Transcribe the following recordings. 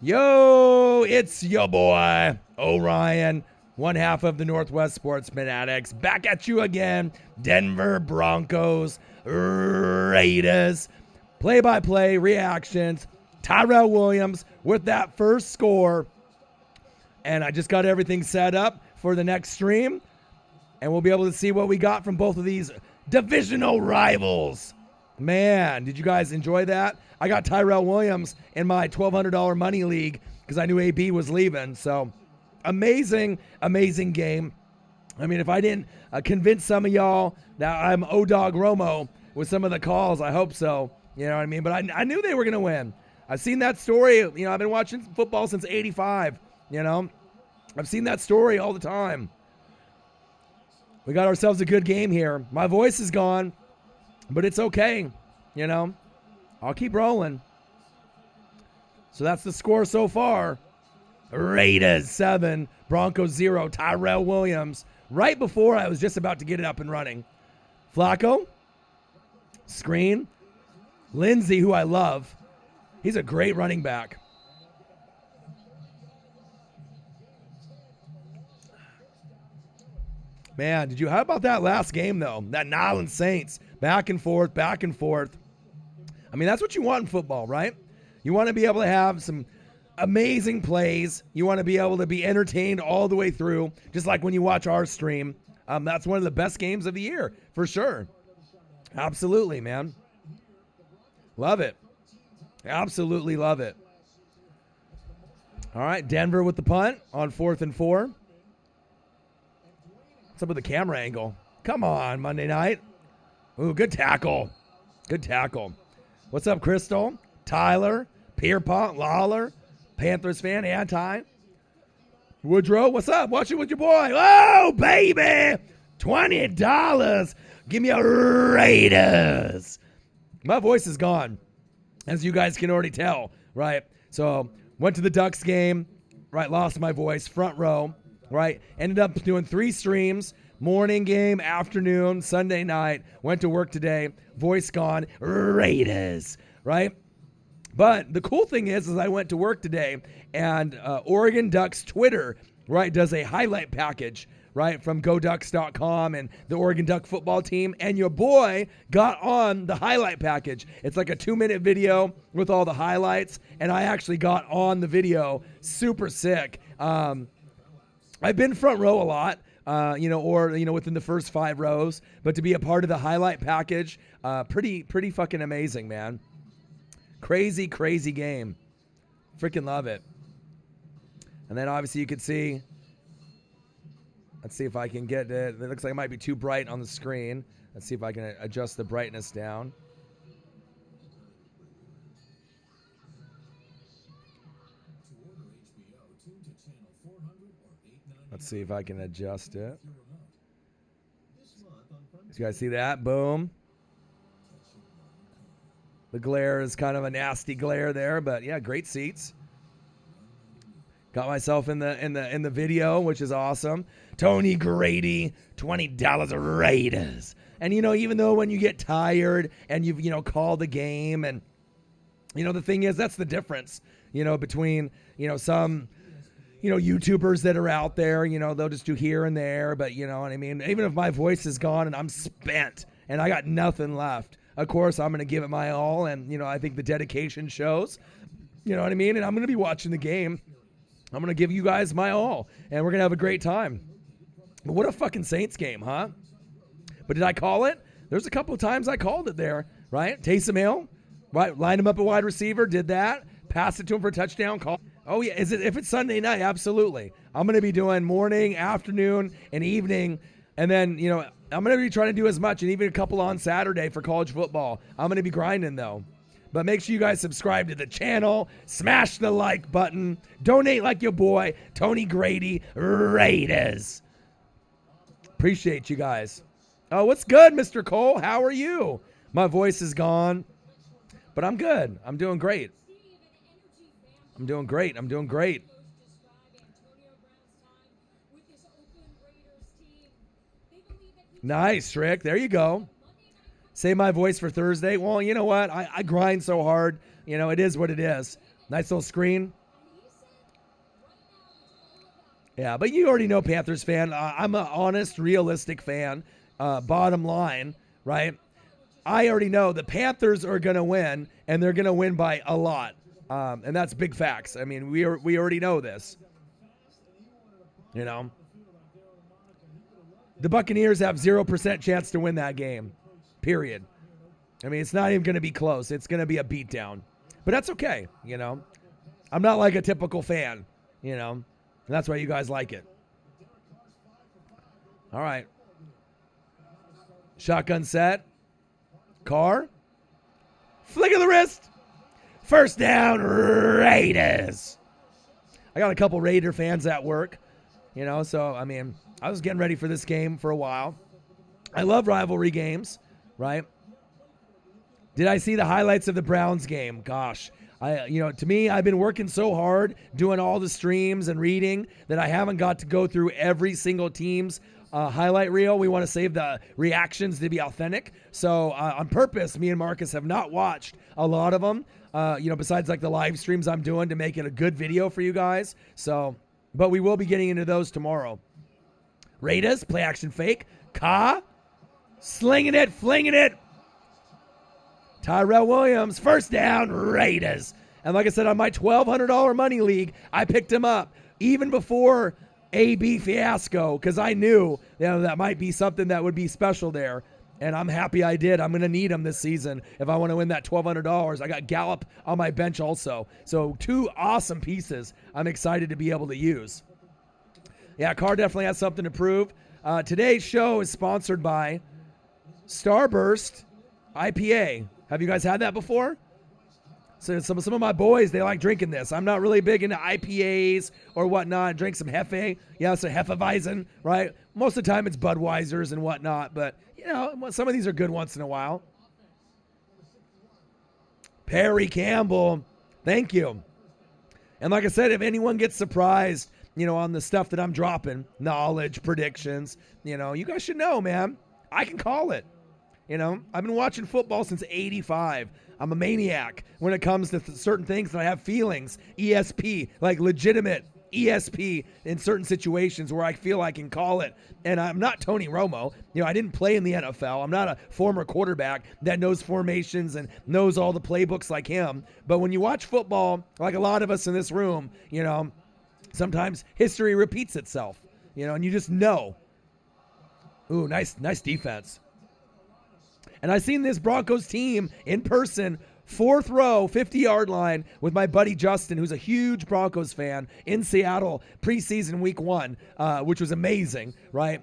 Yo, it's your boy, Orion, one half of the Northwest Sports Fanatics, back at you again. Denver Broncos, Raiders, play-by-play reactions. Tyrell Williams with that first score. And I just got everything set up for the next stream. And we'll be able to see what we got from both of these divisional rivals. Man, did you guys enjoy that? I got Tyrell Williams in my $1,200 money league because I knew AB was leaving. So amazing, amazing game. I mean, if I didn't convince some of y'all that I'm O-Dog Romo with some of the calls, I hope so. You know what I mean? But I knew they were going to win. I've seen that story. You know, I've been watching football since 85. You know, I've seen that story all the time. We got ourselves a good game here. My voice is gone, but it's okay. You know, I'll keep rolling. So that's the score so far. Raiders 7, Broncos 0, Tyrell Williams. Right before I was just about to get it up and running. Flacco, screen. Lindsey, who I love. He's a great running back. Man, how about that last game, though? That Nylon Saints, back and forth, back and forth. I mean, that's what you want in football, right? You want to be able to have some amazing plays. You want to be able to be entertained all the way through, just like when you watch our stream. That's one of the best games of the year, for sure. Absolutely, man. Love it. Absolutely love it. All right, Denver with the punt on 4th and 4. What's up with the camera angle? Come on, Monday night. Ooh, good tackle. Good tackle. What's up, Crystal? Tyler, Pierpont, Lawler, Panthers fan, Anti. Woodrow, what's up? Watch it with your boy. Oh, baby. $20. Give me a Raiders. My voice is gone, as you guys can already tell, right? So, went to the Ducks game, right? Lost my voice, front row, right? Ended up doing 3 streams. Morning game, afternoon, Sunday night. Went to work today. Voice gone. Raiders, right? But the cool thing is I went to work today, and Oregon Ducks Twitter, right, does a highlight package, right, from GoDucks.com and the Oregon Duck football team. And your boy got on the highlight package. It's like a 2-minute video with all the highlights, and I actually got on the video. Super sick. I've been front row a lot. Within the first 5 rows, but to be a part of the highlight package, pretty fucking amazing, man. Crazy, crazy game. Freaking love it. And then obviously you can see, let's see if I can get it. It looks like it might be too bright on the screen. Let's see if I can adjust the brightness down. Let's see if I can adjust it. You guys see that? Boom. The glare is kind of a nasty glare there, but yeah, great seats. Got myself in the video, which is awesome. Tony Grady, $20 Raiders. And even though when you get tired and you've called the game, and the thing is, that's the difference, between some YouTubers that are out there, they'll just do here and there, but you know what I mean? Even if my voice is gone and I'm spent and I got nothing left, of course I'm going to give it my all, and I think the dedication shows, you know what I mean? And I'm going to be watching the game. I'm going to give you guys my all, and we're going to have a great time. But what a fucking Saints game, huh? But did I call it? There's a couple of times I called it there, right? Taysom Hill, right? Lined him up at wide receiver, did that, passed it to him for a touchdown, call. Oh, yeah. If it's Sunday night, absolutely. I'm going to be doing morning, afternoon, and evening. And then, I'm going to be trying to do as much, and even a couple on Saturday for college football. I'm going to be grinding, though. But make sure you guys subscribe to the channel. Smash the like button. Donate like your boy, Tony Grady, Raiders. Appreciate you guys. Oh, what's good, Mr. Cole? How are you? My voice is gone, but I'm good. I'm doing great. I'm doing great. Nice, Rick. There you go. Save my voice for Thursday. Well, you know what? I grind so hard. It is what it is. Nice little screen. Yeah, but you already know Panthers fan. I'm an honest, realistic fan. Bottom line, right? I already know the Panthers are going to win, and they're going to win by a lot. And that's big facts. I mean, we already know this. You know? The Buccaneers have 0% chance to win that game, period. I mean, it's not even going to be close. It's going to be a beatdown. But that's okay, you know? I'm not like a typical fan, you know? And that's why you guys like it. All right. Shotgun set. Carr. Flick of the wrist. First down, Raiders. I got a couple Raider fans at work, you know, so, I mean, I was getting ready for this game for a while. I love rivalry games, right? Did I see the highlights of the Browns game? Gosh, to me, I've been working so hard doing all the streams and reading that I haven't got to go through every single team's highlight reel. We want to save the reactions to be authentic. So on purpose, me and Marcus have not watched a lot of them, besides like the live streams I'm doing to make it a good video for you guys. So, but we will be getting into those tomorrow. Raiders, play action fake. Ka, slinging it, flinging it. Tyrell Williams, first down, Raiders. And like I said, on my $1,200 money league, I picked him up even before AB fiasco because I knew that might be something that would be special there. And I'm happy I did. I'm going to need him this season if I want to win that $1,200. I got Gallup on my bench also. So 2 awesome pieces I'm excited to be able to use. Yeah, Carr definitely has something to prove. Today's show is sponsored by Starburst IPA. Have you guys had that before? So some of my boys, they like drinking this. I'm not really big into IPAs or whatnot. Drink some Hefe. Yeah, it's a Hefeweizen, right? Most of the time it's Budweisers and whatnot, but, some of these are good once in a while. Perry Campbell, thank you. And like I said, if anyone gets surprised, on the stuff that I'm dropping, knowledge, predictions, you guys should know, man. I can call it. I've been watching football since '85. I'm a maniac when it comes to certain things, and I have feelings. ESP, like legitimate ESP in certain situations where I feel I can call it. And I'm not Tony Romo. I didn't play in the NFL. I'm not a former quarterback that knows formations and knows all the playbooks like him. But when you watch football, like a lot of us in this room, sometimes history repeats itself, and you just know. Ooh, nice defense. And I seen this Broncos team in person, 4th row, 50-yard line with my buddy Justin, who's a huge Broncos fan, in Seattle preseason week 1, which was amazing, right?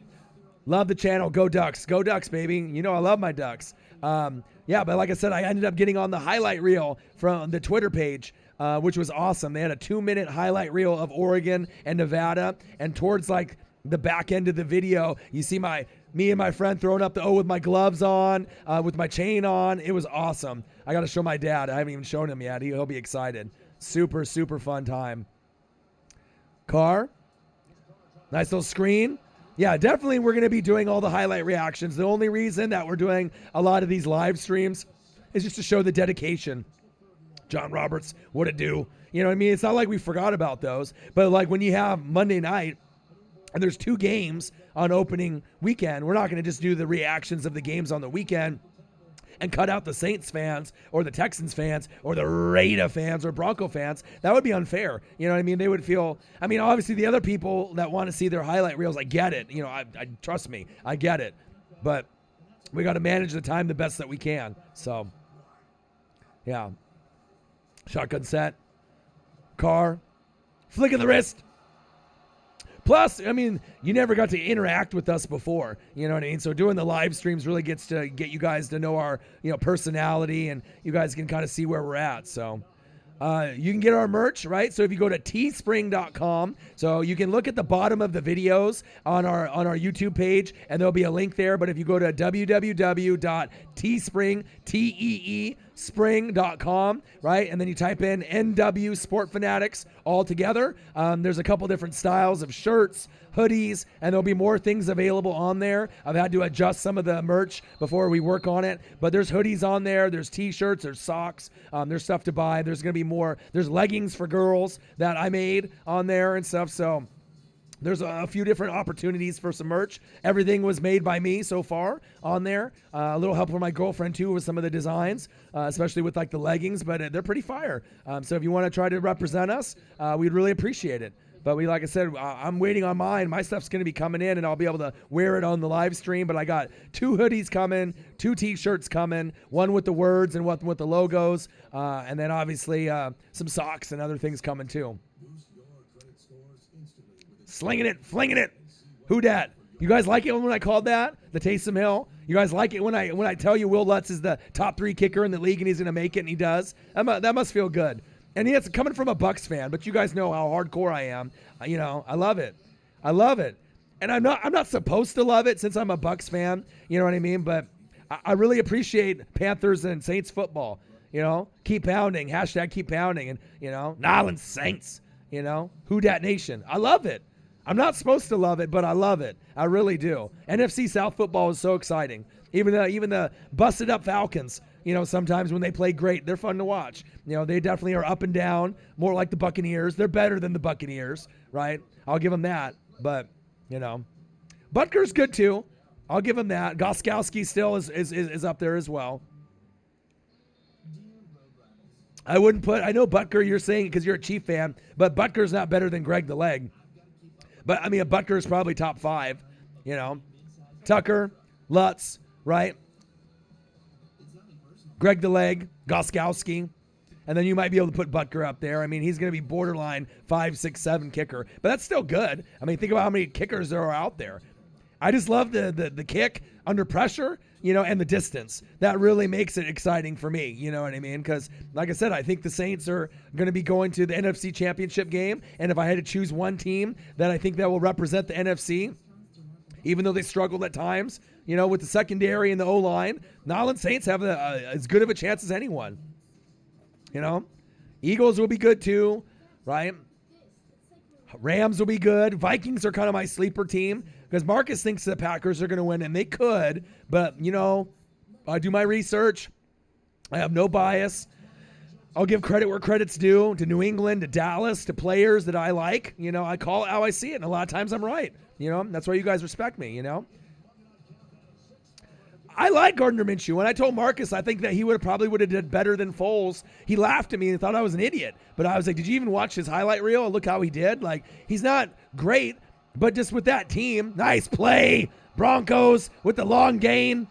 Love the channel. Go Ducks. Go Ducks, baby. I love my Ducks. But like I said, I ended up getting on the highlight reel from the Twitter page, which was awesome. They had a 2-minute highlight reel of Oregon and Nevada, and towards like the back end of the video, you see me and my friend throwing up the O with my gloves on, with my chain on. It was awesome. I got to show my dad. I haven't even shown him yet. He'll be excited. Super, super fun time. Carr. Nice little screen. Yeah, definitely we're going to be doing all the highlight reactions. The only reason that we're doing a lot of these live streams is just to show the dedication. John Roberts, what it do? You know what I mean? It's not like we forgot about those. But like when you have Monday night, and there's 2 games on opening weekend, we're not going to just do the reactions of the games on the weekend and cut out the Saints fans or the Texans fans or the Raider fans or Bronco fans. That would be unfair. You know what I mean? They would feel, obviously the other people that want to see their highlight reels, I get it. I trust me, I get it. But we got to manage the time the best that we can. So, yeah. Shotgun set. Carr. Flick of the wrist. Plus, you never got to interact with us before. You know what I mean? So doing the live streams really gets to get you guys to know our, personality, and you guys can kind of see where we're at. So you can get our merch, right? So if you go to teespring.com, so you can look at the bottom of the videos on our YouTube page, and there'll be a link there. But if you go to www.spring.com, right? And then you type in NW Sport Fanatics all together. There's a couple different styles of shirts, hoodies, and there'll be more things available on there. I've had to adjust some of the merch before we work on it, but there's hoodies on there. There's t-shirts, there's socks, there's stuff to buy. There's going to be more. There's leggings for girls that I made on there and stuff. So There's a few different opportunities for some merch. Everything was made by me so far on there. A little help from my girlfriend too with some of the designs, especially with like the leggings, but they're pretty fire. So if you want to try to represent us, we'd really appreciate it. But like I said, I'm waiting on mine. My stuff's going to be coming in, and I'll be able to wear it on the live stream. But I got 2 hoodies coming, 2 T-shirts coming, one with the words and one with the logos, and then obviously some socks and other things coming too. Slinging it, flinging it. Who dat? You guys like it when I called that? The Taysom Hill? You guys like it when I tell you Will Lutz is the top 3 kicker in the league and he's going to make it, and he does? That must feel good. And it's coming from a Bucs fan, but you guys know how hardcore I am. You know, I love it. I love it. And I'm not supposed to love it since I'm a Bucs fan. You know what I mean? But I really appreciate Panthers and Saints football. You know, keep pounding. Hashtag keep pounding. And, you know, Nyland Saints. You know, who dat nation? I love it. I'm not supposed to love it, but I love it. I really do. NFC South football is so exciting. Even the busted up Falcons, you know, sometimes when they play great, they're fun to watch. You know, they definitely are up and down, more like the Buccaneers. They're better than the Buccaneers, right? I'll give them that. But, you know, Butker's good too. I'll give him that. Goskowski still is up there as well. I wouldn't put, I know Butker, you're saying because you're a Chief fan, but Butker's not better than Greg the Leg. But, I mean, a Butker is probably top 5, you know. Tucker, Lutz, right? Greg the Leg, Goskowski. And then you might be able to put Butker up there. I mean, he's going to be borderline 5, 6, 7 kicker. But that's still good. I mean, think about how many kickers there are out there. I just love the kick under pressure, you know, and the distance. That really makes it exciting for me, you know what I mean? Because, like I said, I think the Saints are going to be going to the NFC Championship game. And if I had to choose one team that I think that will represent the NFC, even though they struggled at times, you know, with the secondary and the O-line, Nyland Saints have as good of a chance as anyone. You know, Eagles will be good too, right? Rams will be good. Vikings are kind of my sleeper team because Marcus thinks the Packers are going to win, and they could. But, you know, I do my research. I have no bias. I'll give credit where credit's due to New England, to Dallas, to players that I like. You know, I call it how I see it, and a lot of times I'm right. You know, that's why you guys respect me, you know. I like Gardner Minshew. When I told Marcus I think that he would have did better than Foles, he laughed at me and thought I was an idiot. But I was like, did you even watch his highlight reel? Look how he did. Like, he's not great, but just with that team, nice play. Broncos with the long gain.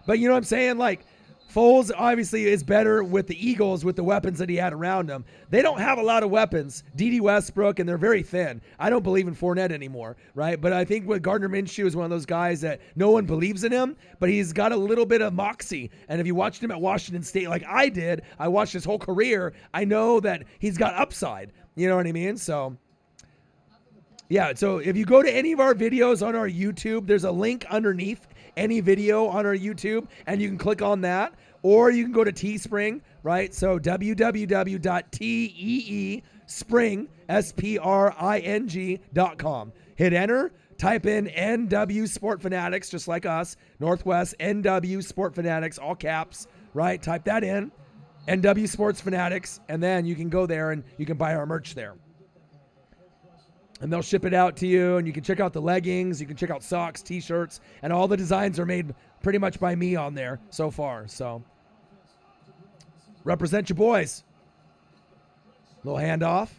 But you know what I'm saying? Like, Foles obviously is better with the Eagles with the weapons that he had around him. They don't have a lot of weapons. D.D. Westbrook, and they're very thin. I don't believe in Fournette anymore, right? But I think with Gardner Minshew is one of those guys that no one believes in him, but he's got a little bit of moxie. And if you watched him at Washington State like I did, I watched his whole career, I know that he's got upside. You know what I mean? So, yeah, so if you go to any of our videos on our YouTube, there's a link underneath any video on our YouTube, and you can click on that, or you can go to Teespring, right? So www.teespring.com. Hit enter, type in NW Sport Fanatics, just like us, Northwest NW Sport Fanatics, all caps, right? Type that in, NW Sports Fanatics, and then you can go there and you can buy our merch there. And they'll ship it out to you, and you can check out the leggings, you can check out socks, T-shirts, and all the designs are made pretty much by me on there so far. So, represent your boys. Little handoff.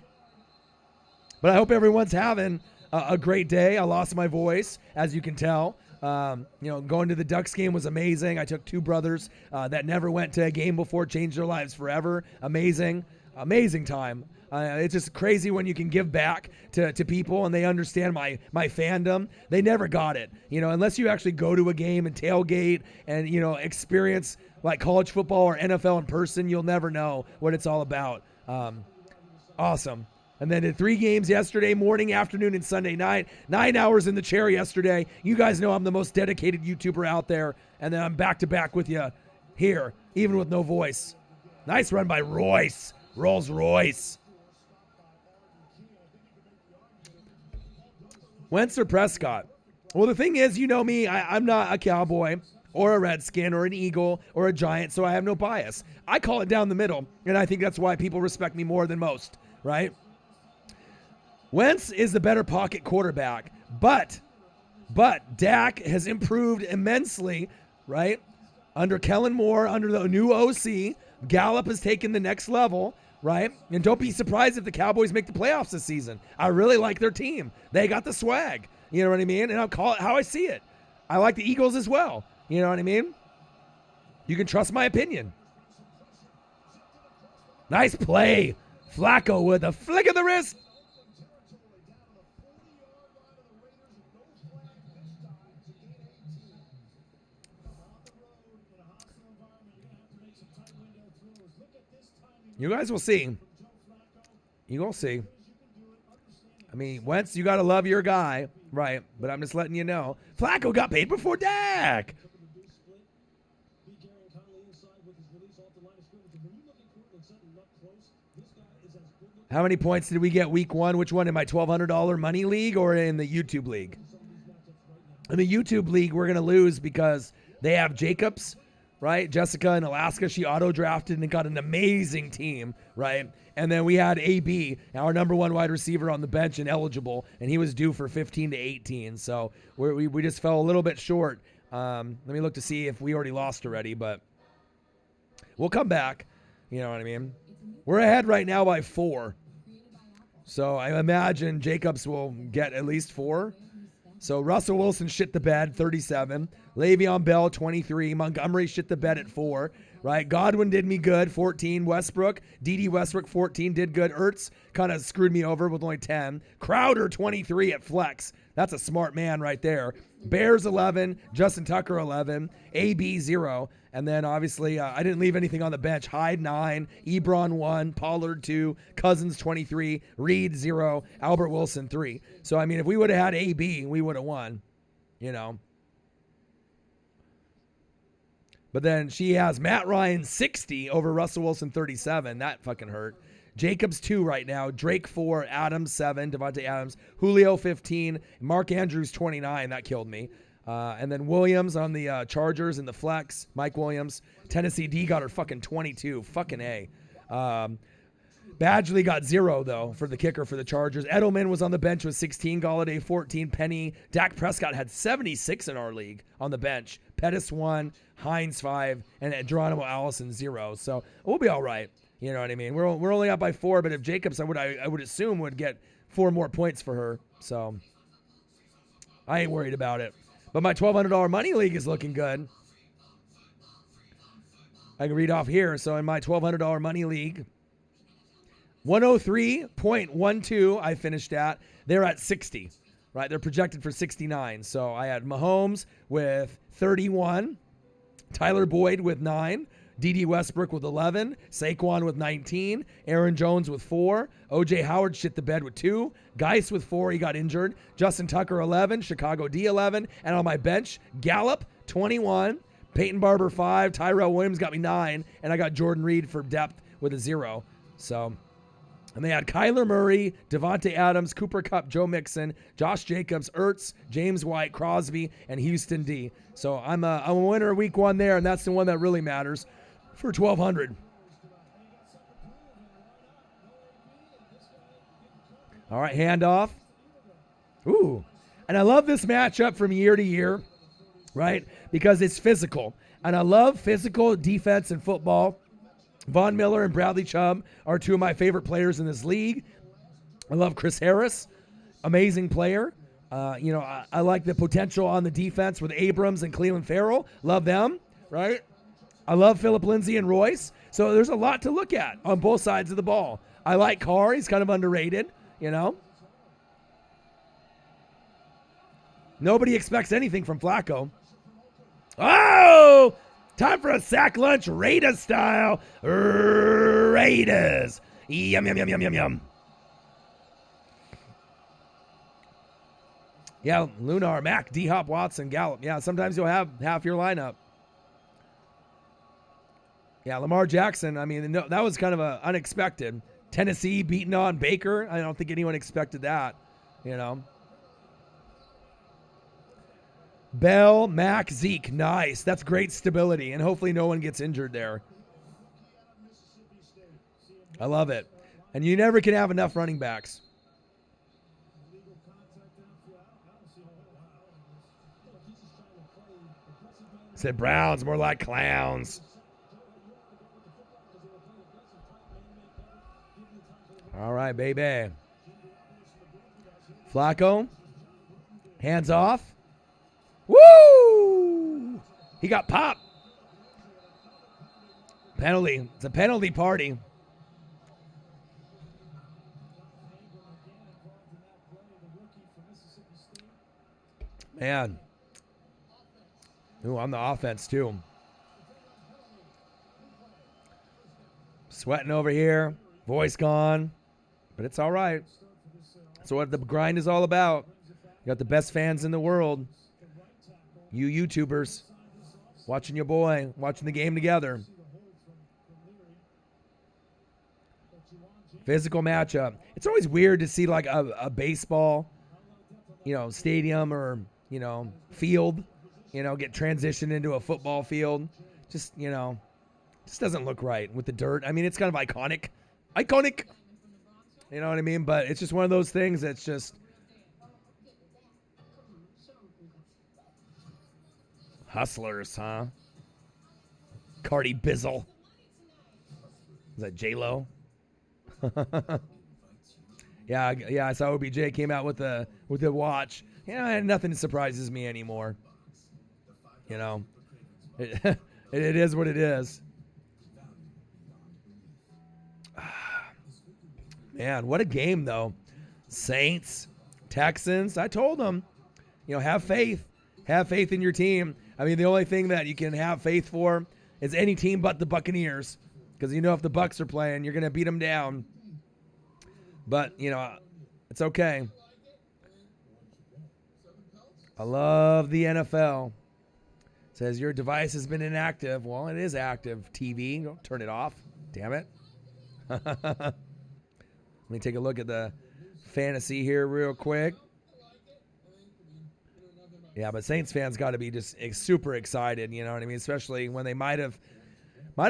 But I hope everyone's having a great day. I lost my voice, as you can tell. You know, going to the Ducks game was amazing. I took 2 brothers that never went to a game before, changed their lives forever. Amazing time. It's just crazy when you can give back to people and they understand my fandom. They never got it, you know, unless you actually go to a game and tailgate and, you know, experience like college football or NFL in person. You'll never know what it's all about. Awesome. And then did 3 games yesterday morning, afternoon, and Sunday night. 9 hours in the chair yesterday. You guys know I'm the most dedicated YouTuber out there. And then I'm back to back with you here, even with no voice. Nice run by Royce. Rolls Royce. Wentz or Prescott? Well, the thing is, you know me, I'm not a Cowboy or a Redskin or an Eagle or a Giant, so I have no bias. I call it down the middle, and I think that's why people respect me more than most, right? Wentz is the better pocket quarterback, but Dak has improved immensely, right? Under Kellen Moore, under the new OC, Gallup has taken the next level, right? And don't be surprised if the Cowboys make the playoffs this season. I really like their team. They got the swag. You know what I mean? And I'll call it how I see it. I like the Eagles as well. You know what I mean? You can trust my opinion. Nice play. Flacco with a flick of the wrist. You guys will see. You will see. I mean, Wentz, you got to love your guy, right? But I'm just letting you know. Flacco got paid before Dak. How many points did we get week one? Which one? In my $1,200 money league or in the YouTube league? In the YouTube league, we're going to lose because they have Jacobs, right? Jessica in Alaska, she auto-drafted and got an amazing team, right? And then we had AB, our number one wide receiver on the bench and eligible, and he was due for 15 to 18. So we just fell a little bit short. Let me look to see if we already lost already, but we'll come back. You know what I mean? We're ahead right now by 4. So I imagine Jacobs will get at least 4. So Russell Wilson shit the bed, 37. Le'Veon Bell, 23. Montgomery shit the bed at 4. Right? Godwin did me good, 14. Westbrook, D.D. Westbrook, 14, did good. Ertz kind of screwed me over with only 10. Crowder, 23 at flex. That's a smart man right there. Bears, 11. Justin Tucker, 11. AB, 0. And then, obviously, I didn't leave anything on the bench. Hyde, 9. Ebron, 1. Pollard, 2. Cousins, 23. Reed, 0. Albert Wilson, 3. So, I mean, if we would have had AB, we would have won, you know. But then she has Matt Ryan, 60 over Russell Wilson, 37. That fucking hurt. Jacobs, 2 right now. Drake, 4. Adams, 7. Devontae Adams. Julio, 15. Mark Andrews, 29. That killed me. And then Williams on the Chargers in the flex. Mike Williams. Tennessee D got her fucking 22. Fucking A. Badgley got 0, though, for the kicker for the Chargers. Edelman was on the bench with 16. Galladay, 14. Penny. Dak Prescott had 76 in our league on the bench. Pettis, 1. Hines, 5. And Geronimo Allison, 0. So we'll be all right. You know what I mean? We're only up by 4, but if Jacobs, I would assume, would get 4 more points for her. So I ain't worried about it. But my $1,200 money league is looking good. I can read off here. So in my $1,200 money league, 103.12 I finished at. They're at 60, right? They're projected for 69. So I had Mahomes with 31, Tyler Boyd with 9, D.D. Westbrook with 11, Saquon with 19, Aaron Jones with 4, O.J. Howard shit the bed with 2, Geis with 4, he got injured, Justin Tucker 11, Chicago D 11, and on my bench, Gallup 21, Peyton Barber 5, Tyrell Williams got me 9, and I got Jordan Reed for depth with a 0. So, and they had Kyler Murray, Devontae Adams, Cooper Kupp, Joe Mixon, Josh Jacobs, Ertz, James White, Crosby, and Houston D. So I'm a winner week 1 there, and that's the one that really matters. For $1,200. All right, handoff. Ooh. And I love this matchup from year to year, right? Because it's physical. And I love physical defense in football. Von Miller and Bradley Chubb are 2 of my favorite players in this league. I love Chris Harris. Amazing player. I like the potential on the defense with Abrams and Cleveland Farrell. Love them, right? I love Phillip Lindsay and Royce. So there's a lot to look at on both sides of the ball. I like Carr. He's kind of underrated, you know. Nobody expects anything from Flacco. Oh! Time for a sack lunch, Raiders style. Raiders. Yum, yum, yum, yum, yum, yum. Yeah, Lunar, Mack, D-Hop, Watson, Gallup. Yeah, sometimes you'll have half your lineup. Yeah, Lamar Jackson, I mean, no, that was kind of unexpected. Tennessee beating on Baker. I don't think anyone expected that, you know. Bell, Mack, Zeke. Nice. That's great stability, and hopefully no one gets injured there. I love it. And you never can have enough running backs. said Browns, more like clowns. All right, baby. Flacco. Hands off. Woo! He got popped. Penalty. It's a penalty party. Man. Ooh, on the offense, too. Sweating over here. Voice gone. But it's all right. That's what the grind is all about. You got the best fans in the world. You YouTubers. Watching your boy. Watching the game together. Physical matchup. It's always weird to see like a baseball, stadium or, field, get transitioned into a football field. Just doesn't look right with the dirt. I mean, it's kind of iconic. Iconic. You know what I mean? But it's just one of those things that's just hustlers, huh? Cardi Bizzle. Is that J-Lo? Yeah, I saw OBJ came out with the watch. And nothing surprises me anymore. It is what it is. Man, what a game though. Saints, Texans. I told them, have faith. Have faith in your team. I mean, the only thing that you can have faith for is any team but the Buccaneers. Because if the Bucs are playing, you're going to beat them down. But, it's okay. I love the NFL. It says your device has been inactive. Well, it is active. TV, don't turn it off. Damn it. Let me take a look at the fantasy here real quick. Yeah, but Saints fans got to be just super excited, you know what I mean? Especially when they might have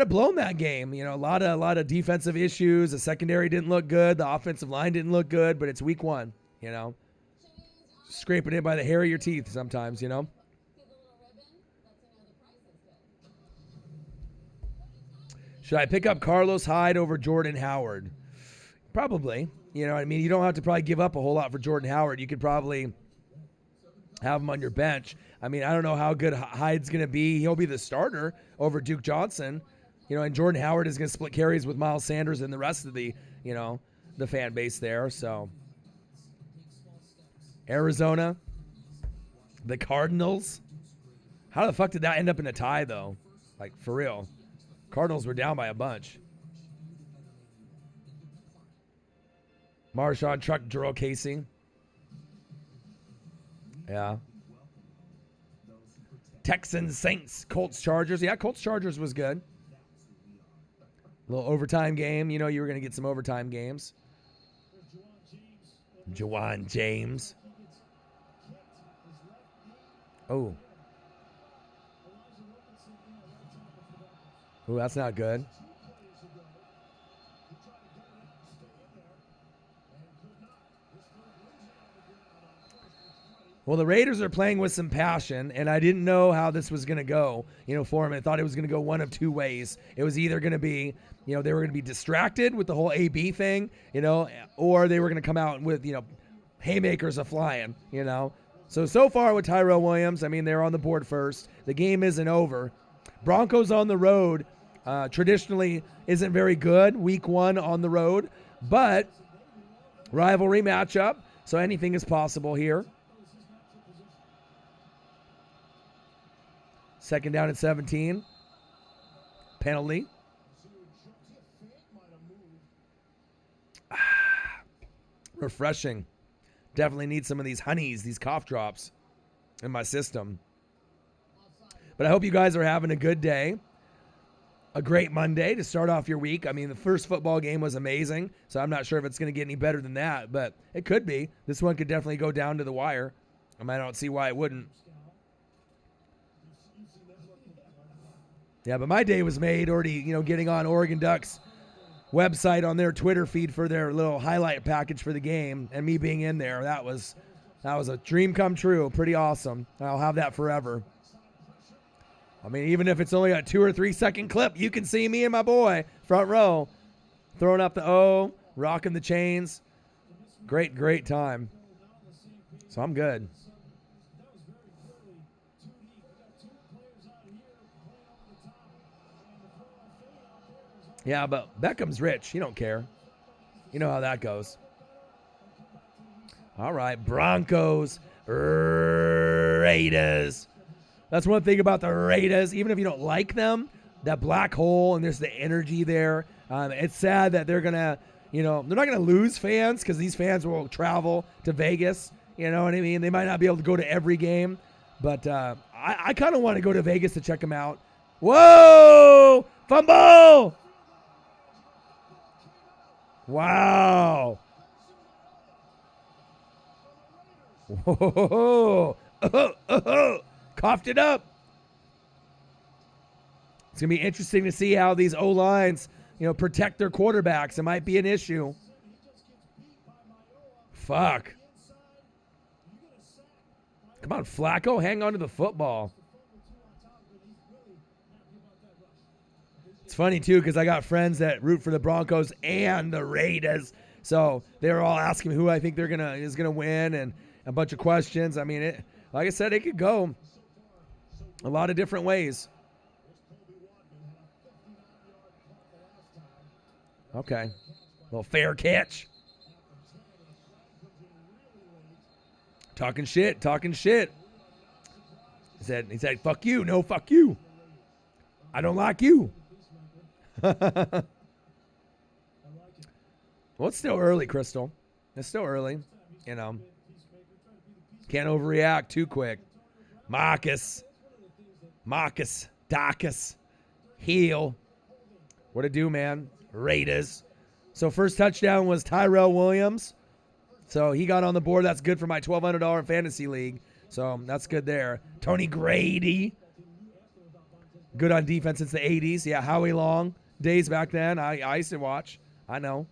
blown that game. A lot of defensive issues. The secondary didn't look good. The offensive line didn't look good, but it's week one, Scraping it by the hair of your teeth sometimes, Should I pick up Carlos Hyde over Jordan Howard? Probably. You know what I mean? You don't have to probably give up a whole lot for Jordan Howard. You could probably have him on your bench. I mean, I don't know how good Hyde's going to be. He'll be the starter over Duke Johnson. And Jordan Howard is going to split carries with Miles Sanders and the rest of the fan base there. So, Arizona, the Cardinals. How the fuck did that end up in a tie, though? Like, for real. Cardinals were down by a bunch. Marshawn truck Jarrell Casey. Yeah. Texans, Saints, Colts, Chargers. Yeah, Colts, Chargers was good. A little overtime game. You were going to get some overtime games. Juwan James. Oh. Oh, that's not good. Well, the Raiders are playing with some passion, and I didn't know how this was going to go, for them. I thought it was going to go one of two ways. It was either going to be, they were going to be distracted with the whole AB thing, or they were going to come out with, haymakers a-flying, So far with Tyrell Williams, I mean, they're on the board first. The game isn't over. Broncos on the road traditionally isn't very good, week one on the road, but rivalry matchup, so anything is possible here. Second down at 17. Penalty. Refreshing. Definitely need some of these honeys, these cough drops in my system. But I hope you guys are having a good day. A great Monday to start off your week. I mean, the first football game was amazing, so I'm not sure if it's going to get any better than that, but it could be. This one could definitely go down to the wire. I don't see why it wouldn't. Yeah, but my day was made already, getting on Oregon Ducks website on their Twitter feed for their little highlight package for the game, and me being in there. That was a dream come true. Pretty awesome. I'll have that forever. I mean, even if it's only a 2 or 3 second clip, you can see me and my boy, front row, throwing up the O, rocking the chains. Great, great time. So I'm good. Yeah, but Beckham's rich. He don't care. You know how that goes. All right, Broncos, Raiders. That's one thing about the Raiders. Even if you don't like them, that black hole and there's the energy there. It's sad that they're going to, they're not going to lose fans because these fans will travel to Vegas. You know what I mean? They might not be able to go to every game. But I kind of want to go to Vegas to check them out. Whoa! Fumble! Wow. Whoa. Coughed it up. It's going to be interesting to see how these O-lines, protect their quarterbacks. It might be an issue. Fuck. Come on, Flacco. Hang on to the football. It's funny, too, because I got friends that root for the Broncos and the Raiders. So they were all asking me who I think is gonna win and a bunch of questions. I mean, like I said, it could go a lot of different ways. Okay. Little fair catch. Talking shit. He said, fuck you. No, fuck you. I don't like you. Well, it's still early, Crystal. It's still early. Can't overreact too quick. Marcus, Dacus, Heel. What to do, man? Raiders. So first touchdown was Tyrell Williams. So he got on the board. That's good for my $1,200 fantasy league. So that's good there. Tony Grady. Good on defense since the 80s. Yeah, Howie Long. Days back then. I used to watch. I know.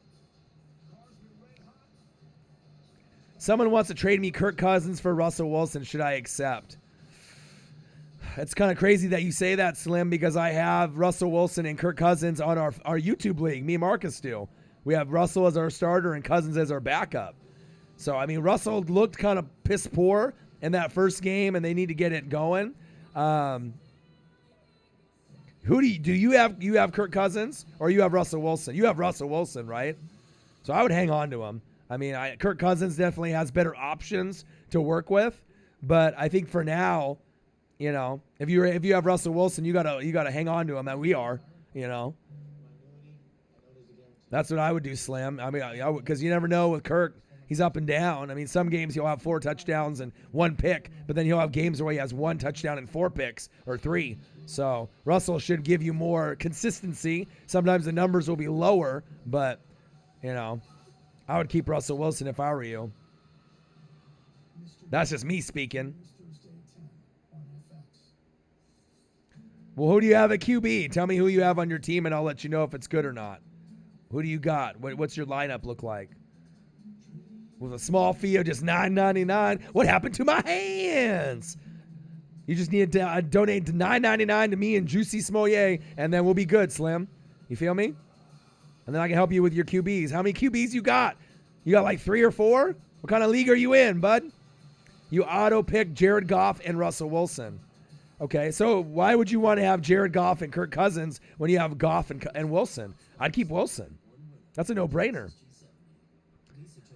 Someone wants to trade me Kirk Cousins for Russell Wilson. Should I accept? It's kind of crazy that you say that, Slim, because I have Russell Wilson and Kirk Cousins on our YouTube league. Me and Marcus do. We have Russell as our starter and Cousins as our backup. So, I mean, Russell looked kind of piss poor in that first game, and they need to get it going. Who do you have? You have Kirk Cousins or you have Russell Wilson? You have Russell Wilson, right? So I would hang on to him. I mean, Kirk Cousins definitely has better options to work with, but I think for now, if you have Russell Wilson, you gotta hang on to him. And we are, That's what I would do, Slim. I mean, because you never know with Kirk. He's up and down. I mean, some games he'll have 4 touchdowns and 1 pick, but then he'll have games where he has 1 touchdown and 4 picks or 3. So Russell should give you more consistency. Sometimes the numbers will be lower, but, I would keep Russell Wilson if I were you. That's just me speaking. Well, who do you have at QB? Tell me who you have on your team, and I'll let you know if it's good or not. Who do you got? What's your lineup look like? With a small fee of just $9.99. What happened to my hands? You just need to donate to $9.99 to me and Juicy Smollett, and then we'll be good, Slim. You feel me? And then I can help you with your QBs. How many QBs you got? You got like 3 or 4? What kind of league are you in, bud? You auto-pick Jared Goff and Russell Wilson. Okay, so why would you want to have Jared Goff and Kirk Cousins when you have Goff and Wilson? I'd keep Wilson. That's a no-brainer.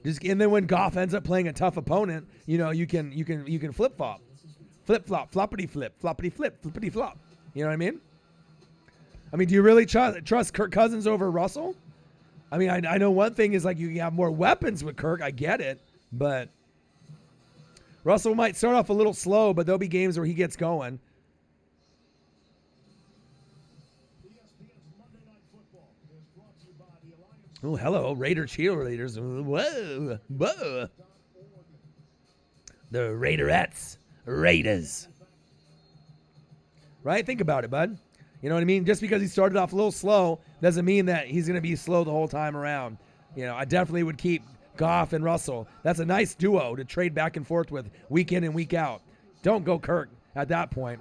And then when Goff ends up playing a tough opponent, you can flip-flop. Flip-flop, floppity-flip, floppity-flip, flippity-flop. You know what I mean? I mean, do you really trust Kirk Cousins over Russell? I mean, I know one thing is like you have more weapons with Kirk. I get it. But Russell might start off a little slow, but there'll be games where he gets going. Oh, hello, Raider cheerleaders. Whoa, whoa. The Raiderettes. Raiders. Right? Think about it, bud. You know what I mean? Just because he started off a little slow doesn't mean that he's going to be slow the whole time around. I definitely would keep Goff and Russell. That's a nice duo to trade back and forth with week in and week out. Don't go Kirk at that point.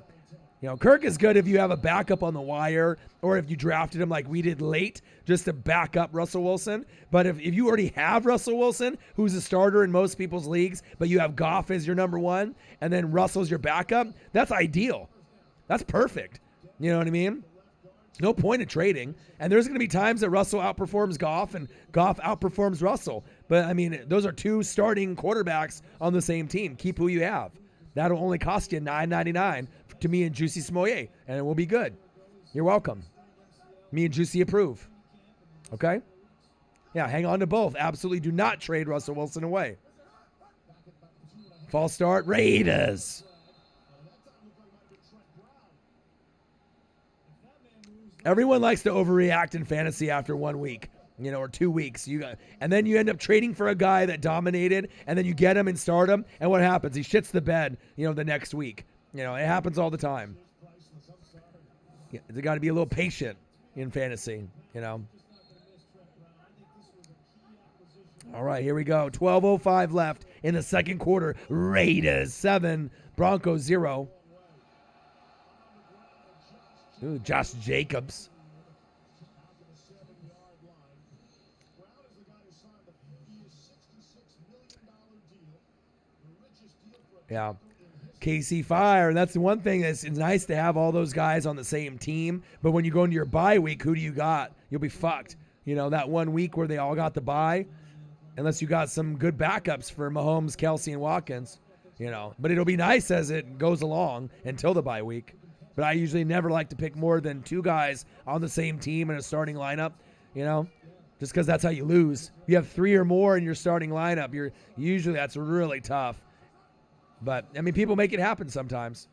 You know, Kirk is good if you have a backup on the wire or if you drafted him like we did late just to back up Russell Wilson. But if you already have Russell Wilson, who's a starter in most people's leagues, but you have Goff as your number one and then Russell's your backup, that's ideal. That's perfect. You know what I mean? No point in trading. And there's going to be times that Russell outperforms Goff and Goff outperforms Russell. But, I mean, those are two starting quarterbacks on the same team. Keep who you have. That'll only cost you $9.99 to me and Juicy Smollett, and it will be good. You're welcome. Me and Juicy approve. Okay? Yeah, hang on to both. Absolutely do not trade Russell Wilson away. False start, Raiders. Everyone likes to overreact in fantasy after 1 week, you know, or 2 weeks. And then you end up trading for a guy that dominated, and then you get him and start him, and what happens? He shits the bed, you know, the next week. You know, it happens all the time. You got to be a little patient in fantasy, you know. All right, here we go. 12:05 left in the second quarter. Raiders 7, Broncos 0. Ooh, Josh Jacobs. Yeah. KC Fire. That's the one thing that's it's nice to have all those guys on the same team. But when you go into your bye week, who do you got? You'll be fucked. You know, that 1 week where they all got the bye, unless you got some good backups for Mahomes, Kelsey, and Watkins. You know, but it'll be nice as it goes along until the bye week. But I usually never like to pick more than 2 guys on the same team in a starting lineup, you know, just because that's how you lose. If you have 3 or more in your starting lineup, usually that's really tough. But, I mean, people make it happen sometimes.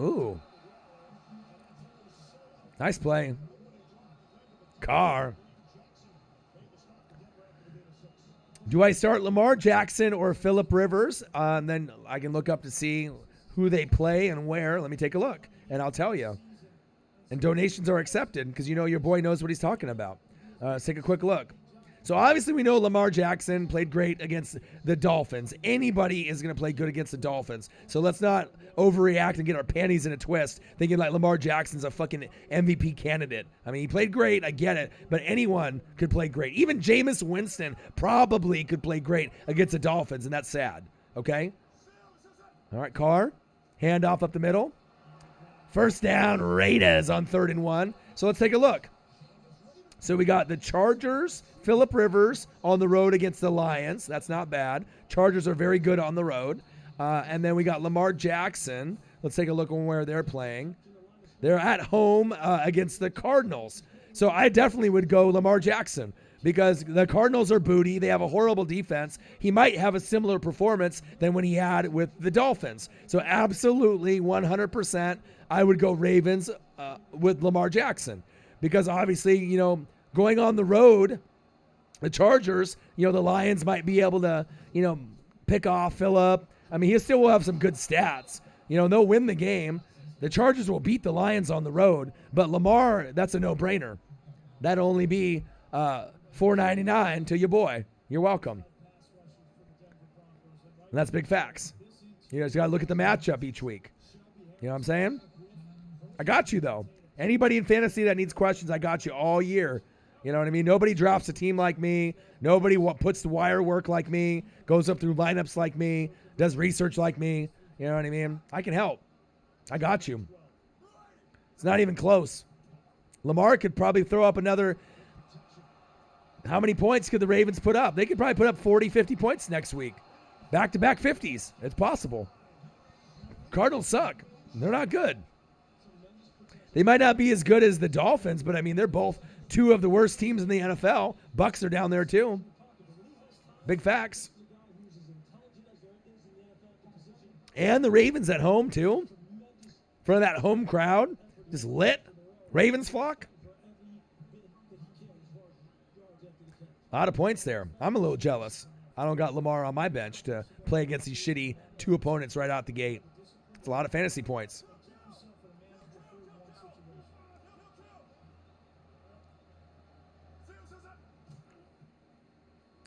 Ooh. Nice play. Carr. Do I start Lamar Jackson or Phillip Rivers? And then I can look up to see who they play and where. Let me take a look, and I'll tell you. And donations are accepted because you know your boy knows what he's talking about. Let's take a quick look. So obviously we know Lamar Jackson played great against the Dolphins. Anybody is going to play good against the Dolphins. So let's not overreact and get our panties in a twist thinking like Lamar Jackson's a fucking MVP candidate. I mean, he played great. I get it. But anyone could play great. Even Jameis Winston probably could play great against the Dolphins, and that's sad. Okay? All right, Carr. Handoff up the middle. First down, Raiders on 3rd and 1. So let's take a look. So we got the Chargers, Phillip Rivers on the road against the Lions. That's not bad. Chargers are very good on the road. And then we got Lamar Jackson. Let's take a look on where they're playing. They're at home against the Cardinals. So I definitely would go Lamar Jackson because the Cardinals are booty. They have a horrible defense. He might have a similar performance than when he had with the Dolphins. So absolutely 100% I would go Ravens with Lamar Jackson. Because obviously, you know, going on the road, the Chargers, you know, the Lions might be able to, you know, pick off Phillip. I mean, he still will have some good stats. You know, they'll win the game. The Chargers will beat the Lions on the road. But Lamar, that's a no-brainer. That'll only be $4.99 to your boy. You're welcome. And that's big facts. You just got to look at the matchup each week. You know what I'm saying? I got you, though. Anybody in fantasy that needs questions, I got you all year. You know what I mean? Nobody drafts a team like me. Nobody puts the wire work like me, goes up through lineups like me, does research like me. You know what I mean? I can help. I got you. It's not even close. Lamar could probably throw up another. How many points could the Ravens put up? They could probably put up 40, 50 points next week. Back-to-back 50s. It's possible. Cardinals suck. They're not good. They might not be as good as the Dolphins, but, I mean, they're both 2 of the worst teams in the NFL. Bucs are down there, too. Big facts. And the Ravens at home, too. In front of that home crowd. Just lit. Ravens flock. A lot of points there. I'm a little jealous. I don't got Lamar on my bench to play against these shitty 2 opponents right out the gate. It's a lot of fantasy points.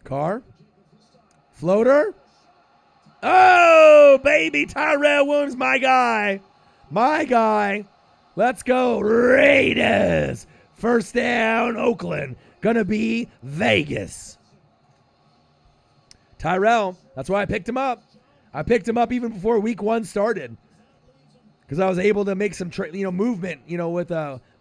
Carr. Floater. Oh, baby. Tyrell Williams, my guy. My guy. Let's go, Raiders. First down, Oakland. Gonna be Vegas. Tyrell, that's why I picked him up. I picked him up even before week 1 started because I was able to make some movement, with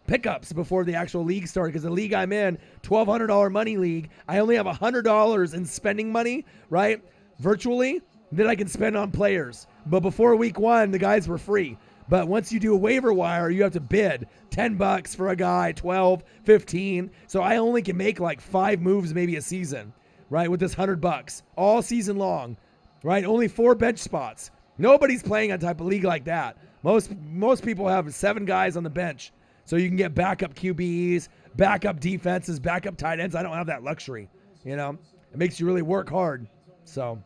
pickups before the actual league started. Because the league I'm in, $1,200 money league, I only have $100 in spending money, right, virtually, that I can spend on players. But before week 1, the guys were free. But once you do a waiver wire, you have to bid $10 for a guy, 12, 15. So I only can make like 5 moves maybe a season, right, with this $100 all season long, right? Only 4 bench spots. Nobody's playing a type of league like that. Most people have 7 guys on the bench, so you can get backup QBs, backup defenses, backup tight ends. I don't have that luxury, It makes you really work hard. So,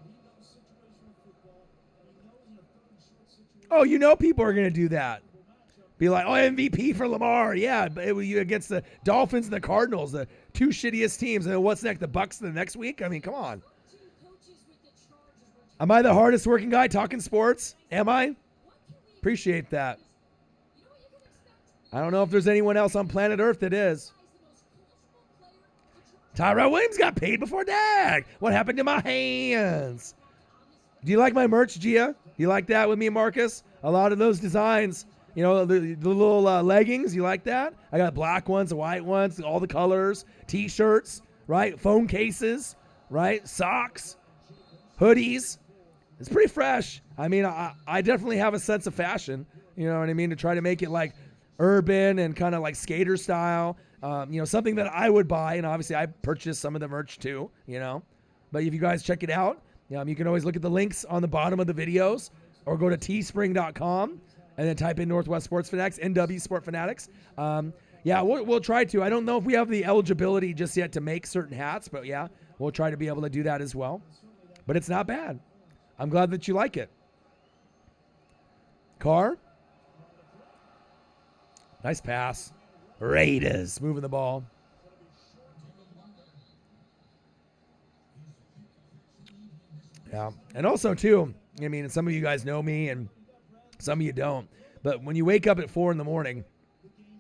people are going to do that. Be like, MVP for Lamar. Yeah, but against the Dolphins and the Cardinals, the 2 shittiest teams. And then what's next? The Bucs the next week? I mean, come on. Am I the hardest working guy talking sports? Am I? Appreciate that. I don't know if there's anyone else on planet Earth that is. Tyrell Williams got paid before Dak. What happened to my hands? Do you like my merch, Gia? Do you like that with me and Marcus? A lot of those designs, the little leggings, you like that? I got black ones, white ones, all the colors, T-shirts, right? Phone cases, right? Socks, hoodies. It's pretty fresh. I mean, I definitely have a sense of fashion, you know what I mean, to try to make it like urban and kind of like skater style, something that I would buy. And obviously I purchased some of the merch too, But if you guys check it out, you can always look at the links on the bottom of the videos or go to teespring.com and then type in Northwest Sports Fanatics, NW Sport Fanatics. We'll try to. I don't know if we have the eligibility just yet to make certain hats, but yeah, we'll try to be able to do that as well. But it's not bad. I'm glad that you like it. Carr. Nice pass. Raiders moving the ball. Yeah. And also, too, I mean, some of you guys know me and some of you don't. But when you wake up at 4 in the morning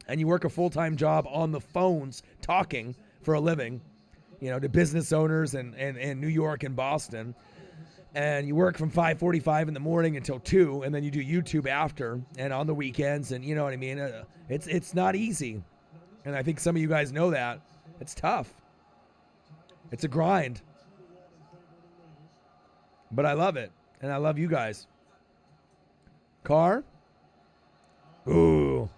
and you work a full-time job on the phones talking for a living, to business owners in New York and Boston, and you work from 5:45 in the morning until 2, and then you do YouTube after and on the weekends, and you know what I mean? It's not easy. And I think some of you guys know that. It's tough. It's a grind. But I love it, and I love you guys. Carr. Ooh.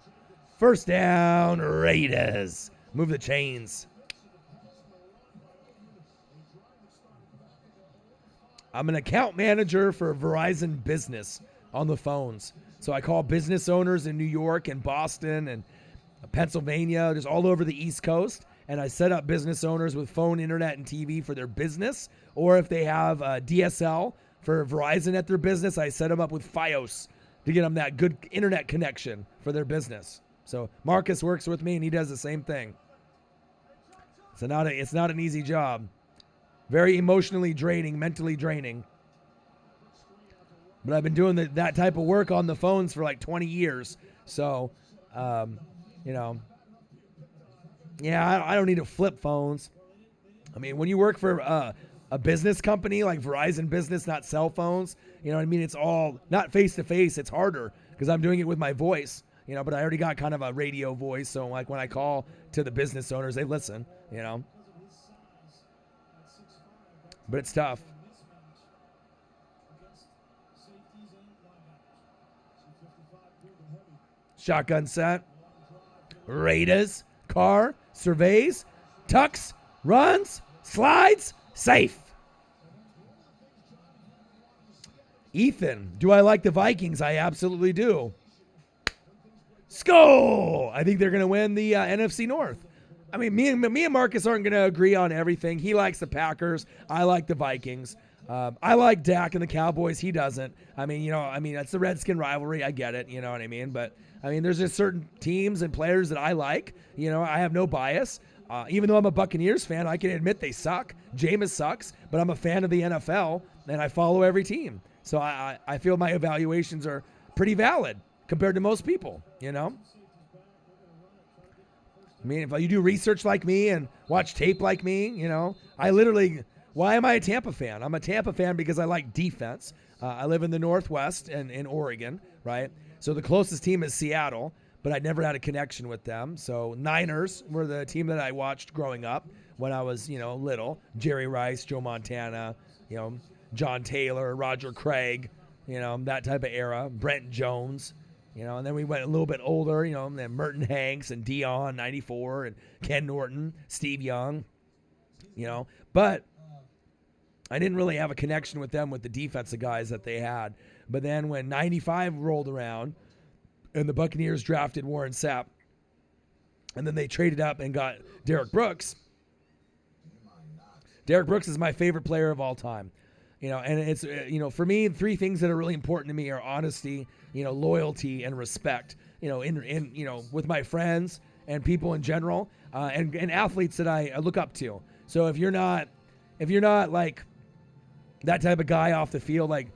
First down, Raiders. Move the chains. I'm an account manager for Verizon Business on the phones. So I call business owners in New York and Boston and Pennsylvania, just all over the East Coast. And I set up business owners with phone, internet, and TV for their business. Or if they have DSL for Verizon at their business, I set them up with Fios to get them that good internet connection for their business. So Marcus works with me, and he does the same thing. It's not an easy job. Very emotionally draining, mentally draining. But I've been doing that type of work on the phones for like 20 years. So, I don't need to flip phones. I mean, when you work for a business company like Verizon Business, not cell phones, you know what I mean? It's all not face-to-face. It's harder because I'm doing it with my voice, but I already got kind of a radio voice. So like when I call to the business owners, they listen, But it's tough. Shotgun set. Raiders. Carr. Surveys. Tucks. Runs. Slides. Safe. Ethan. Do I like the Vikings? I absolutely do. Skull. I think they're going to win the NFC North. I mean, me and Marcus aren't going to agree on everything. He likes the Packers. I like the Vikings. I like Dak and the Cowboys. He doesn't. I mean, that's the Redskin rivalry. I get it. You know what I mean? But, there's just certain teams and players that I like. I have no bias. Even though I'm a Buccaneers fan, I can admit they suck. Jameis sucks. But I'm a fan of the NFL, and I follow every team. So I feel my evaluations are pretty valid. compared to most people, you know? I mean, if you do research like me and watch tape like me, you know, why am I a Tampa fan? I'm a Tampa fan because I like defense. I live in the Northwest and in Oregon, right? So the closest team is Seattle, but I never had a connection with them. So Niners were the team that I watched growing up when I was, you know, little. Jerry Rice, Joe Montana, you know, John Taylor, Roger Craig, you know, that type of era. Brent Jones, you know, and then we went a little bit older, you know, and then Merton Hanks and Dion, 94, and Ken Norton, Steve Young, you know. But I didn't really have a connection with them with the defensive guys that they had. But then when 95 rolled around and the Buccaneers drafted Warren Sapp, and then they traded up and got Derek Brooks. Derek Brooks is my favorite player of all time. You know, and it's, you know, for me, three things that are really important to me are honesty, you know, loyalty, and respect, you know, in you know, with my friends and people in general, and athletes that I look up to. So if you're not like that type of guy off the field, like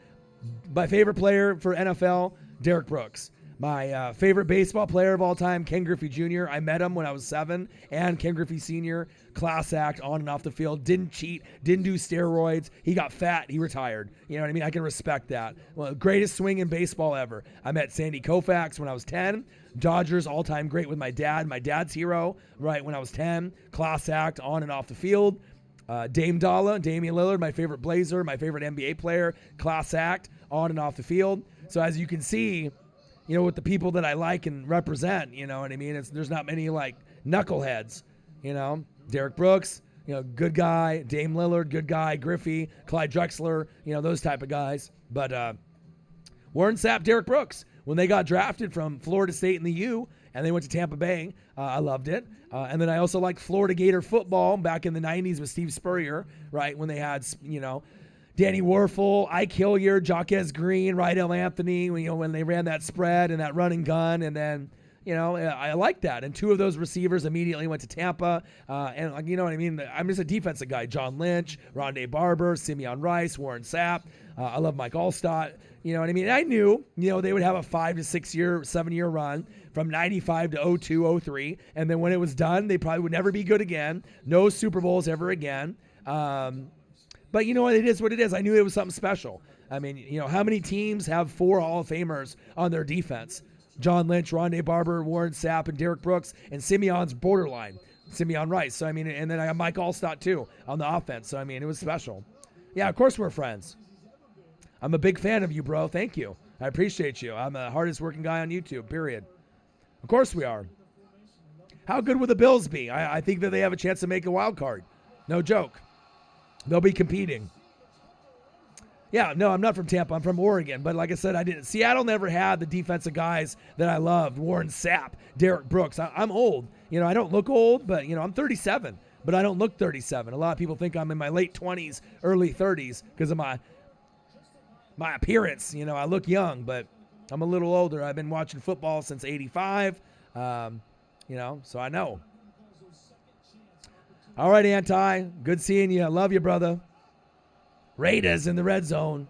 my favorite player for NFL, Derek Brooks. My favorite baseball player of all time, Ken Griffey Jr. I met him when I was 7, and Ken Griffey Sr., class act on and off the field, didn't cheat, didn't do steroids. He got fat, he retired. You know what I mean? I can respect that. Well, greatest swing in baseball ever. I met Sandy Koufax when I was 10. Dodgers all-time great with my dad. My dad's hero, right, when I was 10. Class act on and off the field. Damian Lillard, my favorite Blazer, my favorite NBA player, class act on and off the field. So as you can see, you know, with the people that I like and represent, you know what I mean? There's not many like knuckleheads, you know. Derek Brooks, you know, good guy. Dame Lillard, good guy. Griffey, Clyde Drexler, you know, those type of guys. But Warren Sapp, Derek Brooks, when they got drafted from Florida State in the U and they went to Tampa Bay, I loved it. And then I also liked Florida Gator football back in the 90s with Steve Spurrier, right, when they had, you know, Danny Warfel, Ike Hilliard, Jaquez Green, Rydell Anthony, you know, when they ran that spread and that run and gun. And then, you know, I like that. And 2 of those receivers immediately went to Tampa. And, you know what I mean? I'm just a defensive guy. John Lynch, Rondé Barber, Simeon Rice, Warren Sapp. I love Mike Allstott. You know what I mean? And I knew, you know, they would have a 5 to 6 year, 7 year run from 95 to 02, 03. And then when it was done, they probably would never be good again. No Super Bowls ever again. But you know what? It is what it is. I knew it was something special. I mean, you know, how many teams have 4 Hall of Famers on their defense? John Lynch, Rondé Barber, Warren Sapp, and Derek Brooks, and Simeon's borderline, Simeon Rice. So, I mean, and then I got Mike Allstott, too, on the offense. So, I mean, it was special. Yeah, of course we're friends. I'm a big fan of you, bro. Thank you. I appreciate you. I'm the hardest working guy on YouTube, period. Of course we are. How good will the Bills be? I think that they have a chance to make a wild card. No joke. They'll be competing. Yeah, no, I'm not from Tampa. I'm from Oregon. But like I said, Seattle never had the defensive guys that I loved. Warren Sapp, Derek Brooks. I'm old. You know, I don't look old, but, you know, I'm 37. But I don't look 37. A lot of people think I'm in my late 20s, early 30s because of my appearance. You know, I look young, but I'm a little older. I've been watching football since 85. You know, so I know. All right, Anti. Good seeing you. Love you, brother. Raiders in the red zone.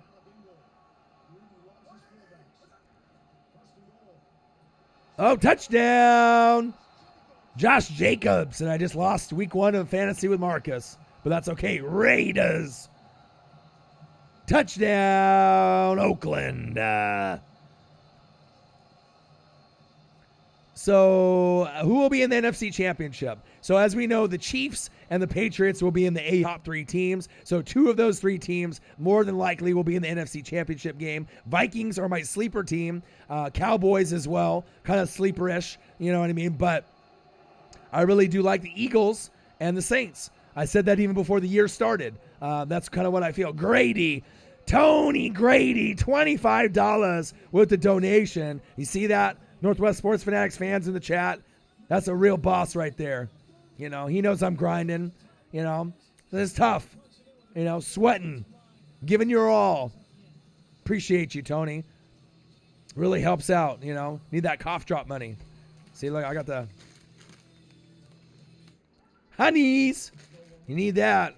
Oh, touchdown. Josh Jacobs. And I just lost week 1 of fantasy with Marcus. But that's okay. Raiders. Touchdown, Oakland. So who will be in the NFC Championship? So as we know, the Chiefs and the Patriots will be in the top 3 teams. So 2 of those 3 teams more than likely will be in the NFC Championship game. Vikings are my sleeper team. Cowboys as well, kind of sleeperish, you know what I mean? But I really do like the Eagles and the Saints. I said that even before the year started. That's kind of what I feel. Tony Grady, $25 with the donation. You see that? Northwest Sports Fanatics fans in the chat. That's a real boss right there. You know, he knows I'm grinding. You know, it's tough. You know, sweating, giving your all. Appreciate you, Tony. Really helps out, you know. Need that cough drop money. See, look, I got the honeys. You need that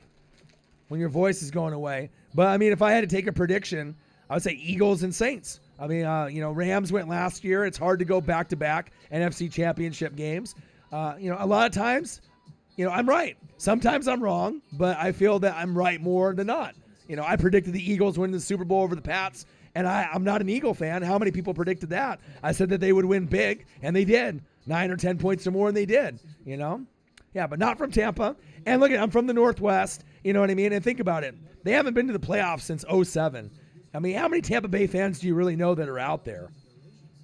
when your voice is going away. But, I mean, if I had to take a prediction, I would say Eagles and Saints. I mean, Rams went last year. It's hard to go back-to-back NFC championship games. A lot of times, I'm right. Sometimes I'm wrong, but I feel that I'm right more than not. I predicted the Eagles winning the Super Bowl over the Pats, and I'm not an Eagle fan. How many people predicted that? I said that they would win big, and they did. 9 or 10 points or more, and they did, Yeah, but not from Tampa. And look, I'm from the Northwest, you know what I mean? And think about it. They haven't been to the playoffs since 2007. I mean, how many Tampa Bay fans do you really know that are out there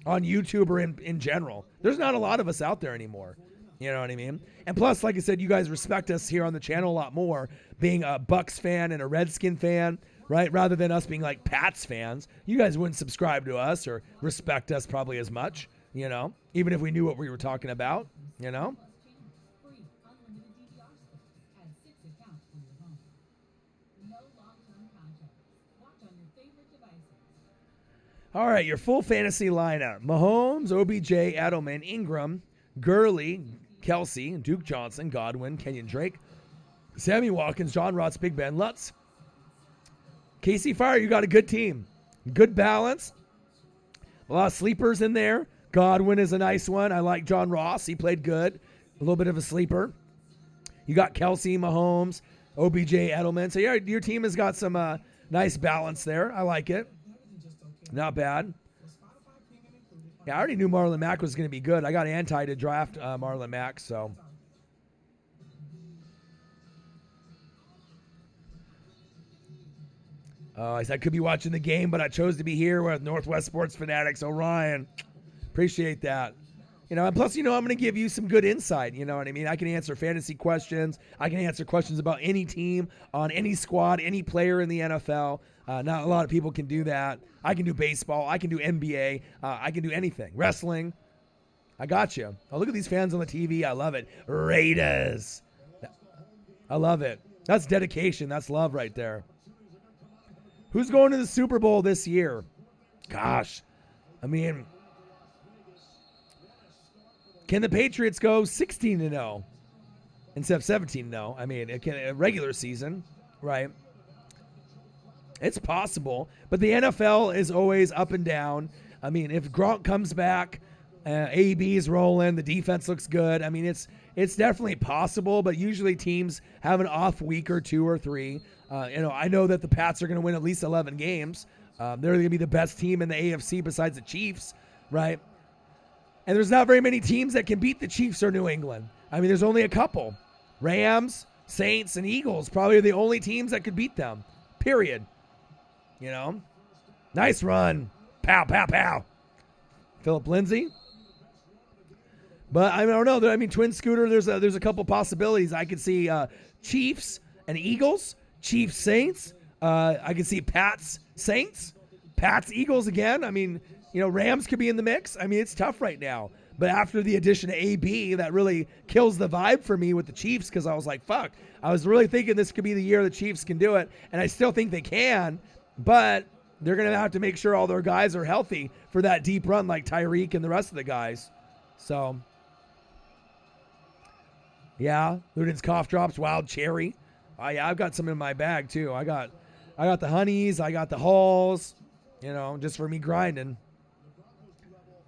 on YouTube or in general? There's not a lot of us out there anymore. You know what I mean? And plus, like I said, you guys respect us here on the channel a lot more, being a Bucks fan and a Redskin fan, right? Rather than us being like Pats fans. You guys wouldn't subscribe to us or respect us probably as much, even if we knew what we were talking about, All right, your full fantasy lineup. Mahomes, OBJ, Edelman, Ingram, Gurley, Kelsey, Duke Johnson, Godwin, Kenyon Drake, Sammy Watkins, John Ross, Big Ben, Lutz. Casey Fire, you got a good team. Good balance. A lot of sleepers in there. Godwin is a nice one. I like John Ross. He played good. A little bit of a sleeper. You got Kelsey, Mahomes, OBJ, Edelman. So your team has got some nice balance there. I like it. Not bad. Yeah, I already knew Marlon Mack was going to be good. I got anti to draft Marlon Mack, so. I said I could be watching the game, but I chose to be here with Northwest Sports Fanatics. Orion, appreciate that. And plus, I'm going to give you some good insight. You know what I mean? I can answer fantasy questions. I can answer questions about any team, on any squad, any player in the NFL. Not a lot of people can do that. I can do baseball. I can do NBA. I can do anything. Wrestling. I got you. Oh, look at these fans on the TV. I love it. Raiders. I love it. That's dedication. That's love right there. Who's going to the Super Bowl this year? Gosh. I mean, can the Patriots go 16-0 instead of 17-0? I mean, it can a regular season, right? It's possible, but the NFL is always up and down. I mean, if Gronk comes back, AB's rolling, the defense looks good. I mean, it's definitely possible, but usually teams have an off week or 2 or 3. I know that the Pats are going to win at least 11 games. They're going to be the best team in the AFC besides the Chiefs, right? And there's not very many teams that can beat the Chiefs or New England. I mean, there's only a couple. Rams, Saints, and Eagles probably are the only teams that could beat them, period. Nice run. Pow, pow, pow. Philip Lindsay. But I don't know. I mean, Twin Scooter, there's a couple possibilities. I could see Chiefs and Eagles, Chiefs, Saints. I could see Pats, Saints, Pats, Eagles again. I mean, Rams could be in the mix. I mean, it's tough right now. But after the addition of AB, that really kills the vibe for me with the Chiefs because I was like, fuck. I was really thinking this could be the year the Chiefs can do it, and I still think they can. But they're going to have to make sure all their guys are healthy for that deep run like Tyreek and the rest of the guys. So, yeah, Luden's cough drops, wild cherry. Yeah, I've got some in my bag too. I got the honeys, I got the halls, just for me grinding.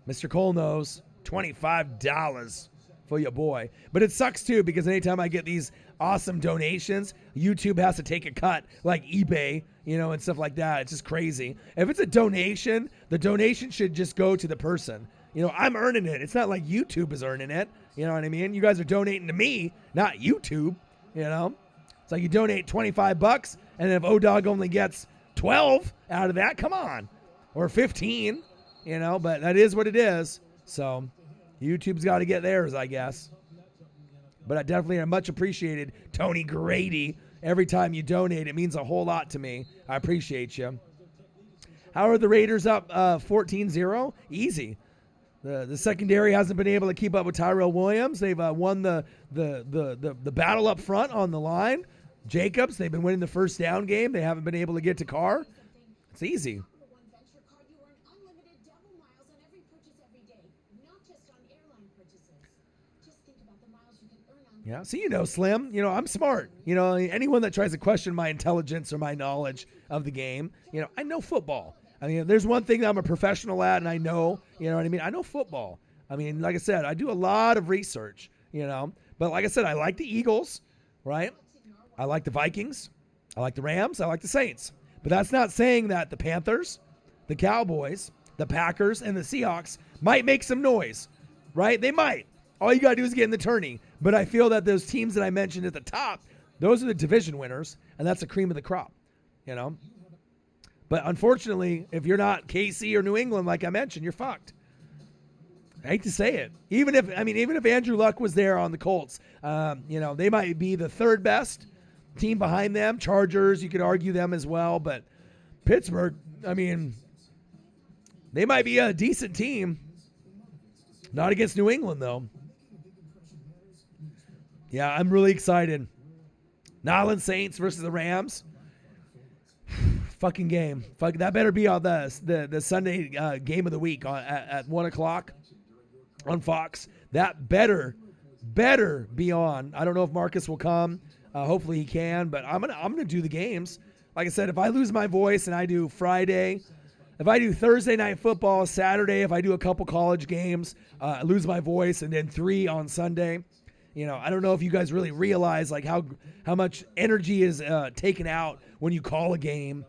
Mr. Cole knows, $25 for your boy. But it sucks too because anytime I get these awesome donations, YouTube has to take a cut like eBay, and stuff like that. It's just crazy. If it's a donation, the donation should just go to the person. I'm earning it. It's not like YouTube is earning it. You know what I mean? You guys are donating to me, not YouTube. It's like you donate $25, and if O-Dog only gets 12 out of that, come on. Or 15, but that is what it is. So YouTube's got to get theirs, I guess. But I definitely am much appreciated, Tony Grady. Every time you donate, it means a whole lot to me. I appreciate you. How are the Raiders up 14-0? Easy. The secondary hasn't been able to keep up with Tyrell Williams. They've won the battle up front on the line. Jacobs, they've been winning the first down game. They haven't been able to get to Carr. It's easy. Yeah, see, Slim, I'm smart. Anyone that tries to question my intelligence or my knowledge of the game, I know football. I mean, there's one thing that I'm a professional at, and I know, you know what I mean? I know football. I mean, like I said, I do a lot of research, you know. But like I said, I like the Eagles, right? I like the Vikings. I like the Rams. I like the Saints. But that's not saying that the Panthers, the Cowboys, the Packers, and the Seahawks might make some noise, right? They might. All you got to do is get in the tourney. But I feel that those teams that I mentioned at the top, those are the division winners, and that's the cream of the crop, you know. But unfortunately, if you're not KC or New England, like I mentioned, you're fucked. I hate to say it. Even if Andrew Luck was there on the Colts, you know, they might be the third best team behind them. Chargers, you could argue them as well. But Pittsburgh, I mean, they might be a decent team. Not against New England, though. Yeah, I'm really excited. Nolans Saints versus the Rams. Fucking game. Fuck, that better be on the Sunday game of the week at 1 o'clock on Fox. That better be on. I don't know if Marcus will come. Hopefully he can, but I'm gonna do the games. Like I said, if I lose my voice and I do Friday, if I do Thursday night football, Saturday, if I do a couple college games, lose my voice, and then 3 on Sunday. You know, I don't know if you guys really realize like how much energy is taken out when you call a game.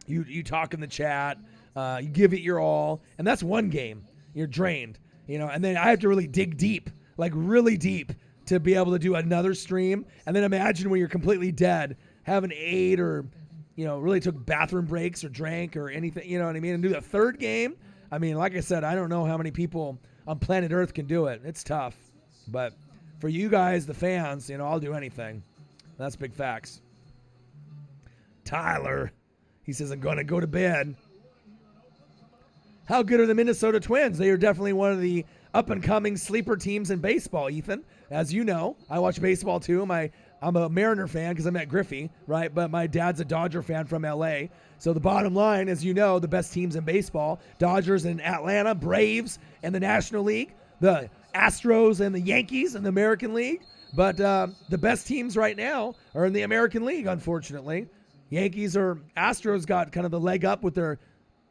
You talk in the chat, you give it your all, and that's one game. You're drained, you know, and then I have to really dig deep, like really deep, to be able to do another stream. And then imagine when you're completely dead, haven't ate or, you know, really took bathroom breaks or drank or anything, you know what I mean? And do the third game. I mean, like I said, I don't know how many people on planet Earth can do it. It's tough. But for you guys, the fans, you know, I'll do anything. That's big facts. Tyler, he says, I'm going to go to bed. How good are the Minnesota Twins? They are definitely one of the up-and-coming sleeper teams in baseball, Ethan. As you know, I watch baseball too. I'm a Mariner fan because I'm at Griffey, right? But my dad's a Dodger fan from L.A. So the bottom line, as you know, the best teams in baseball, Dodgers in Atlanta, Braves in the National League, the Astros and the Yankees in the American League. But the best teams right now are in the American League, unfortunately. Yankees or Astros got kind of the leg up with their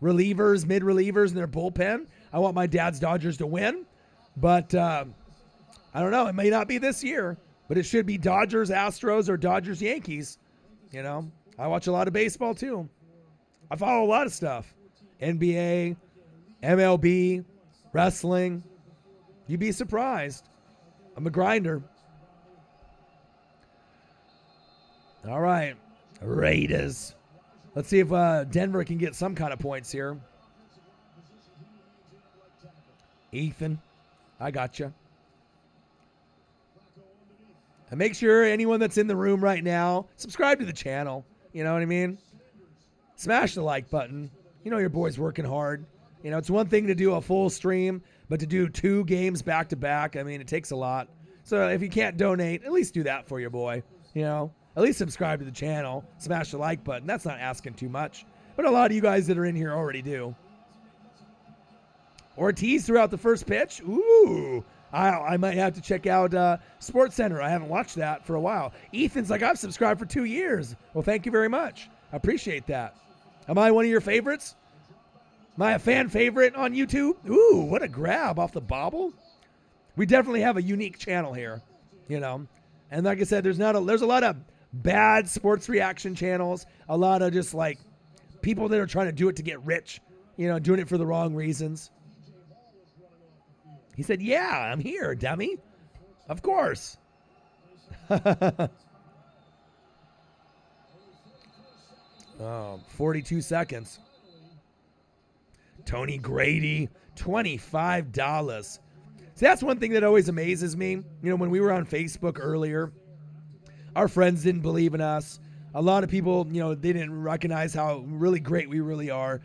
relievers, mid-relievers, and their bullpen. I want my dad's Dodgers to win. But I don't know. It may not be this year. But it should be Dodgers, Astros, or Dodgers, Yankees. You know, I watch a lot of baseball too. I follow a lot of stuff. NBA, MLB, wrestling. You'd be surprised. I'm a grinder. All right. Raiders. Let's see if Denver can get some kind of points here. Ethan, I got you. And make sure anyone that's in the room right now, subscribe to the channel. You know what I mean? Smash the like button. You know your boy's working hard. You know, it's one thing to do a full stream, but to do 2 games back to back, I mean, it takes a lot. So if you can't donate, at least do that for your boy. You know, at least subscribe to the channel. Smash the like button. That's not asking too much. But a lot of you guys that are in here already do. Ortiz throughout the first pitch. Ooh. I might have to check out Sports Center. I haven't watched that for a while. Ethan's like, I've subscribed for 2 years. Well, thank you very much. I appreciate that. Am I one of your favorites? Am I a fan favorite on YouTube? Ooh, what a grab off the bobble. We definitely have a unique channel here, you know. And like I said, there's a lot of bad sports reaction channels, a lot of just like people that are trying to do it to get rich, you know, doing it for the wrong reasons. He said, yeah, I'm here, dummy. Of course. 42 seconds. Tony Grady, $25. See, that's one thing that always amazes me. You know, when we were on Facebook earlier, our friends didn't believe in us. A lot of people, you know, they didn't recognize how really great we really are.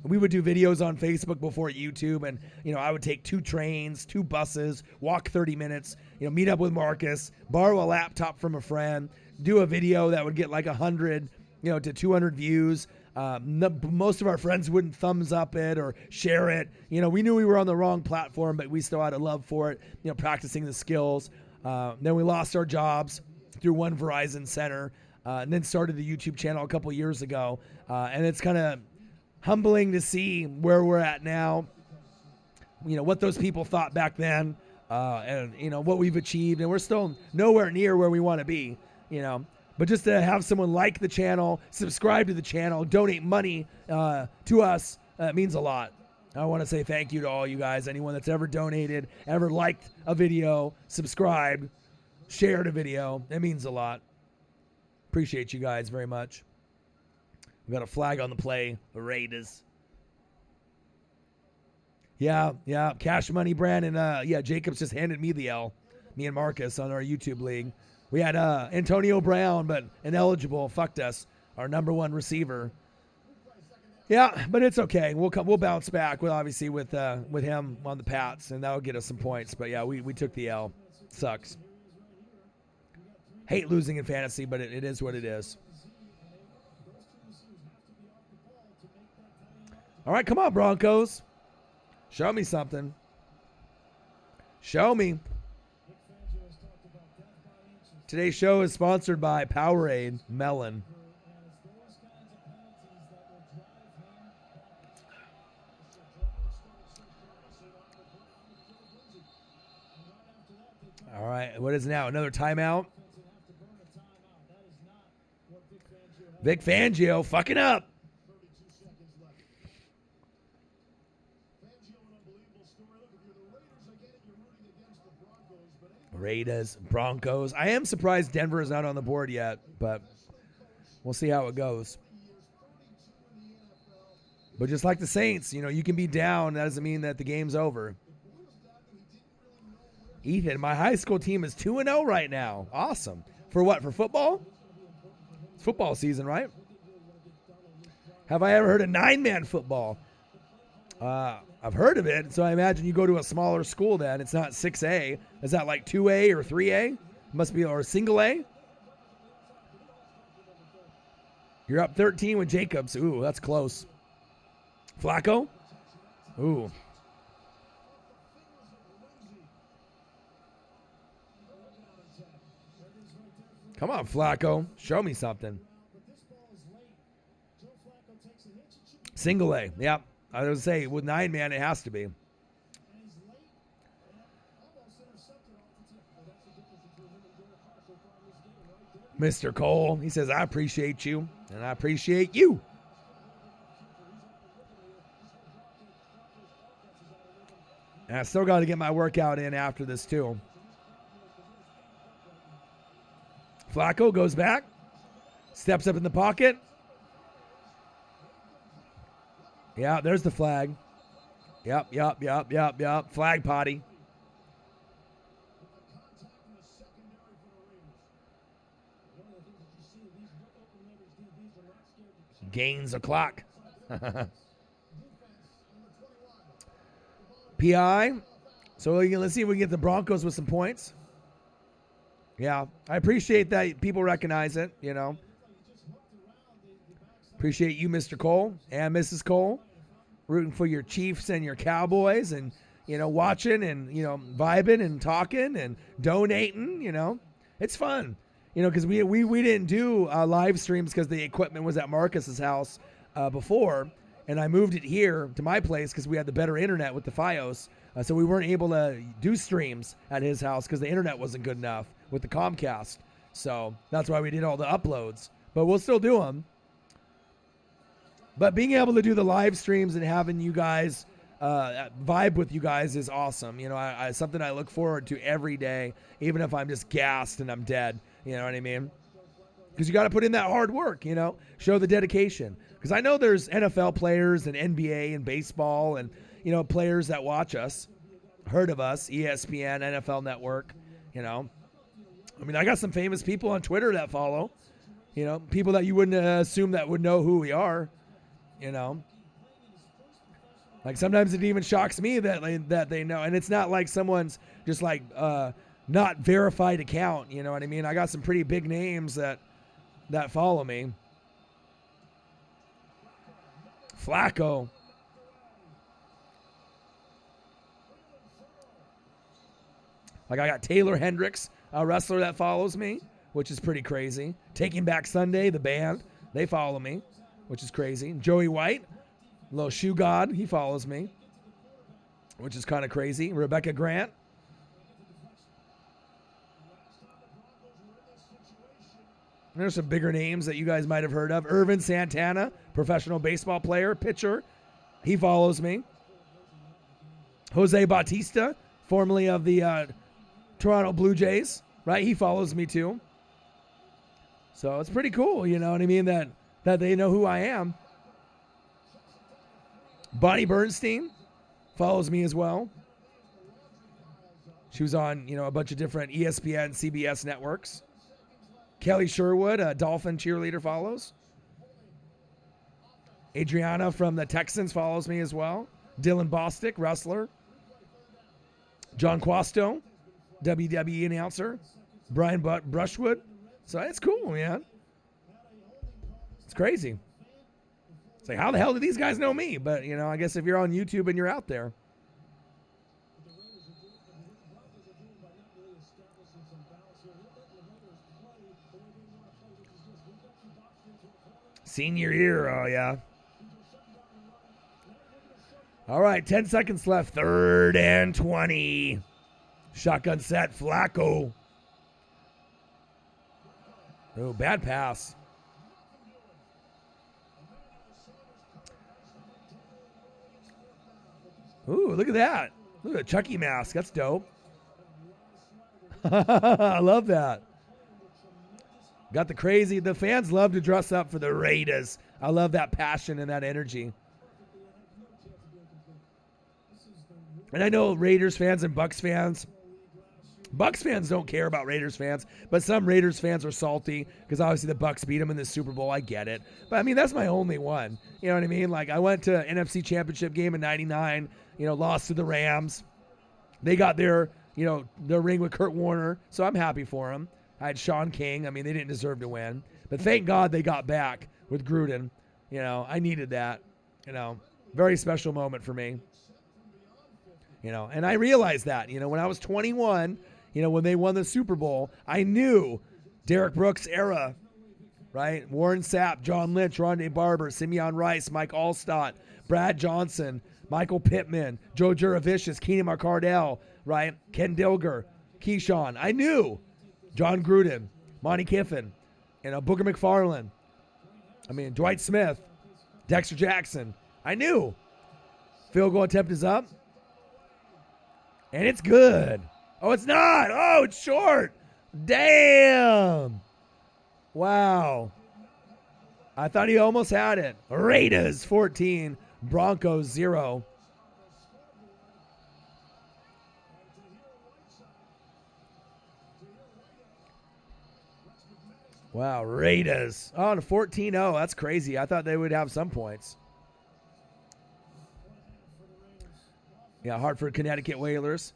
We would do videos on Facebook before YouTube, and, you know, I would take 2 trains, 2 buses, walk 30 minutes, you know, meet up with Marcus, borrow a laptop from a friend, do a video that would get like 100, you know, to 200 views. Most of our friends wouldn't thumbs up it or share it. You know, we knew we were on the wrong platform, but we still had a love for it, you know, practicing the skills. Then we lost our jobs through one Verizon center, and then started the YouTube channel a couple years ago. And it's kind of humbling to see where we're at now. You know, what those people thought back then, and, you know, what we've achieved. And we're still nowhere near where we want to be, you know. But just to have someone like the channel, subscribe to the channel, donate money to us, means a lot. I want to say thank you to all you guys, anyone that's ever donated, ever liked a video, subscribed, shared a video. It means a lot. Appreciate you guys very much. We got a flag on the play, the Raiders. Yeah, Cash Money, Brandon. Yeah, Jacobs just handed me the L, me and Marcus on our YouTube league. We had Antonio Brown, but ineligible, fucked us, our number one receiver. Yeah, but it's okay. We'll bounce back. Obviously with him on the Pats, and that'll get us some points. But yeah, we took the L. Sucks. Hate losing in fantasy, but it is what it is. All right, come on, Broncos. Show me something. Show me. Today's show is sponsored by Powerade Melon. All right, what is now? Another timeout? Vic Fangio fucking up. Raiders, Broncos. I am surprised Denver is not on the board yet, but we'll see how it goes. But just like the Saints, you know, you can be down. That doesn't mean that the game's over. Ethan, my high school team is 2-0 right now. Awesome. For what? For football? It's football season, right? Have I ever heard of 9-man football? I've heard of it, so I imagine you go to a smaller school then. It's not 6A. Is that like 2A or 3A? Must be, or single A? You're up 13 with Jacobs. Ooh, that's close. Flacco? Ooh. Come on, Flacco. Show me something. Single A. Yep. I was going to say, with 9-man, it has to be. Mr. Cole, he says, I appreciate you, and I appreciate you. And I still got to get my workout in after this, too. Flacco goes back, steps up in the pocket. Yeah, there's the flag. Yep. Flag potty. Gains a clock. PI. So let's see if we can get the Broncos with some points. Yeah, I appreciate that people recognize it, you know. Appreciate you, Mr. Cole and Mrs. Cole, rooting for your Chiefs and your Cowboys and, you know, watching and, you know, vibing and talking and donating, you know. It's fun, you know, because we didn't do live streams because the equipment was at Marcus's house before, and I moved it here to my place because we had the better internet with the Fios, so we weren't able to do streams at his house because the internet wasn't good enough with the Comcast. So that's why we did all the uploads, but we'll still do them. But being able to do the live streams and having you guys vibe with you guys is awesome. You know, something I look forward to every day, even if I'm just gassed and I'm dead. You know what I mean? Because you got to put in that hard work, you know, show the dedication. Because I know there's NFL players and NBA and baseball and, you know, players that watch us, heard of us, ESPN, NFL Network, you know. I mean, I got some famous people on Twitter that follow, you know, people that you wouldn't assume that would know who we are. You know, like sometimes it even shocks me that they know, and it's not like someone's just like not verified account. You know what I mean? I got some pretty big names that follow me. Flacco. Like I got Taylor Hendricks, a wrestler that follows me, which is pretty crazy. Taking Back Sunday, the band, they follow me, which is crazy. Joey White, Little shoe god, he follows me, which is kind of crazy. Rebecca Grant. There's some bigger names that you guys might have heard of. Irvin Santana, professional baseball player, pitcher. He follows me. Jose Bautista, formerly of the Toronto Blue Jays, right? He follows me too. So it's pretty cool, you know what I mean, that they know who I am. Bonnie Bernstein follows me as well. She was on, a bunch of different ESPN, CBS networks. Kelly Sherwood, a Dolphin cheerleader, follows. Adriana from the Texans follows me as well. Dylan Bostic, wrestler. John Quasto, WWE announcer. Brian Brushwood. So it's cool, man. It's crazy. It's like, how the hell do these guys know me? But, I guess if you're on YouTube and you're out there. Senior year, oh yeah. All right, 10 seconds left. 3rd and 20. Shotgun set, Flacco. Oh, bad pass. Ooh, look at that. Look at the Chucky mask. That's dope. I love that. Got the fans love to dress up for the Raiders. I love that passion and that energy. And I know Raiders fans and Bucks fans don't care about Raiders fans, but some Raiders fans are salty because obviously the Bucks beat them in the Super Bowl. I get it. But, I mean, that's my only one. You know what I mean? Like, I went to NFC Championship game in 99, lost to the Rams. They got their ring with Kurt Warner, so I'm happy for them. I had Sean King. I mean, they didn't deserve to win. But thank God they got back with Gruden. I needed that. Very special moment for me. And I realized that, when I was 21, when they won the Super Bowl, I knew Derek Brooks' era, right? Warren Sapp, John Lynch, Rondé Barber, Simeon Rice, Mike Allstott, Brad Johnson, Michael Pittman, Joe Juravicius, Keenan McCardell, right? Ken Dilger, Keyshawn. I knew John Gruden, Monty Kiffin, Booger McFarland. Dwight Smith, Dexter Jackson. I knew. Field goal attempt is up. And it's good. Oh, it's not. Oh, it's short. Damn. Wow. I thought he almost had it. Raiders 14, Broncos 0. Wow, Raiders. Oh, and 14-0. That's crazy. I thought they would have some points. Yeah, Hartford, Connecticut Whalers.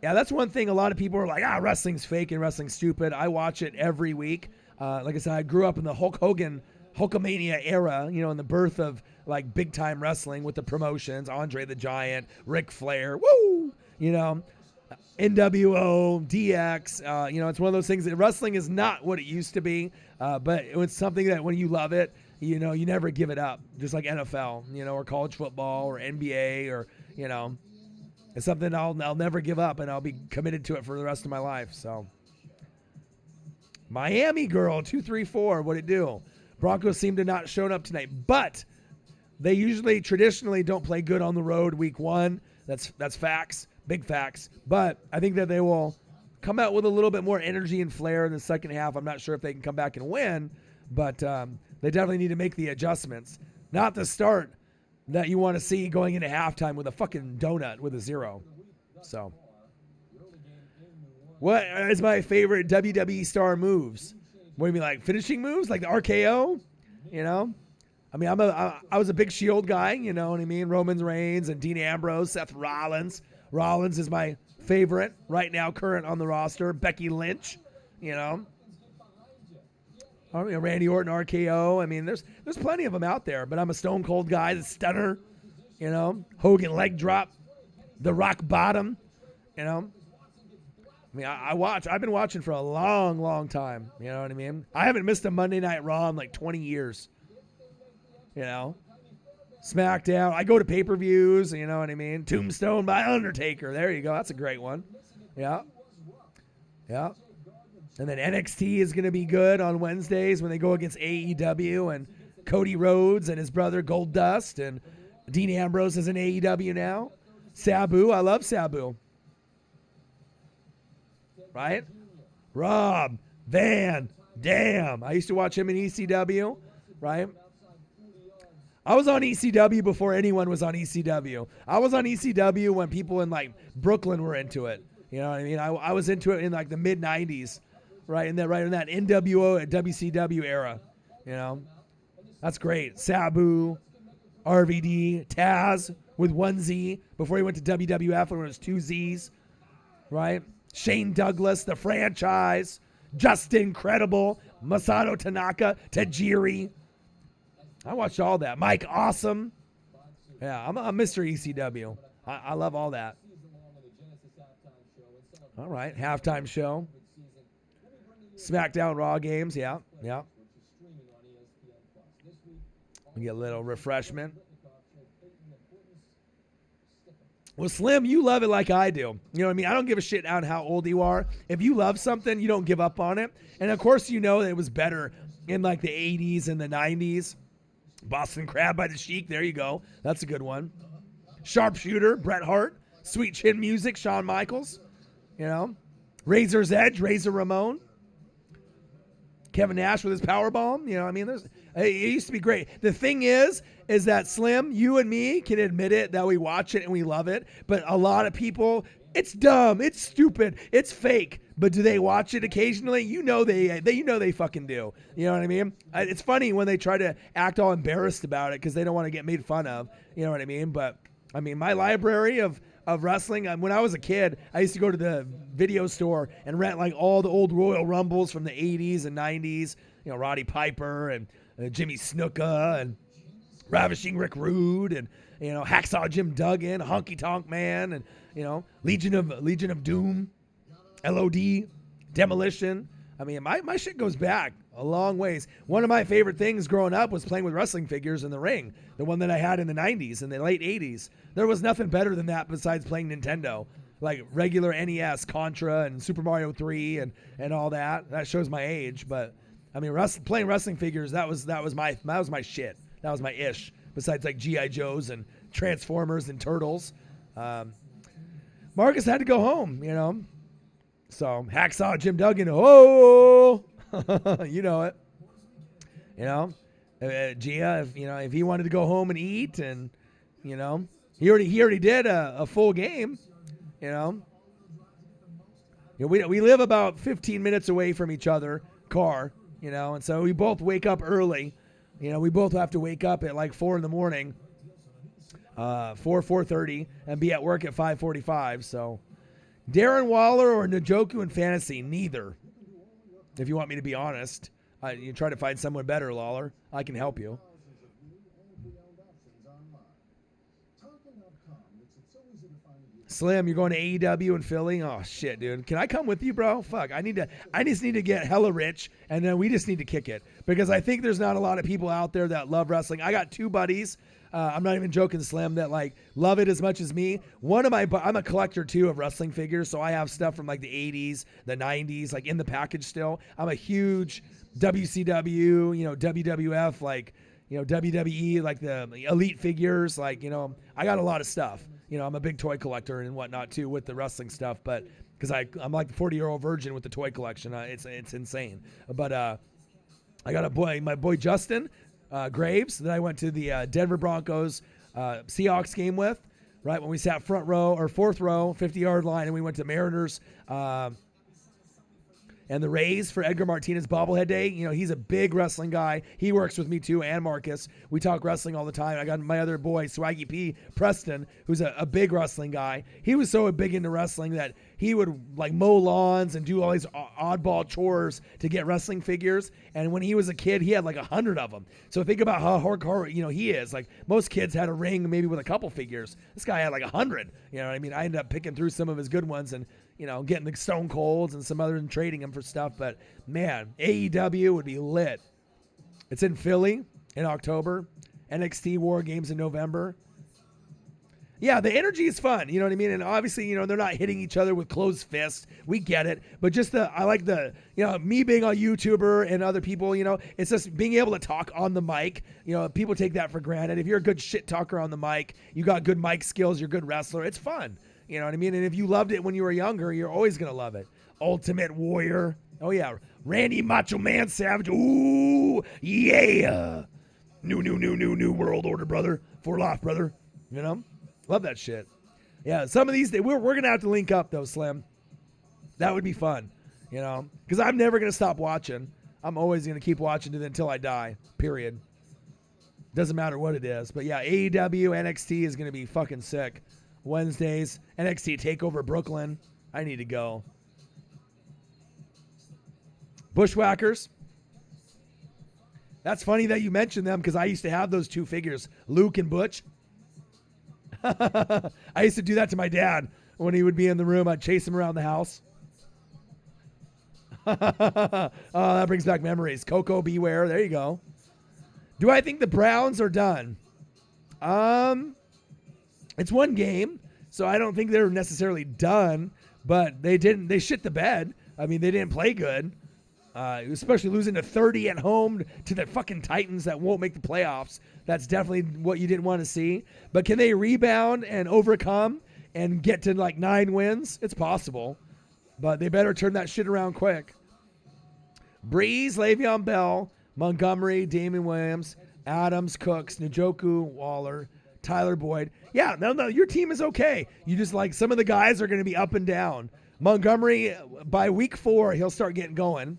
Yeah, that's one thing. A lot of people are like, wrestling's fake and wrestling's stupid. I watch it every week. Like I said, I grew up in the Hulkamania era, in the birth of like big time wrestling with the promotions, Andre the Giant, Ric Flair, woo, NWO, DX. It's one of those things that wrestling is not what it used to be, but it's something that when you love it, you never give it up, just like NFL, or college football or NBA or, it's something I'll never give up, and I'll be committed to it for the rest of my life. So, Miami girl, 234, what'd it do? Broncos seem to not shown up tonight, but they traditionally don't play good on the road week 1. That's facts, big facts. But I think that they will come out with a little bit more energy and flair in the second half. I'm not sure if they can come back and win, but they definitely need to make the adjustments. Not the start that you want to see going into halftime with a fucking donut with a 0. So, what is my favorite WWE star moves? What do you mean, like finishing moves, like the RKO? I was a big Shield guy. You know what I mean? Roman Reigns and Dean Ambrose, Seth Rollins. Rollins is my favorite right now, current on the roster. Becky Lynch. Randy Orton, RKO. There's plenty of them out there, but I'm a Stone Cold guy, the Stunner, Hogan leg drop, the Rock Bottom, I've been watching for a long, long time, you know what I mean? I haven't missed a Monday Night Raw in like 20 years, SmackDown. I go to pay-per-views, you know what I mean? Tombstone by Undertaker. There you go. That's a great one. Yeah. Yeah. And then NXT is going to be good on Wednesdays when they go against AEW and Cody Rhodes and his brother Goldust, and Dean Ambrose is in AEW now. Sabu, I love Sabu. Right? Rob Van Dam. I used to watch him in ECW, right? I was on ECW before anyone was on ECW. I was on ECW when people in like Brooklyn were into it. You know what I mean? I was into it in like the mid 90s, right? In that NWO and WCW era. You know? That's great. Sabu, RVD, Taz with one Z before he went to WWF when it was two Z's, right? Shane Douglas, the franchise, Justin Credible, Masato Tanaka, Tajiri. I watched all that. Mike Awesome. Yeah, I'm Mr. ECW. I love all that. All right, halftime show. SmackDown Raw games, yeah. We get a little refreshment. Well, Slim, you love it like I do. You know what I mean? I don't give a shit on how old you are. If you love something, you don't give up on it. And, of course, you know that it was better in, like, the 80s and the 90s. Boston Crab by the Sheik. There you go. That's a good one. Sharpshooter, Bret Hart. Sweet Chin Music, Shawn Michaels. You know? Razor's Edge, Razor Ramon. Kevin Nash with his powerbomb. You know what I mean? It used to be great. The thing is that Slim, you and me can admit it, that we watch it and we love it. But a lot of people, it's dumb, it's stupid, it's fake. But do they watch it occasionally? You know they fucking do. You know what I mean? It's funny when they try to act all embarrassed about it because they don't want to get made fun of. You know what I mean? But I mean, my library of wrestling, when I was a kid, I used to go to the video store and rent like all the old Royal Rumbles from the 80s and 90s. You know, Roddy Piper and Jimmy Snuka and Ravishing Rick Rude and, you know, Hacksaw Jim Duggan, Honky Tonk Man, and, you know, Legion of Doom, LOD, Demolition. I mean, my shit goes back a long ways. One of my favorite things growing up was playing with wrestling figures in the ring, the one that I had in the 90s and the late 80s. There was nothing better than that besides playing Nintendo, like regular NES, Contra, and Super Mario 3 and all that. That shows my age, but I mean, playing wrestling figures, that was my shit. That was my ish. Besides like G.I. Joes and Transformers and Turtles. Marcus had to go home, you know. So Hacksaw Jim Duggan, oh, you know it. You know, Gia, if he wanted to go home and eat, and you know, he already did a full game. You know, we live about 15 minutes away from each other, car. You know, and so we both wake up early. You know, we both have to wake up at like 4 a.m, 4:30, and be at work at 5:45. So, Darren Waller or Njoku in fantasy? Neither. If you want me to be honest, you try to find someone better, Lawler. I can help you. Slim, you're going to AEW in Philly? Oh, shit, dude. Can I come with you, bro? Fuck, I just need to get hella rich, and then we just need to kick it. Because I think there's not a lot of people out there that love wrestling. I got two buddies, I'm not even joking, Slim, that, like, love it as much as me. I'm a collector, too, of wrestling figures, so I have stuff from, like, the 80s, the 90s, like, in the package still. I'm a huge WCW, WWF, like, WWE, like, the elite figures. Like, I got a lot of stuff. I'm a big toy collector and whatnot too with the wrestling stuff, but because I'm like the 40-year-old virgin with the toy collection, it's insane. But I got my boy Justin Graves, that I went to the Denver Broncos Seahawks game with, right when we sat front row or fourth row, 50-yard line, and we went to Mariners and the Rays for Edgar Martinez bobblehead day. He's a big wrestling guy. He works with me too, and Marcus. We talk wrestling all the time. I got my other boy, Swaggy P, Preston, who's a big wrestling guy. He was so big into wrestling that he would like mow lawns and do all these oddball chores to get wrestling figures. And when he was a kid, he had like 100 of them. So think about how hardcore, he is. Like most kids had a ring maybe with a couple figures. This guy had like 100. You know what I mean? I ended up picking through some of his good ones and getting the Stone Colds and some others and trading them for stuff. But, man, AEW would be lit. It's in Philly in October. NXT War Games in November. Yeah, the energy is fun. You know what I mean? And obviously, they're not hitting each other with closed fists. We get it. But just I like me being a YouTuber and other people, it's just being able to talk on the mic. People take that for granted. If you're a good shit talker on the mic, you got good mic skills, you're a good wrestler, it's fun. You know what I mean? And if you loved it when you were younger, you're always going to love it. Ultimate Warrior. Oh, yeah. Randy Macho Man Savage. Ooh, yeah. New world order, brother. For life, brother. Love that shit. Yeah, some of these, we're going to have to link up, though, Slim. That would be fun, because I'm never going to stop watching. I'm always going to keep watching it until I die, period. Doesn't matter what it is. But, yeah, AEW, NXT is going to be fucking sick. Wednesdays, NXT TakeOver Brooklyn. I need to go. Bushwhackers. That's funny that you mentioned them because I used to have those two figures, Luke and Butch. I used to do that to my dad when he would be in the room. I'd chase him around the house. Oh, that brings back memories. Coco Beware. There you go. Do I think the Browns are done? It's one game, so I don't think they're necessarily done, but they shit the bed. I mean, they didn't play good. Especially losing to 30 at home to the fucking Titans that won't make the playoffs. That's definitely what you didn't want to see. But can they rebound and overcome and get to like 9 wins? It's possible. But they better turn that shit around quick. Breeze, Le'Veon Bell, Montgomery, Damon Williams, Adams, Cooks, Njoku, Waller, Tyler Boyd. Yeah, no, your team is okay. You just some of the guys are going to be up and down. Montgomery, by week 4, he'll start getting going.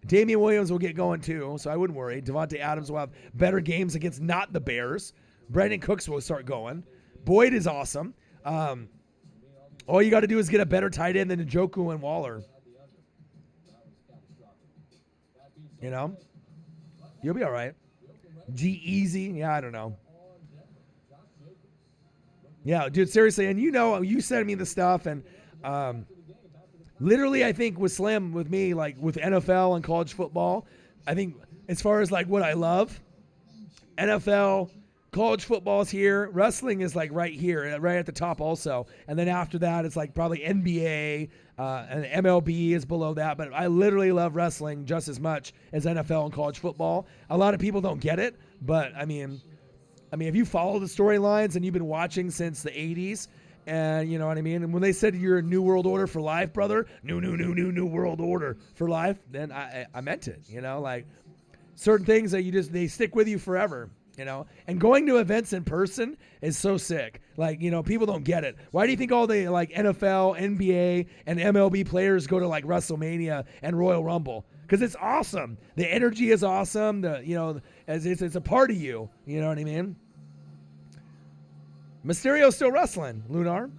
Damian Williams will get going too, so I wouldn't worry. Devontae Adams will have better games against not the Bears. Brandon Cooks will start going. Boyd is awesome. All you got to do is get a better tight end than Njoku and Waller. You'll be all right. G-Easy, yeah, I don't know. Yeah, dude, seriously, and you sent me the stuff, and literally, I think with Slim, with me, with NFL and college football, I think as far as what I love, NFL, college football's here, wrestling is right here, right at the top also, and then after that, it's probably NBA, and MLB is below that, but I literally love wrestling just as much as NFL and college football. A lot of people don't get it, but I mean, if you follow the storylines and you've been watching since the 80s, and you know what I mean? And when they said you're a new world order for life, brother, new world order for life, then I meant it, certain things that they stick with you forever, and going to events in person is so sick. People don't get it. Why do you think all the NFL, NBA, and MLB players go to WrestleMania and Royal Rumble? Because it's awesome. The energy is awesome. It's a part of you. You know what I mean? Mysterio's still wrestling, Lunar.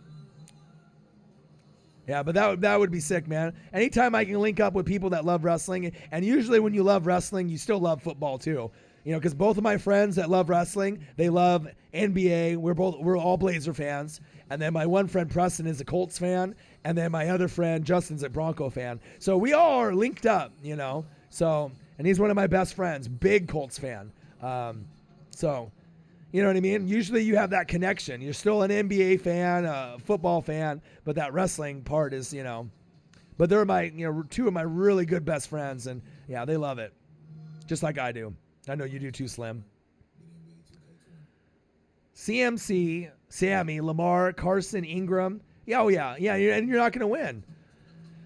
Yeah, but that would be sick, man. Anytime I can link up with people that love wrestling, and usually when you love wrestling, you still love football too. Because both of my friends that love wrestling, they love NBA. We're all Blazer fans. And then my one friend Preston is a Colts fan, and then my other friend Justin's a Bronco fan. So we all are linked up, So, and he's one of my best friends, big Colts fan. So, you know what I mean? Usually you have that connection. You're still an NBA fan, a football fan, but that wrestling part is, But they're my, two of my really good best friends, and yeah, they love it, just like I do. I know you do too, Slim. CMC, Sammy, Lamar, Carson, Ingram. Yeah, oh yeah, and you're not going to win.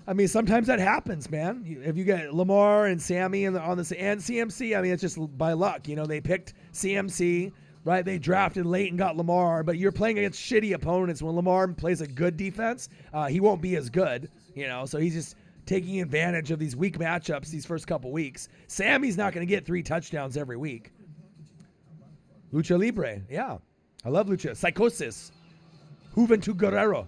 I mean, sometimes that happens, man. If you get Lamar and Sammy and CMC, I mean, it's just by luck. They picked CMC, right? They drafted late and got Lamar, but you're playing against shitty opponents. When Lamar plays a good defense, he won't be as good, so he's just taking advantage of these weak matchups these first couple weeks. Sammy's not going to get 3 touchdowns every week. Lucha Libre, yeah. I love Lucha. Psychosis. Juventud Guerrera.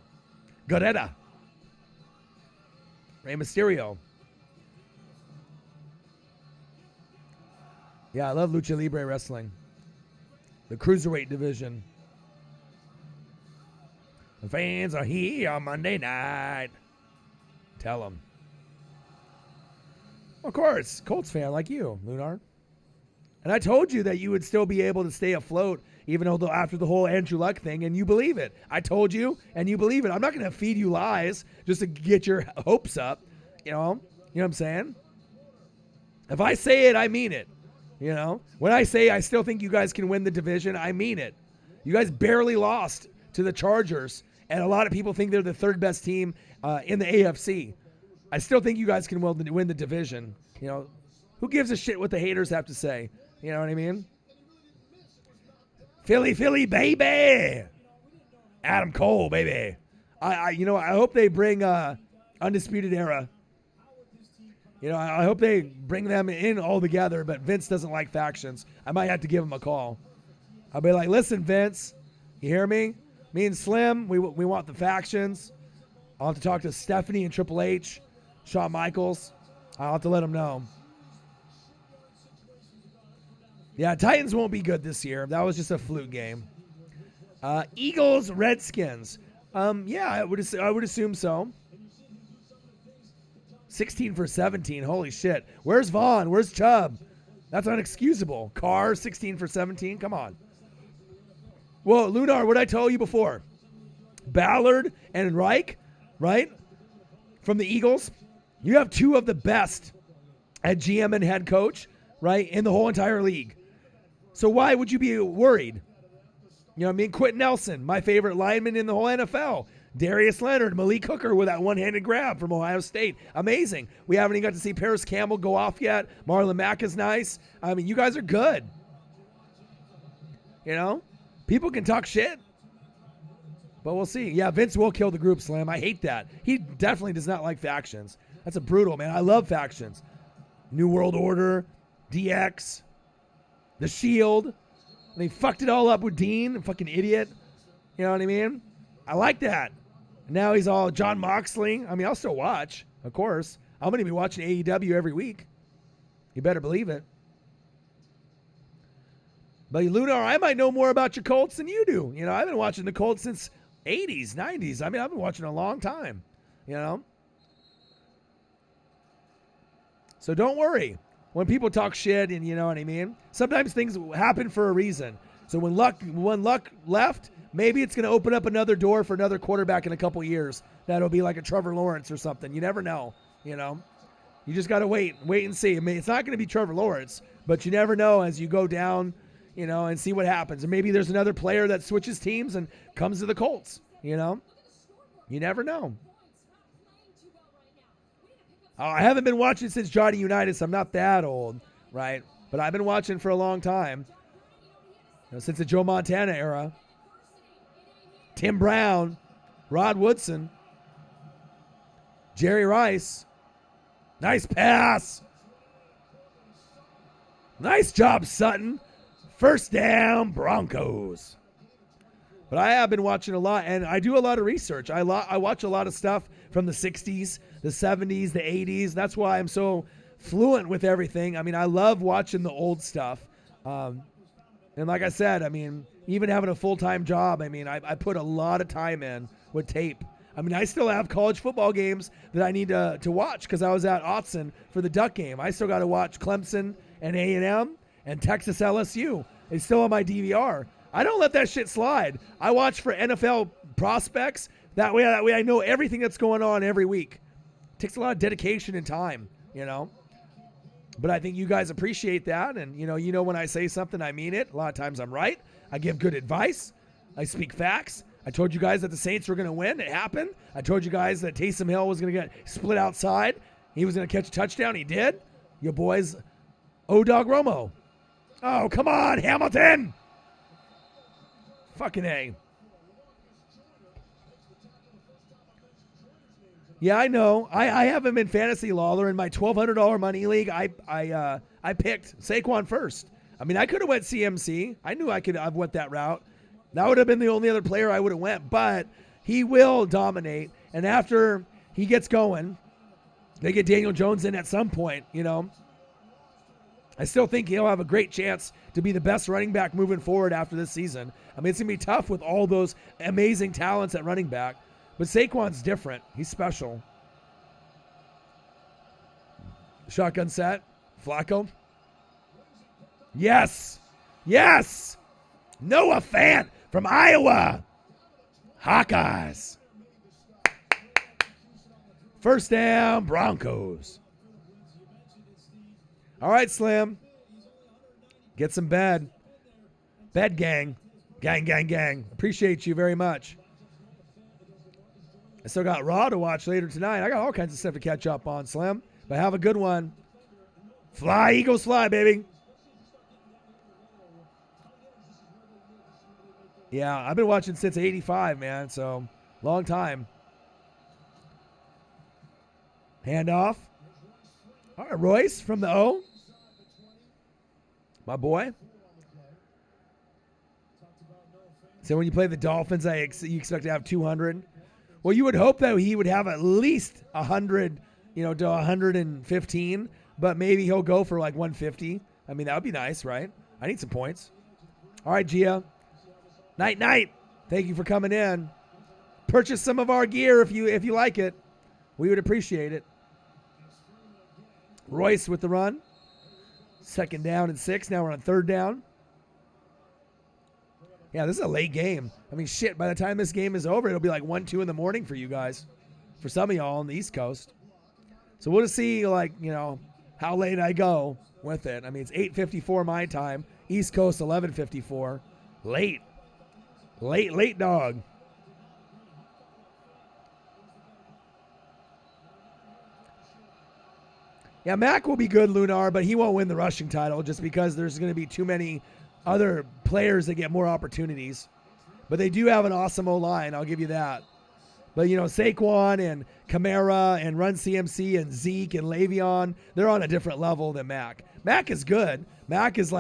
Rey Mysterio. Yeah, I love Lucha Libre wrestling. The Cruiserweight division. The fans are here on Monday night. Tell them. Of course, Colts fan like you, Lunar. And I told you that you would still be able to stay afloat even though after the whole Andrew Luck thing, and you believe it. I told you, and you believe it. I'm not going to feed you lies just to get your hopes up, you know? You know what I'm saying? If I say it, I mean it, you know? When I say I still think you guys can win the division, I mean it. You guys barely lost to the Chargers, and a lot of people think they're the third best team in the AFC. I still think you guys can win the division, you know? Who gives a shit what the haters have to say? You know what I mean? Philly, Philly, baby. Adam Cole, baby. I hope they bring Undisputed Era. You know, I hope they bring them in all together, but Vince doesn't like factions. I might have to give him a call. I'll be like, listen, Vince, you hear me? Me and Slim, we want the factions. I'll have to talk to Stephanie and Triple H, Shawn Michaels. I'll have to let them know. Yeah, Titans won't be good this year. That was just a fluke game. Eagles, Redskins. Yeah, I would assume so. 16 for 17. Holy shit. Where's Vaughn? Where's Chubb? That's unexcusable. Carr, 16 for 17. Come on. Well, Lunar, what I told you before? Ballard and Reich, right? From the Eagles. You have two of the best at GM and head coach, right, in the whole entire league. So why would you be worried? You know what I mean? Quentin Nelson, my favorite lineman in the whole NFL. Darius Leonard, Malik Hooker with that one-handed grab from Ohio State. Amazing. We haven't even got to see Paris Campbell go off yet. Marlon Mack is nice. I mean, you guys are good. You know? People can talk shit. But we'll see. Yeah, Vince will kill the group, Slam. I hate that. He definitely does not like factions. That's a brutal, man. I love factions. New World Order, DX, The Shield. And they fucked it all up with Dean, a fucking idiot. You know what I mean? I like that. Now he's all John Moxley. I mean, I'll still watch, of course. I'm going to be watching AEW every week. You better believe it. But Lunar, I might know more about your Colts than you do. You know, I've been watching the Colts since 80s, 90s. I mean, I've been watching a long time, you know. So don't worry when people talk shit, and you know what I mean. Sometimes things happen for a reason. So when Luck left, maybe it's going to open up another door for another quarterback in a couple years. That'll be like a Trevor Lawrence or something. You never know, you know. You just got to wait and see. I mean, it's not going to be Trevor Lawrence, but you never know as you go down, you know, and see what happens. And maybe there's another player that switches teams and comes to the Colts, you know. You never know. Oh, I haven't been watching since Johnny Unitas. I'm not that old, right? But I've been watching for a long time. You know, since the Joe Montana era. Tim Brown, Rod Woodson, Jerry Rice. Nice pass. Nice job, Sutton. First down, Broncos. But I have been watching a lot, and I do a lot of research. I watch a lot of stuff from the 60s, the 70s, the 80s. That's why I'm so fluent with everything. I mean, I love watching the old stuff. And like I said, I mean, even having a full-time job, I mean, I put a lot of time in with tape. I mean, I still have college football games that I need to watch because I was at Autzen for the Duck game. I still got to watch Clemson and A&M and Texas LSU. It's still on my DVR. I don't let that shit slide. I watch for NFL prospects. That way I know everything that's going on every week. It takes a lot of dedication and time, you know. But I think you guys appreciate that. And, you know, when I say something, I mean it. A lot of times I'm right. I give good advice. I speak facts. I told you guys that the Saints were going to win. It happened. I told you guys that Taysom Hill was going to get split outside. He was going to catch a touchdown. He did. Your boys, O-Dog Romo. Oh, come on, Hamilton. Fucking A. Yeah, I know. I have him in Fantasy Lawler. In my $1,200 money league, I picked Saquon first. I mean, I could have went CMC. I knew I could have went that route. That would have been the only other player I would have went. But he will dominate. And after he gets going, they get Daniel Jones in at some point, you know. I still think he'll have a great chance to be the best running back moving forward after this season. I mean, it's going to be tough with all those amazing talents at running back. But Saquon's different. He's special. Shotgun set. Flacco. Yes. Yes. Noah Fant from Iowa. Hawkeyes. First down, Broncos. All right, Slim. Get some bed. Bed gang. Gang, gang, gang. Appreciate you very much. I still got Raw to watch later tonight. I got all kinds of stuff to catch up on, Slim. But have a good one. Fly, Eagles, fly, baby. Yeah, I've been watching since 85, man. So, long time. Handoff. All right, Royce from the O. My boy. So when you play the Dolphins, you expect to have 200. Well, you would hope that he would have at least 100, to 115, but maybe he'll go for like 150. I mean, that would be nice, right? I need some points. All right, Gia. Night, night. Thank you for coming in. Purchase some of our gear if you like it. We would appreciate it. Royce with the run. 2nd down and 6. Now we're on 3rd down. Yeah, this is a late game. I mean, shit, by the time this game is over, it'll be like 1, 2 in the morning for you guys. For some of y'all on the East Coast. So we'll just see, how late I go with it. I mean, it's 8:54 my time. East Coast, 11:54. Late. Late, dog. Yeah, Mac will be good, Lunar, but he won't win the rushing title just because there's going to be too many other players that get more opportunities. But they do have an awesome O-line, I'll give you that. But, Saquon and Kamara and Run CMC and Zeke and Le'Veon, they're on a different level than Mac. Mac is good. Mac is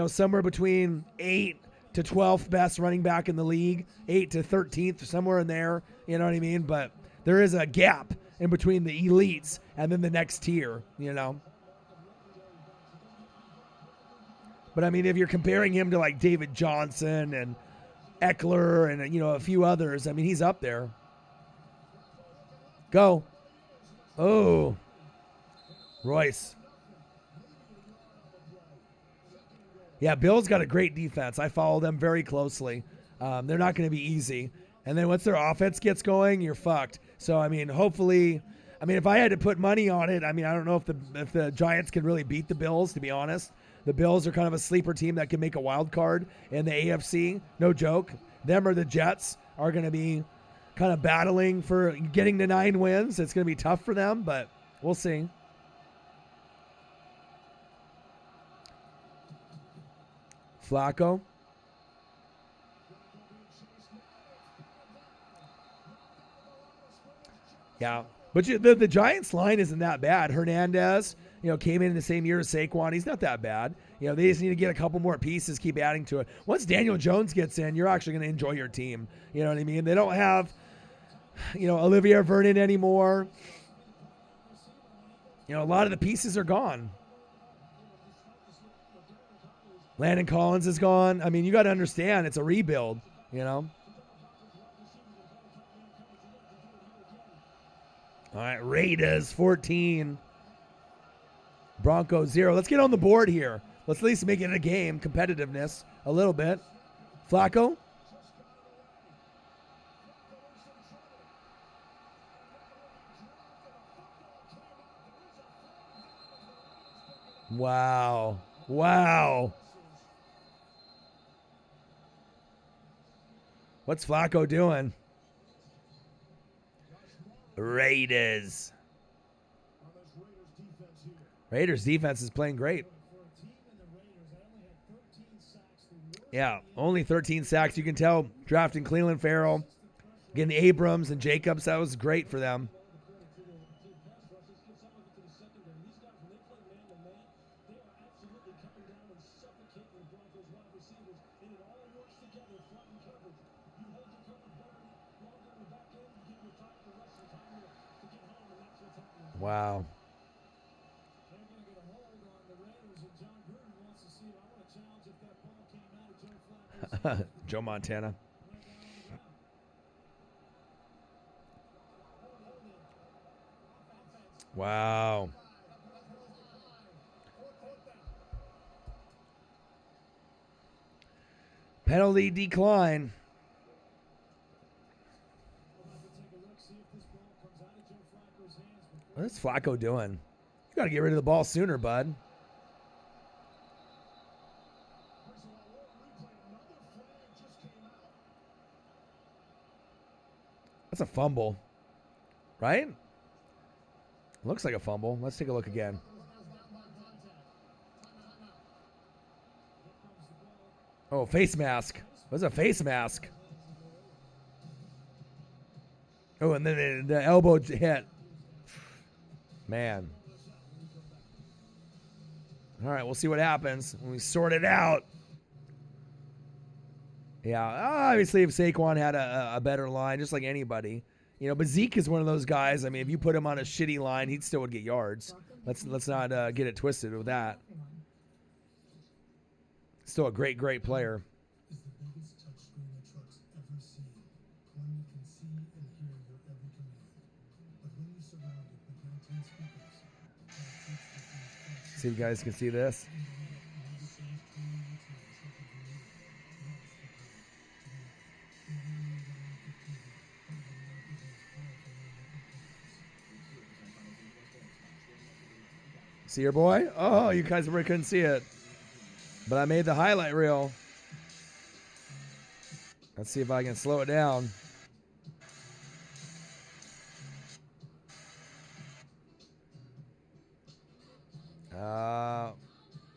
somewhere between 8th to 12th best running back in the league, 8th to 13th, somewhere in there. You know what I mean? But there is a gap in between the elites and then the next tier, But, I mean, if you're comparing him to, David Johnson and Eckler and, a few others, I mean, he's up there. Go. Oh. Royce. Yeah, Bill's got a great defense. I follow them very closely. They're not going to be easy. And then once their offense gets going, you're fucked. So, I mean, hopefully, if I had to put money on it, I don't know if the Giants can really beat the Bills, to be honest. The Bills are kind of a sleeper team that can make a wild card in the AFC. No joke. Them or the Jets are going to be kind of battling for getting to 9 wins. It's going to be tough for them, but we'll see. Flacco. Yeah. But the Giants line isn't that bad. Hernandez, came in the same year as Saquon. He's not that bad. They just need to get a couple more pieces, keep adding to it. Once Daniel Jones gets in, you're actually going to enjoy your team. You know what I mean? They don't have, Olivier Vernon anymore. A lot of the pieces are gone. Landon Collins is gone. I mean, you got to understand, it's a rebuild, All right, Raiders 14. Broncos 0. Let's get on the board here. Let's at least make it a game, competitiveness, a little bit. Flacco. Wow. What's Flacco doing? Raiders defense is playing great. Yeah, only 13 sacks. You can tell drafting Cleveland Farrell, getting Abrams and Jacobs, that was great for them. Wow. Joe Montana. Wow. Penalty decline. What's Flacco doing? You got to get rid of the ball sooner, bud. That's a fumble, right? Looks like a fumble. Let's take a look again. Oh, face mask. What's a face mask? Oh, and then the elbow hit. Man. All right, we'll see what happens when we sort it out. Yeah, obviously if Saquon had a better line, just like anybody, but Zeke is one of those guys. I mean, if you put him on a shitty line, he still would get yards. Let's not get it twisted with that. Still a great player. See if you guys can see this. See your boy? Oh, you guys really couldn't see it. But I made the highlight reel. Let's see if I can slow it down.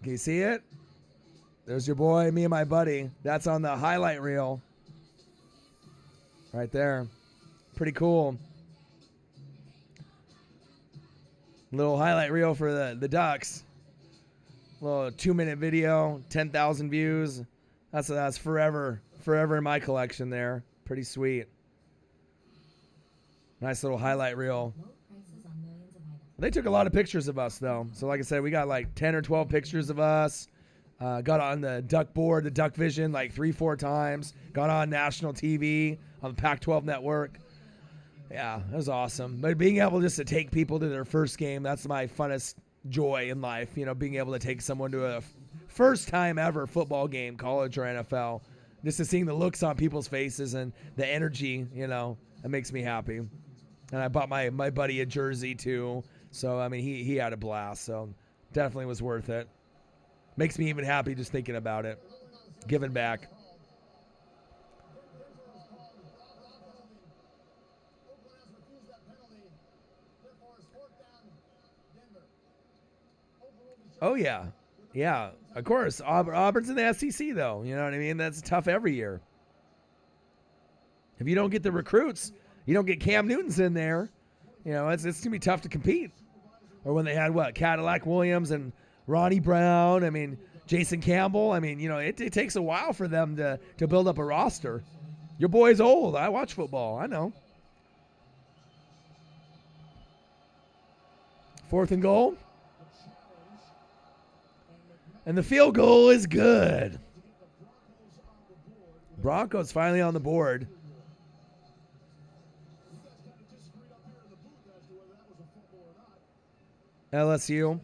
Can you see it? There's your boy, me and my buddy. That's on the highlight reel. Right there. Pretty cool. Little highlight reel for the Ducks. Little 2-minute video, 10,000 views. That's forever in my collection there. Pretty sweet. Nice little highlight reel. They took a lot of pictures of us, though. So, like I said, we got like 10 or 12 pictures of us. Got on the Duck board, the Duck Vision, like 3-4 times. Got on national TV on the Pac-12 network. Yeah, that was awesome. But being able just to take people to their first game, that's my funnest joy in life. Being able to take someone to a first time ever football game, college or NFL. Just to seeing the looks on people's faces and the energy, that makes me happy. And I bought my buddy a jersey, too. So, I mean, he had a blast. So, definitely was worth it. Makes me even happy just thinking about it. Giving back. Oh, yeah. Yeah, of course. Auburn's in the SEC, though. You know what I mean? That's tough every year. If you don't get the recruits, you don't get Cam Newton's in there, it's going to be tough to compete. Or when they had, Cadillac Williams and Ronnie Brown. I mean, Jason Campbell. I mean, it takes a while for them to build up a roster. Your boy's old. I watch football. I know. 4th and goal. And the field goal is good. Broncos finally on the board. LSU.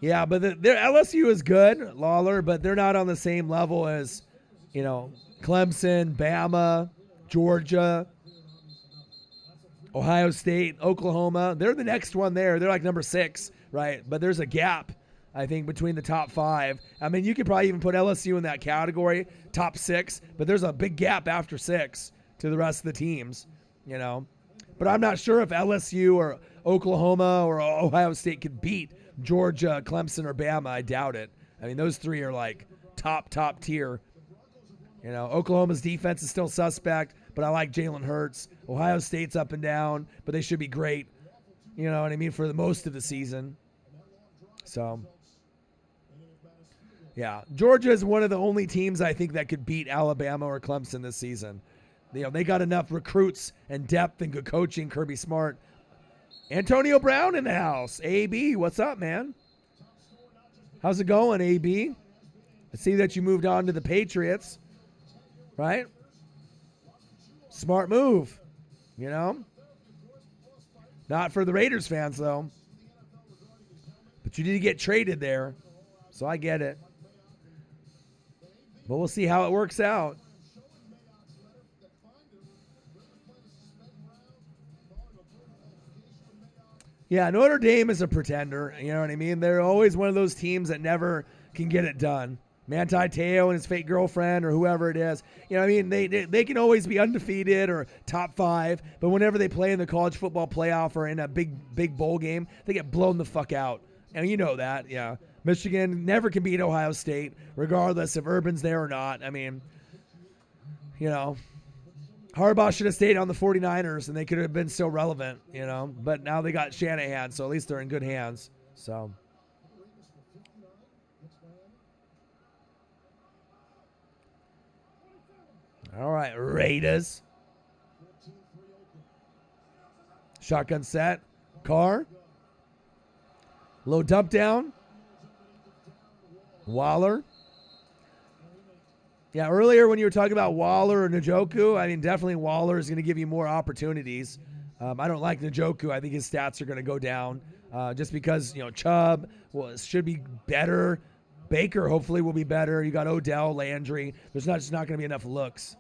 Yeah, but their LSU is good, Lawler, but they're not on the same level as, Clemson, Bama, Georgia, Ohio State, Oklahoma. They're the next one there. They're like number 6, right? But there's a gap, I think, between the top 5. I mean, you could probably even put LSU in that category, top 6, but there's a big gap after 6 to the rest of the teams, But I'm not sure if LSU or Oklahoma or Ohio State could beat Georgia, Clemson, or Bama. I doubt it. I mean, those 3 are like top tier. Oklahoma's defense is still suspect, but I like Jalen Hurts. Ohio State's up and down, but they should be great, you know what I mean, for the most of the season. So, yeah. Georgia is one of the only teams I think that could beat Alabama or Clemson this season. They got enough recruits and depth and good coaching. Kirby Smart. Antonio Brown in the house. AB, what's up, man? How's it going, AB? I see that you moved on to the Patriots, right? Smart move, Not for the Raiders fans, though. But you did get traded there. So I get it. But we'll see how it works out. Yeah, Notre Dame is a pretender. You know what I mean? They're always one of those teams that never can get it done. Manti Te'o and his fake girlfriend or whoever it is. You know what I mean? They can always be undefeated or top 5, but whenever they play in the college football playoff or in a big bowl game, they get blown the fuck out. And you know that, yeah. Michigan never can beat Ohio State, regardless if Urban's there or not. I mean, you know, Harbaugh should have stayed on the 49ers, and they could have been still relevant, you know. But now they got Shanahan, so at least they're in good hands. So, all right, Raiders. Shotgun set. Carr. Low dump down. Waller. Yeah, earlier when you were talking about Waller or Njoku, I mean, definitely Waller is going to give you more opportunities. I don't like Njoku. I think his stats are going to go down just because, you know, Chubb should be better. Baker hopefully will be better. You got Odell, Landry. There's just not going to be enough looks.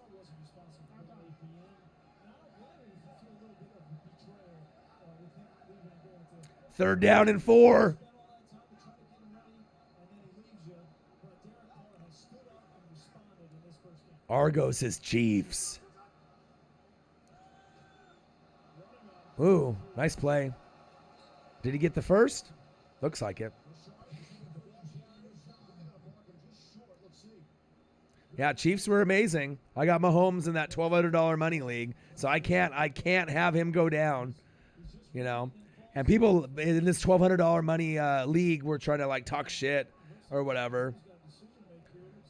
Third down and 4. Argos is Chiefs. Ooh, nice play. Did he get the first? Looks like it. Yeah, Chiefs were amazing. I got Mahomes in that $1,200 money league, so I can't have him go down, you know. And people in this $1,200 money league were trying to like talk shit or whatever.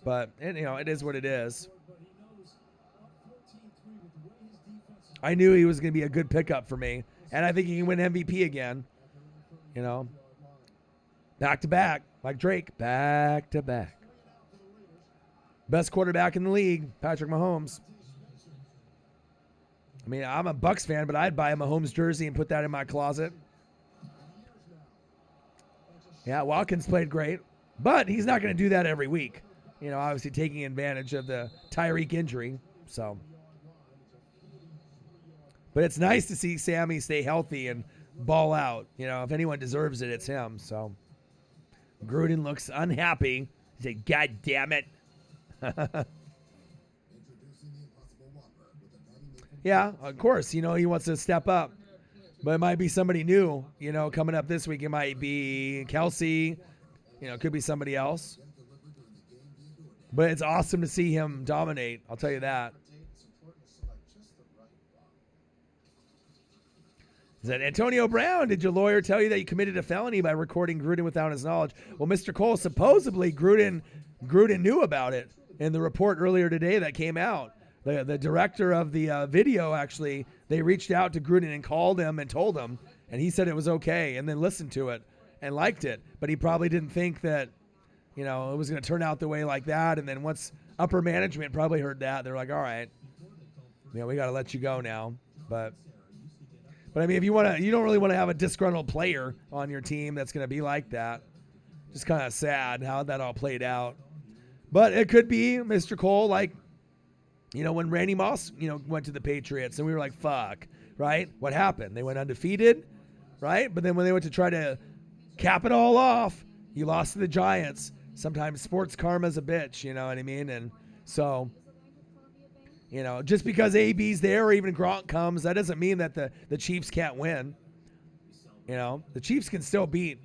But you know, it is what it is. I knew he was going to be a good pickup for me, and I think he can win MVP again. You know, back to back, like Drake, back to back. Best quarterback in the league, Patrick Mahomes. I mean, I'm a Bucs fan, but I'd buy a Mahomes jersey and put that in my closet. Yeah, Watkins played great, but he's not going to do that every week. You know, obviously taking advantage of the Tyreek injury, so. But it's nice to see Sammy stay healthy and ball out. You know, if anyone deserves it, it's him. So Gruden looks unhappy. He said, God damn it. Yeah, of course. You know, he wants to step up. But it might be somebody new, you know, coming up this week. It might be Kelsey. You know, it could be somebody else. But it's awesome to see him dominate. I'll tell you that. Is that Antonio Brown? Did your lawyer tell you that you committed a felony by recording Gruden without his knowledge? Well, Mr. Cole, supposedly Gruden knew about it in the report earlier today that came out. The director of the video, actually, they reached out to Gruden and called him and told him, and he said it was okay and then listened to it and liked it. But he probably didn't think that, you know, it was going to turn out the way like that. And then once upper management probably heard that, they're like, all right, you know, we got to let you go now. But I mean, if you don't really want to have a disgruntled player on your team that's going to be like that. Just kind of sad how that all played out. But it could be, Mr. Cole, like, you know, when Randy Moss, you know, went to the Patriots and we were like, fuck, right? What happened? They went undefeated, right? But then when they went to try to cap it all off, you lost to the Giants. Sometimes sports karma's a bitch, you know what I mean? And so, you know, just because AB's there or even Gronk comes, that doesn't mean that the Chiefs can't win. You know, the Chiefs can still beat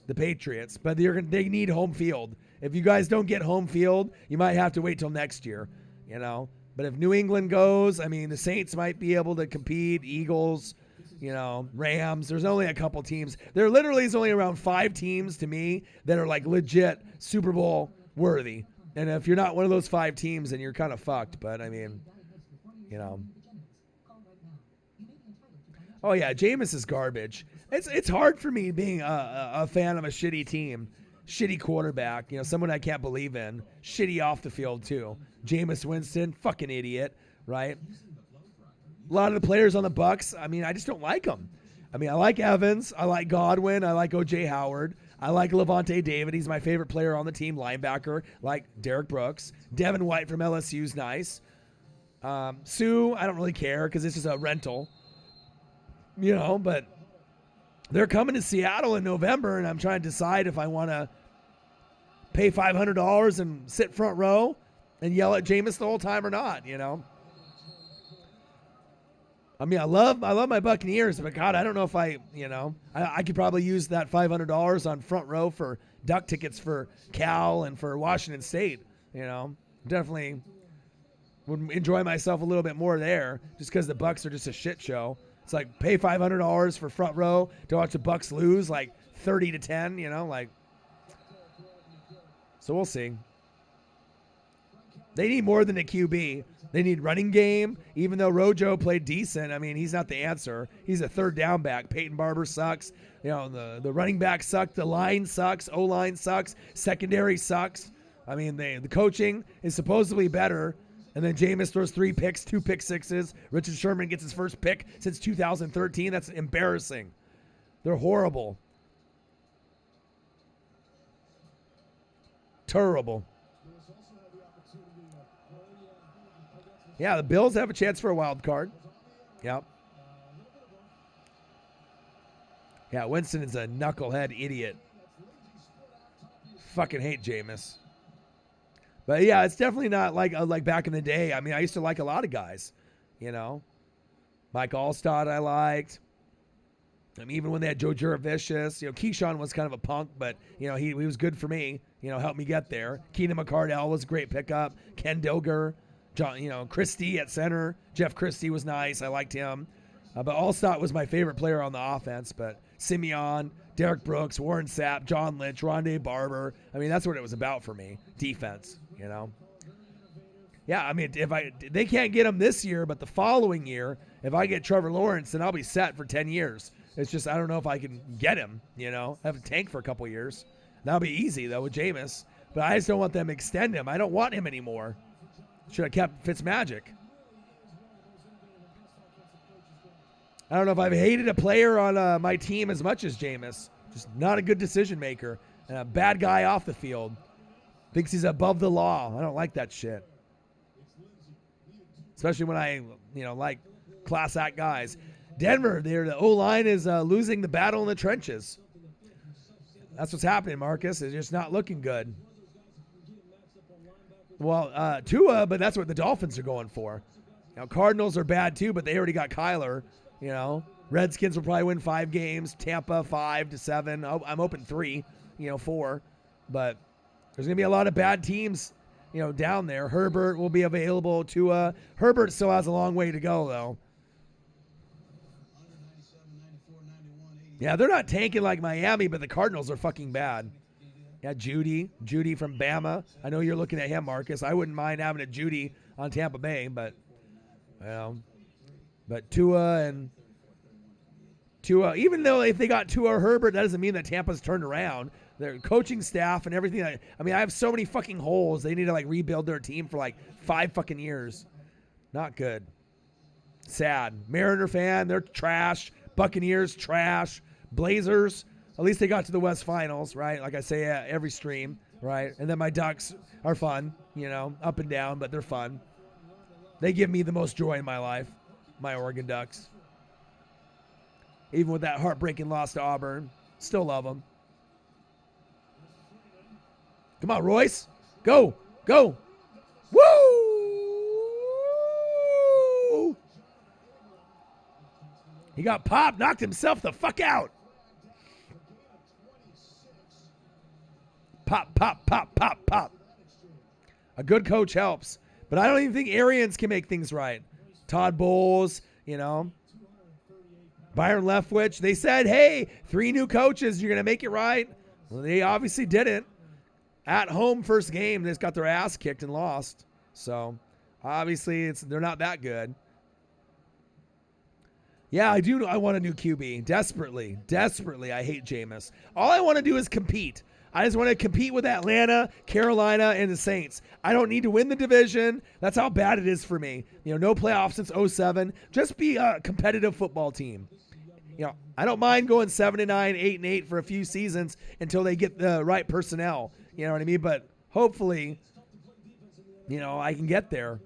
the Patriots, but they need home field. If you guys don't get home field, you might have to wait till next year, you know. But if New England goes, I mean, the Saints might be able to compete, Eagles, you know, Rams. There's only a couple teams. There literally is only around 5 teams to me that are like legit Super Bowl worthy. And if you're not one of those 5 teams, then you're kind of fucked. But, I mean, you know. Oh, yeah, Jameis is garbage. It's hard for me being a fan of a shitty team, shitty quarterback, you know, someone I can't believe in, shitty off the field, too. Jameis Winston, fucking idiot, right? A lot of the players on the Bucs, I mean, I just don't like them. I mean, I like Evans. I like Godwin. I like O.J. Howard. I like Levante David. He's my favorite player on the team, linebacker, like Derek Brooks. Devin White from LSU's nice. Sue, I don't really care because it's just a rental. But they're coming to Seattle in November, and I'm trying to decide if I want to pay $500 and sit front row and yell at Jameis the whole time or not, I mean, I love my Buccaneers, but God, I don't know if I could probably use that $500 on front row for duck tickets for Cal and for Washington State. Definitely would enjoy myself a little bit more there, just because the Bucs are just a shit show. It's like pay $500 for front row to watch the Bucs lose like 30-10. So we'll see. They need more than a QB. They need running game. Even though Rojo played decent, I mean, he's not the answer. He's a third down back. Peyton Barber sucks. The running back sucks. The line sucks. O-line sucks. Secondary sucks. I mean, the coaching is supposedly better. And then Jameis throws 3 picks, 2 pick sixes. Richard Sherman gets his first pick since 2013. That's embarrassing. They're horrible. Terrible. Yeah, the Bills have a chance for a wild card. Yep. Yeah, Winston is a knucklehead idiot. Fucking hate Jameis. But yeah, it's definitely not like back in the day. I mean, I used to like a lot of guys, Mike Allstott I liked. I mean, even when they had Joe Juravicius, Keyshawn was kind of a punk, but he was good for me. Helped me get there. Keenan McCardell was a great pickup. Ken Dilger. John, Christie at center. Jeff Christie was nice. I liked him. But Allstott was my favorite player on the offense. But Simeon, Derek Brooks, Warren Sapp, John Lynch, Rondé Barber. I mean, that's what it was about for me. Defense, Yeah, I mean, they can't get him this year, but the following year, if I get Trevor Lawrence, then I'll be set for 10 years. It's just I don't know if I can get him, have a tank for a couple years. That'll be easy, though, with Jameis. But I just don't want them to extend him. I don't want him anymore. Should have kept Fitzmagic. I don't know if I've hated a player on my team as much as Jameis. Just not a good decision maker. And a bad guy off the field. Thinks he's above the law. I don't like that shit. Especially when I, like class act guys. Denver, the O-line is losing the battle in the trenches. That's what's happening, Marcus. It's just not looking good. Well, Tua, but that's what the Dolphins are going for. Cardinals are bad too, but they already got Kyler. Redskins will probably win 5 games. Tampa 5-7. I'm open 3, 4. But there's gonna be a lot of bad teams, down there. Herbert will be available. Tua. Herbert still has a long way to go though. Yeah, they're not tanking like Miami, but the Cardinals are fucking bad. Yeah, Judy from Bama. I know you're looking at him, Marcus. I wouldn't mind having a Judy on Tampa Bay, but Tua, even though if they got Tua or Herbert, that doesn't mean that Tampa's turned around. Their coaching staff and everything. I mean, I have so many fucking holes. They need to rebuild their team for 5 fucking years. Not good. Sad. Mariner fan, they're trash. Buccaneers, trash. Blazers, at least they got to the West Finals, right? Like I say every stream, right? And then my Ducks are fun, up and down, but they're fun. They give me the most joy in my life, my Oregon Ducks. Even with that heartbreaking loss to Auburn, still love them. Come on, Royce. Go. Woo! He got popped, knocked himself the fuck out. Pop. A good coach helps. But I don't even think Arians can make things right. Todd Bowles, Byron Leftwich. They said, hey, 3 new coaches, you're going to make it right. Well, they obviously didn't. At home first game, they just got their ass kicked and lost. So, obviously, they're not that good. Yeah, I want a new QB. Desperately. I hate Jameis. All I want to do is compete. I just want to compete with Atlanta, Carolina, and the Saints. I don't need to win the division. That's how bad it is for me. No playoffs since 2007. Just be a competitive football team. I don't mind going 7-9, 8-8 for a few seasons until they get the right personnel. You know what I mean? But hopefully, I can get there.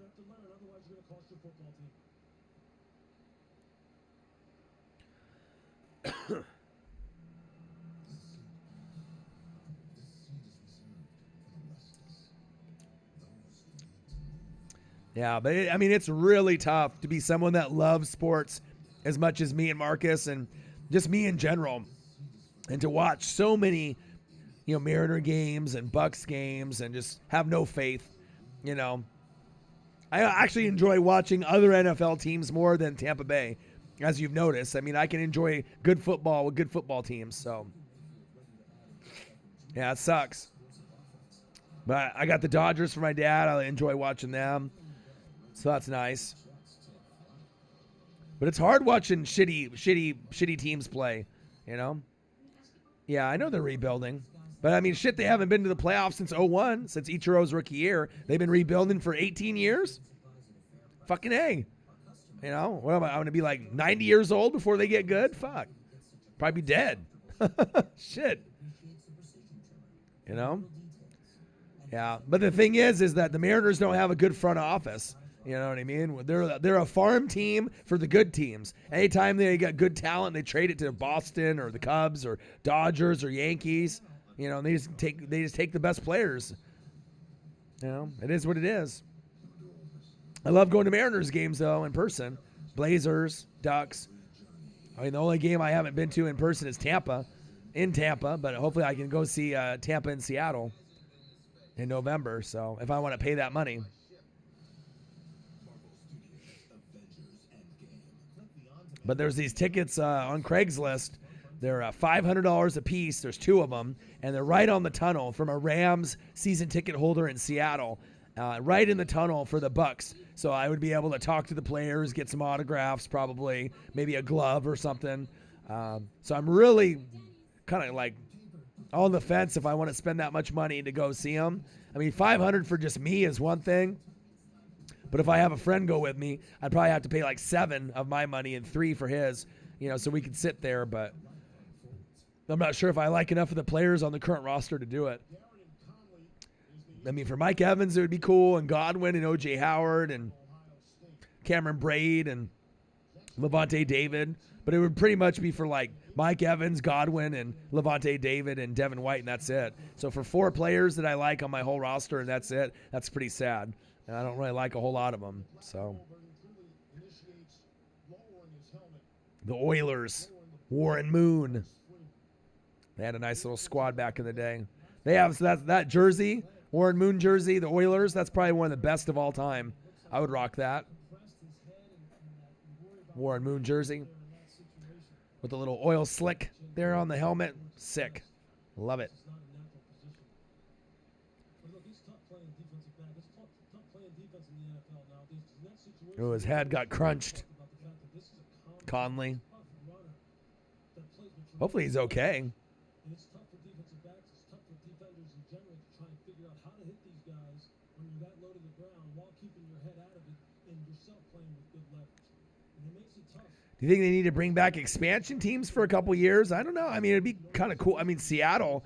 Yeah, but it's really tough to be someone that loves sports as much as me and Marcus and just me in general, and to watch so many, Mariner games and Bucks games and just have no faith. I actually enjoy watching other NFL teams more than Tampa Bay, as you've noticed. I can enjoy good football with good football teams. So, yeah, it sucks. But I got the Dodgers for my dad. I enjoy watching them. So that's nice. But it's hard watching shitty teams play, Yeah, I know they're rebuilding. But, they haven't been to the playoffs since 2001, since Ichiro's rookie year. They've been rebuilding for 18 years? Fucking A. What am I going to be like 90 years old before they get good? Fuck. Probably be dead. Shit. Yeah, but the thing is that the Mariners don't have a good front office. You know what I mean? They're a farm team for the good teams. Anytime they got good talent, they trade it to Boston or the Cubs or Dodgers or Yankees. They just take the best players. It is what it is. I love going to Mariners games though in person. Blazers, Ducks. The only game I haven't been to in person is Tampa, but hopefully I can go see Tampa in Seattle in November. So if I want to pay that money. But there's these tickets on Craigslist. They're $500 a piece. There's 2 of them, and they're right on the tunnel from a Rams season ticket holder in Seattle, right in the tunnel for the Bucks. So I would be able to talk to the players, get some autographs, probably maybe a glove or something. So I'm really kind of like on the fence if I want to spend that much money to go see them. $500 for just me is one thing. But if I have a friend go with me, I'd probably have to pay like $7 of my money and $3 for his, so we could sit there. But I'm not sure if I like enough of the players on the current roster to do it. For Mike Evans, it would be cool, and Godwin and O.J. Howard and Cameron Braid and Levante David. But it would pretty much be for like Mike Evans, Godwin, and Levante David and Devin White, and that's it. So for 4 players that I like on my whole roster, and that's it, that's pretty sad. And I don't really like a whole lot of them. So the Oilers, Warren Moon. They had a nice little squad back in the day. They have that jersey, Warren Moon jersey, the Oilers. That's probably one of the best of all time. I would rock that. Warren Moon jersey with a little oil slick there on the helmet. Sick. Love it. Oh, his head got crunched. Conley. Hopefully he's okay. Do you think they need to bring back expansion teams for a couple years? I don't know. It'd be kind of cool. Seattle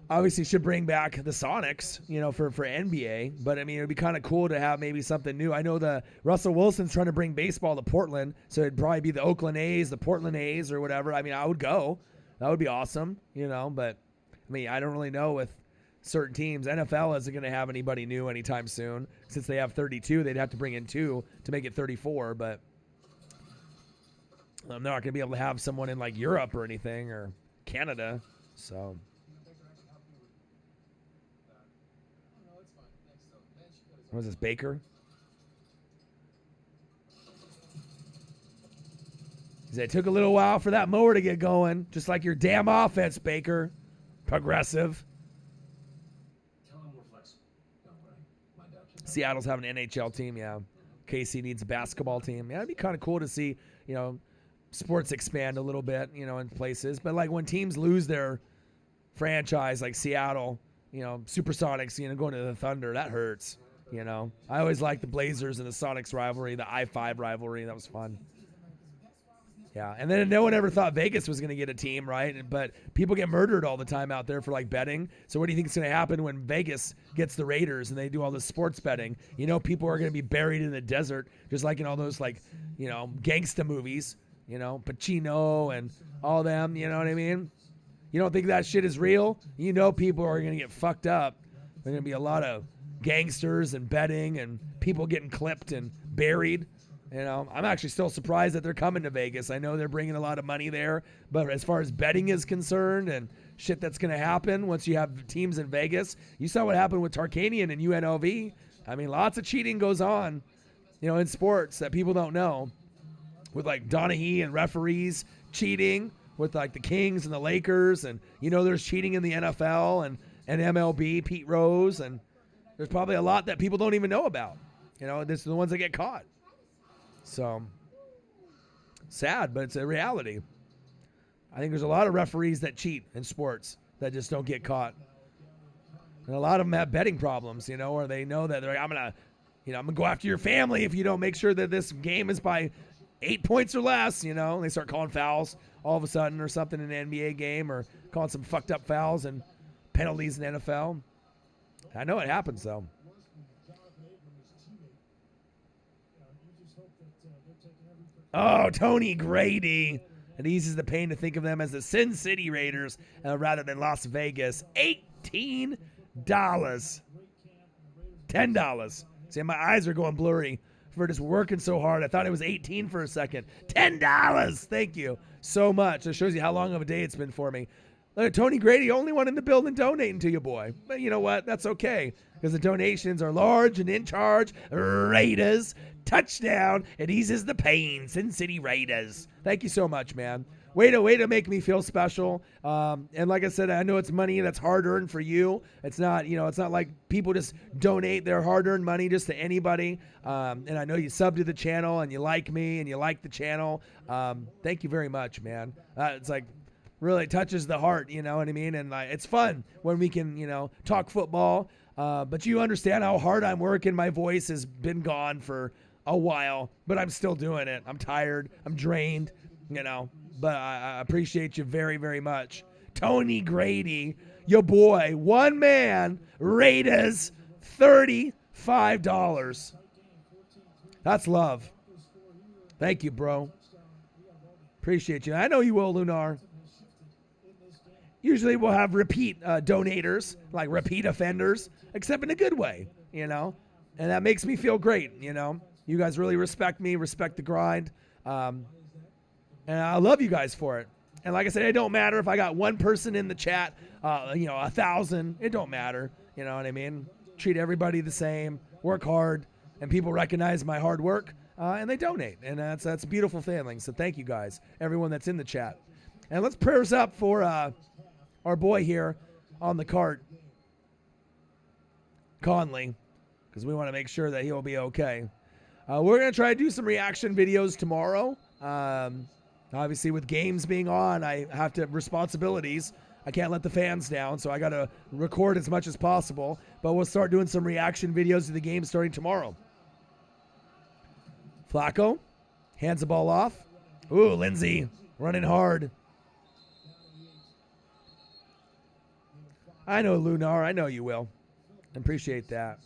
obviously should bring back the Sonics, for NBA. But, it'd be kind of cool to have maybe something new. I know the Russell Wilson's trying to bring baseball to Portland, so it'd probably be the Oakland A's, the Portland A's or whatever. I would go. That would be awesome, But, I don't really know with certain teams. NFL isn't going to have anybody new anytime soon. Since they have 32, they'd have to bring in 2 to make it 34. But I'm not going to be able to have someone in, like, Europe or anything or Canada. So... What was this, Baker? He said, it took a little while for that mower to get going, just like your damn offense, Baker. Progressive. Seattle's having an NHL team, yeah. KC needs a basketball team. Yeah, it'd be kind of cool to see, sports expand a little bit, in places. But, like, when teams lose their franchise, like Seattle, Supersonics, going to the Thunder, that hurts. I always liked the Blazers and the Sonics rivalry, the I-5 rivalry. That was fun. Yeah, and then no one ever thought Vegas was going to get a team, right? But people get murdered all the time out there for like betting. So what do you think is going to happen when Vegas gets the Raiders and they do all this sports betting? You know, people are going to be buried in the desert, just like in all those like, you know, gangsta movies, you know, Pacino and all them, you know what I mean? You don't think that shit is real? You know people are going to get fucked up. There's going to be a lot of gangsters and betting and people getting clipped and buried. You know, I'm actually still surprised that they're coming to Vegas. I know they're bringing a lot of money there, but as far as betting is concerned and shit that's going to happen once you have teams in Vegas, you saw what happened with Tarkanian and UNLV. I mean, lots of cheating goes on, you know, in sports that people don't know, with like Donaghy and referees cheating with like the Kings and the Lakers, and you know there's cheating in the NFL and MLB, Pete Rose, and there's probably a lot that people don't even know about. You know, this are the ones that get caught. So, sad, but it's a reality. I think there's a lot of referees that cheat in sports that just don't get caught. And a lot of them have betting problems, you know, or they know that they're like, I'm going to go after your family if you don't make sure that this game is by 8 points or less, you know. And they start calling fouls all of a sudden or something in an NBA game, or calling some fucked up fouls and penalties in the NFL. I know it happens, though. Oh, Tony Grady. It eases the pain to think of them as the Sin City Raiders rather than Las Vegas. $18. $10. See, my eyes are going blurry for just working so hard. I thought it was 18 for a second. $10. Thank you so much. It shows you how long of a day it's been for me. Look, Tony Grady, only one in the building donating to you, boy. But you know what? That's okay, because the donations are large and in charge. Raiders. Touchdown. It eases the pain. Sin City Raiders. Thank you so much, man. Way to make me feel special. And like I said, I know it's money that's hard-earned for you. It's not, you know, it's not like people just donate their hard-earned money just to anybody. And I know you sub to the channel and you like me and you like the channel. Thank you very much, man. It's like really touches the heart, you know what I mean? And it's fun when we can, you know, talk football. But you understand how hard I'm working. My voice has been gone for a while, but I'm still doing it. I'm tired. I'm drained, you know, but I appreciate you very, very much. Tony Grady, your boy, one man, Raiders, $35. That's love. Thank you, bro. Appreciate you. I know you will, Lunar. Usually we'll have repeat donators, like repeat offenders, except in a good way, you know, and that makes me feel great, you know. You guys really respect me, respect the grind, and I love you guys for it. And like I said, it don't matter if I got one person in the chat, you know, 1,000. It don't matter, you know what I mean? Treat everybody the same, work hard, and people recognize my hard work, and they donate, and that's a beautiful feeling. So thank you guys, everyone that's in the chat. And let's prayers up for our boy here on the cart, Conley, because we want to make sure that he'll be okay. We're going to try to do some reaction videos tomorrow. Obviously, with games being on, I have to have responsibilities. I can't let the fans down, so I got to record as much as possible. But we'll start doing some reaction videos to the game starting tomorrow. Flacco hands the ball off. Ooh, Lindsey running hard. I know, Lunar. I know you will. Appreciate that.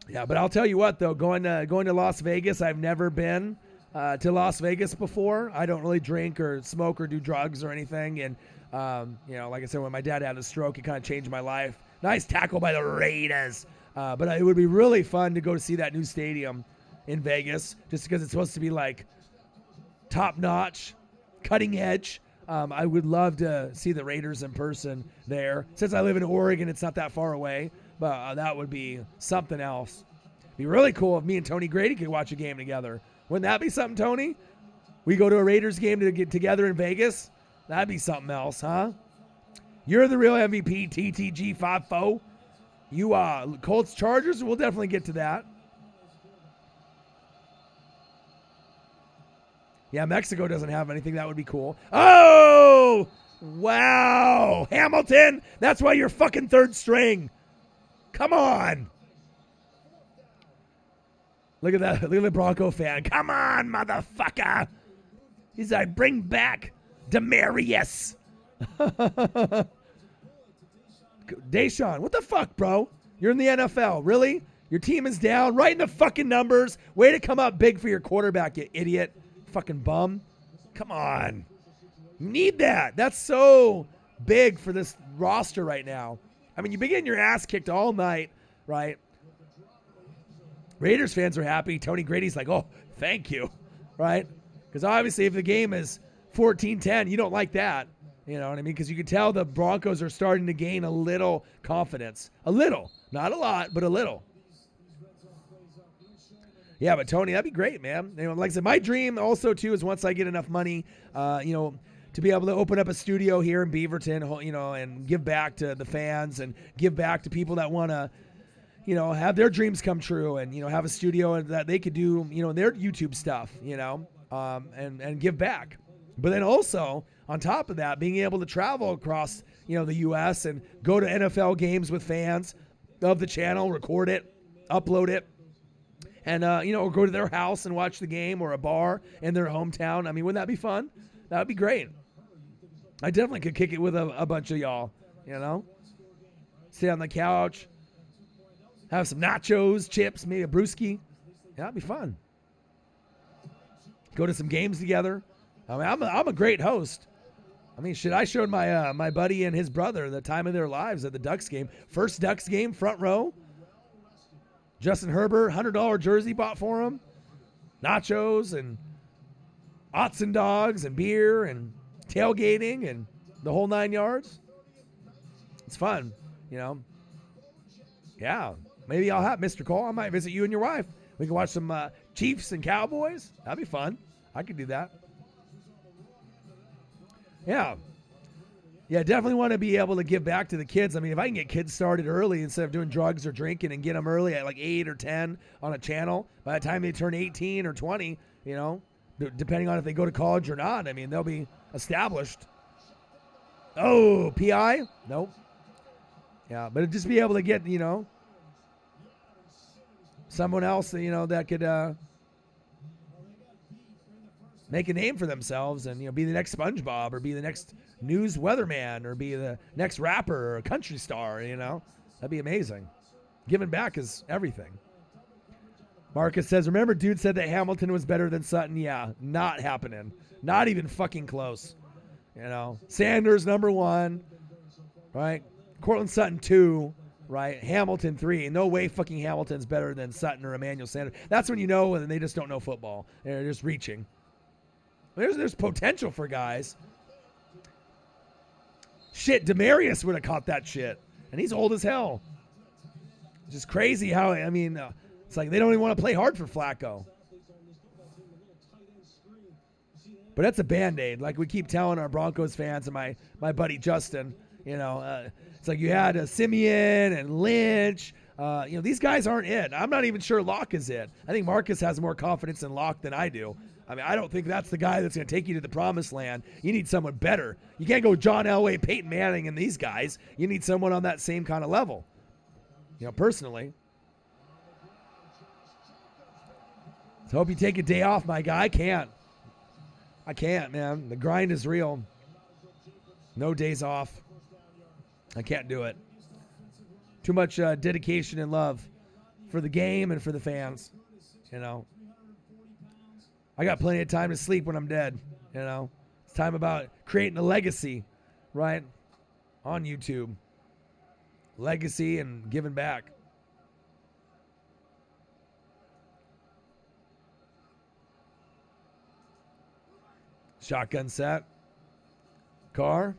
Yeah, but I'll tell you what, though, going to Las Vegas, I've never been to Las Vegas before. I don't really drink or smoke or do drugs or anything. And, you know, like I said, when my dad had a stroke, it kind of changed my life. Nice tackle by the Raiders. But it would be really fun to go to see that new stadium in Vegas, just because it's supposed to be, like, top-notch, cutting edge. I would love to see the Raiders in person there. Since I live in Oregon, it's not that far away. But that would be something else. It'd be really cool if me and Tony Grady could watch a game together. Wouldn't that be something, Tony? We go to a Raiders game to get together in Vegas? That'd be something else, huh? You're the real MVP, TTG 5-4. You Colts Chargers? We'll definitely get to that. Yeah, Mexico doesn't have anything. That would be cool. Oh! Wow! Hamilton! That's why you're fucking 3rd string. Come on. Look at that. Look at the Bronco fan. Come on, motherfucker. He's like, bring back Demarius. Deshaun, what the fuck, bro? You're in the NFL. Really? Your team is down. Right in the fucking numbers. Way to come up big for your quarterback, you idiot. Fucking bum. Come on. You need that. That's so big for this roster right now. I mean, you've been getting your ass kicked all night, right? Raiders fans are happy. Tony Grady's like, oh, thank you, right? Because obviously if the game is 14-10, you don't like that. You know what I mean? Because you can tell the Broncos are starting to gain a little confidence. A little. Not a lot, but a little. Yeah, but Tony, that'd be great, man. You know, like I said, my dream also, too, is once I get enough money, to be able to open up a studio here in Beaverton, and give back to the fans and give back to people that want to, have their dreams come true and, have a studio that they could do, their YouTube stuff, and give back. But then also, on top of that, being able to travel across, the U.S. and go to NFL games with fans of the channel, record it, upload it, and, or go to their house and watch the game or a bar in their hometown. I mean, wouldn't that be fun? That would be great. I definitely could kick it with a bunch of y'all, Sit on the couch, have some nachos, chips, maybe a brewski. Yeah, that'd be fun. Go to some games together. I mean, I'm a great host. I mean, shit, I showed my buddy and his brother the time of their lives at the Ducks game. First Ducks game, front row. Justin Herbert, $100 jersey bought for him. Nachos and Otson dogs and beer and tailgating and the whole 9 yards. It's fun, Yeah, maybe I'll have Mr. Cole. I might visit you and your wife. We can watch some Chiefs and Cowboys. That'd be fun. I could do that. Yeah. Yeah, definitely want to be able to give back to the kids. I mean, if I can get kids started early instead of doing drugs or drinking and get them early at like 8 or 10 on a channel, by the time they turn 18 or 20, depending on if they go to college or not, I mean, they'll be established. Oh, PI? Nope. Yeah, but just be able to get, someone else, that could make a name for themselves and, be the next SpongeBob or be the next news weatherman or be the next rapper or a country star, That'd be amazing. Giving back is everything. Marcus says, remember dude said that Hamilton was better than Sutton? Yeah, not happening. Not even fucking close. Sanders, number 1, right? Cortland Sutton, 2, right? Hamilton, 3. No way fucking Hamilton's better than Sutton or Emmanuel Sanders. That's when you know when they just don't know football. They're just reaching. There's potential for guys. Shit, Demarius would have caught that shit. And he's old as hell. It's just crazy how, it's like they don't even want to play hard for Flacco. But that's a Band-Aid. Like we keep telling our Broncos fans and my buddy Justin, it's like you had Simeon and Lynch. These guys aren't it. I'm not even sure Locke is it. I think Marcus has more confidence in Locke than I do. I mean, I don't think that's the guy that's going to take you to the promised land. You need someone better. You can't go John Elway, Peyton Manning, and these guys. You need someone on that same kind of level, personally. So hope you take a day off, my guy. I can't, man. The grind is real. No days off. I can't do it. Too much dedication and love for the game and for the fans, I got plenty of time to sleep when I'm dead, It's time about creating a legacy, right, on YouTube. Legacy and giving back. Shotgun set. Carr.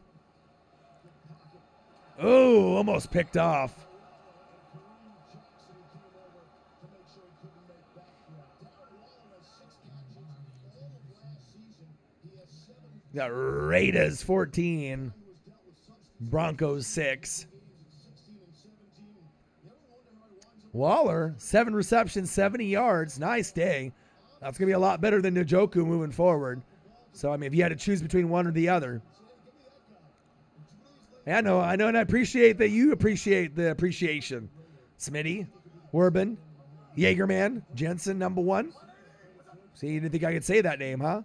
Oh, almost picked off. Got Raiders 14, Broncos 6. Waller, 7 receptions, 70 yards. Nice day. That's going to be a lot better than Njoku moving forward. So, if you had to choose between one or the other. I know, and I appreciate that you appreciate the appreciation. Smitty, Werbin, Jaegerman Jensen, number 1. See, you didn't think I could say that name, huh?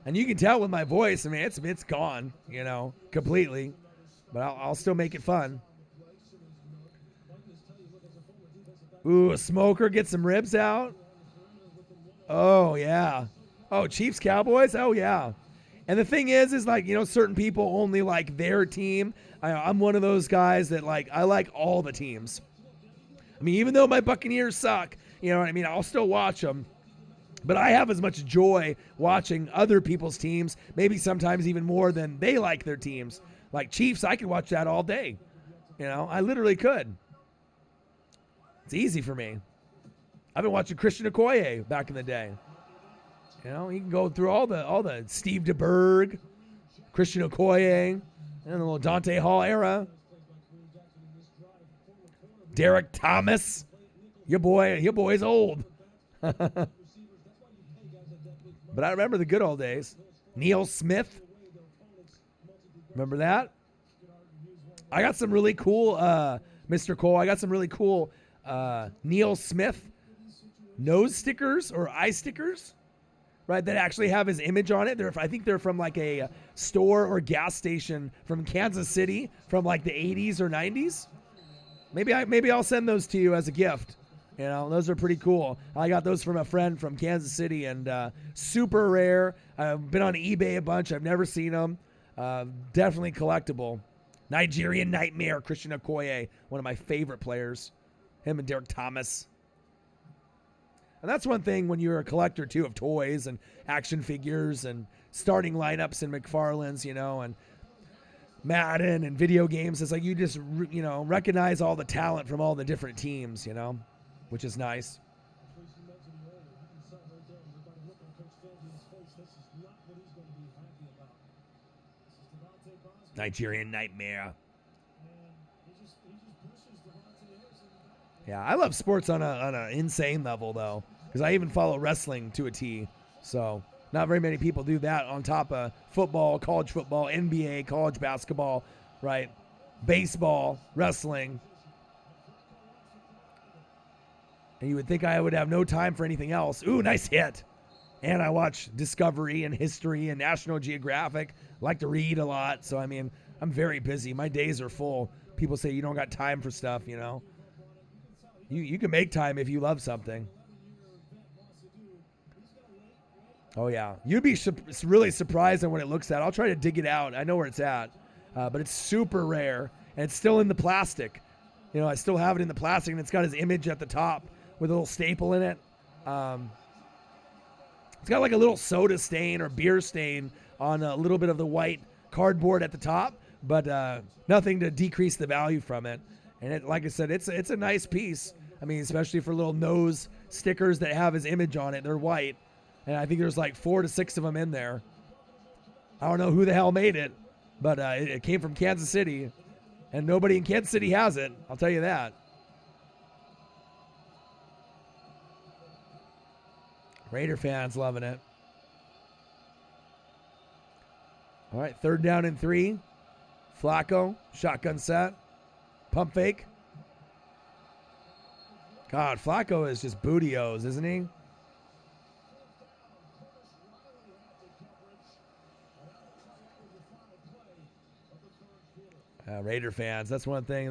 And you can tell with my voice, I mean, it's gone, completely. But I'll still make it fun. Ooh, a smoker, get some ribs out. Oh, yeah. Oh, Chiefs, Cowboys? Oh, yeah. And the thing is like, certain people only like their team. I'm one of those guys that, like, I like all the teams. I mean, even though my Buccaneers suck, you know what I mean? I'll still watch them. But I have as much joy watching other people's teams, maybe sometimes even more than they like their teams. Like Chiefs, I could watch that all day. I literally could. It's easy for me. I've been watching Christian Okoye back in the day. He can go through all the Steve DeBerg, Christian Okoye, and the little Dante Hall era. Derek Thomas, your boy's old. But I remember the good old days. Neil Smith, remember that? I got some really cool, Mr. Cole. I got some really cool Neil Smith nose stickers or eye stickers, right, that actually have his image on it. I think they're from like a store or gas station from Kansas City from like the 80s or 90s. Maybe I'll send those to you as a gift. Those are pretty cool. I got those from a friend from Kansas City, and super rare. I've been on eBay a bunch. I've never seen them. Definitely collectible. Nigerian Nightmare, Christian Okoye, one of my favorite players. Him and Derek Thomas. And that's one thing when you're a collector, too, of toys and action figures and starting lineups in McFarlane's, and Madden and video games. It's like you just, recognize all the talent from all the different teams, which is nice. Nigerian Nightmare. Yeah, I love sports on an insane level, though, because I even follow wrestling to a T. So not very many people do that on top of football, college football, NBA, college basketball, right? Baseball, wrestling. And you would think I would have no time for anything else. Ooh, nice hit. And I watch Discovery and History and National Geographic. I like to read a lot. So, I mean, I'm very busy. My days are full. People say you don't got time for stuff, You can make time if you love something. Oh, yeah. You'd be really surprised at what it looks at. I'll try to dig it out. I know where it's at. But it's super rare. And it's still in the plastic. I still have it in the plastic, and it's got his image at the top with a little staple in it. It's got like a little soda stain or beer stain on a little bit of the white cardboard at the top, but nothing to decrease the value from it. And like I said, it's a nice piece. I mean, especially for little nose stickers that have his image on it. They're white, and I think there's like 4 to 6 of them in there. I don't know who the hell made it, but it came from Kansas City, and nobody in Kansas City has it. I'll tell you that. Raider fans loving it. All right, 3rd down and 3. Flacco, shotgun set. Pump fake. God, Flacco is just booty-os, isn't he? Raider fans, that's one thing.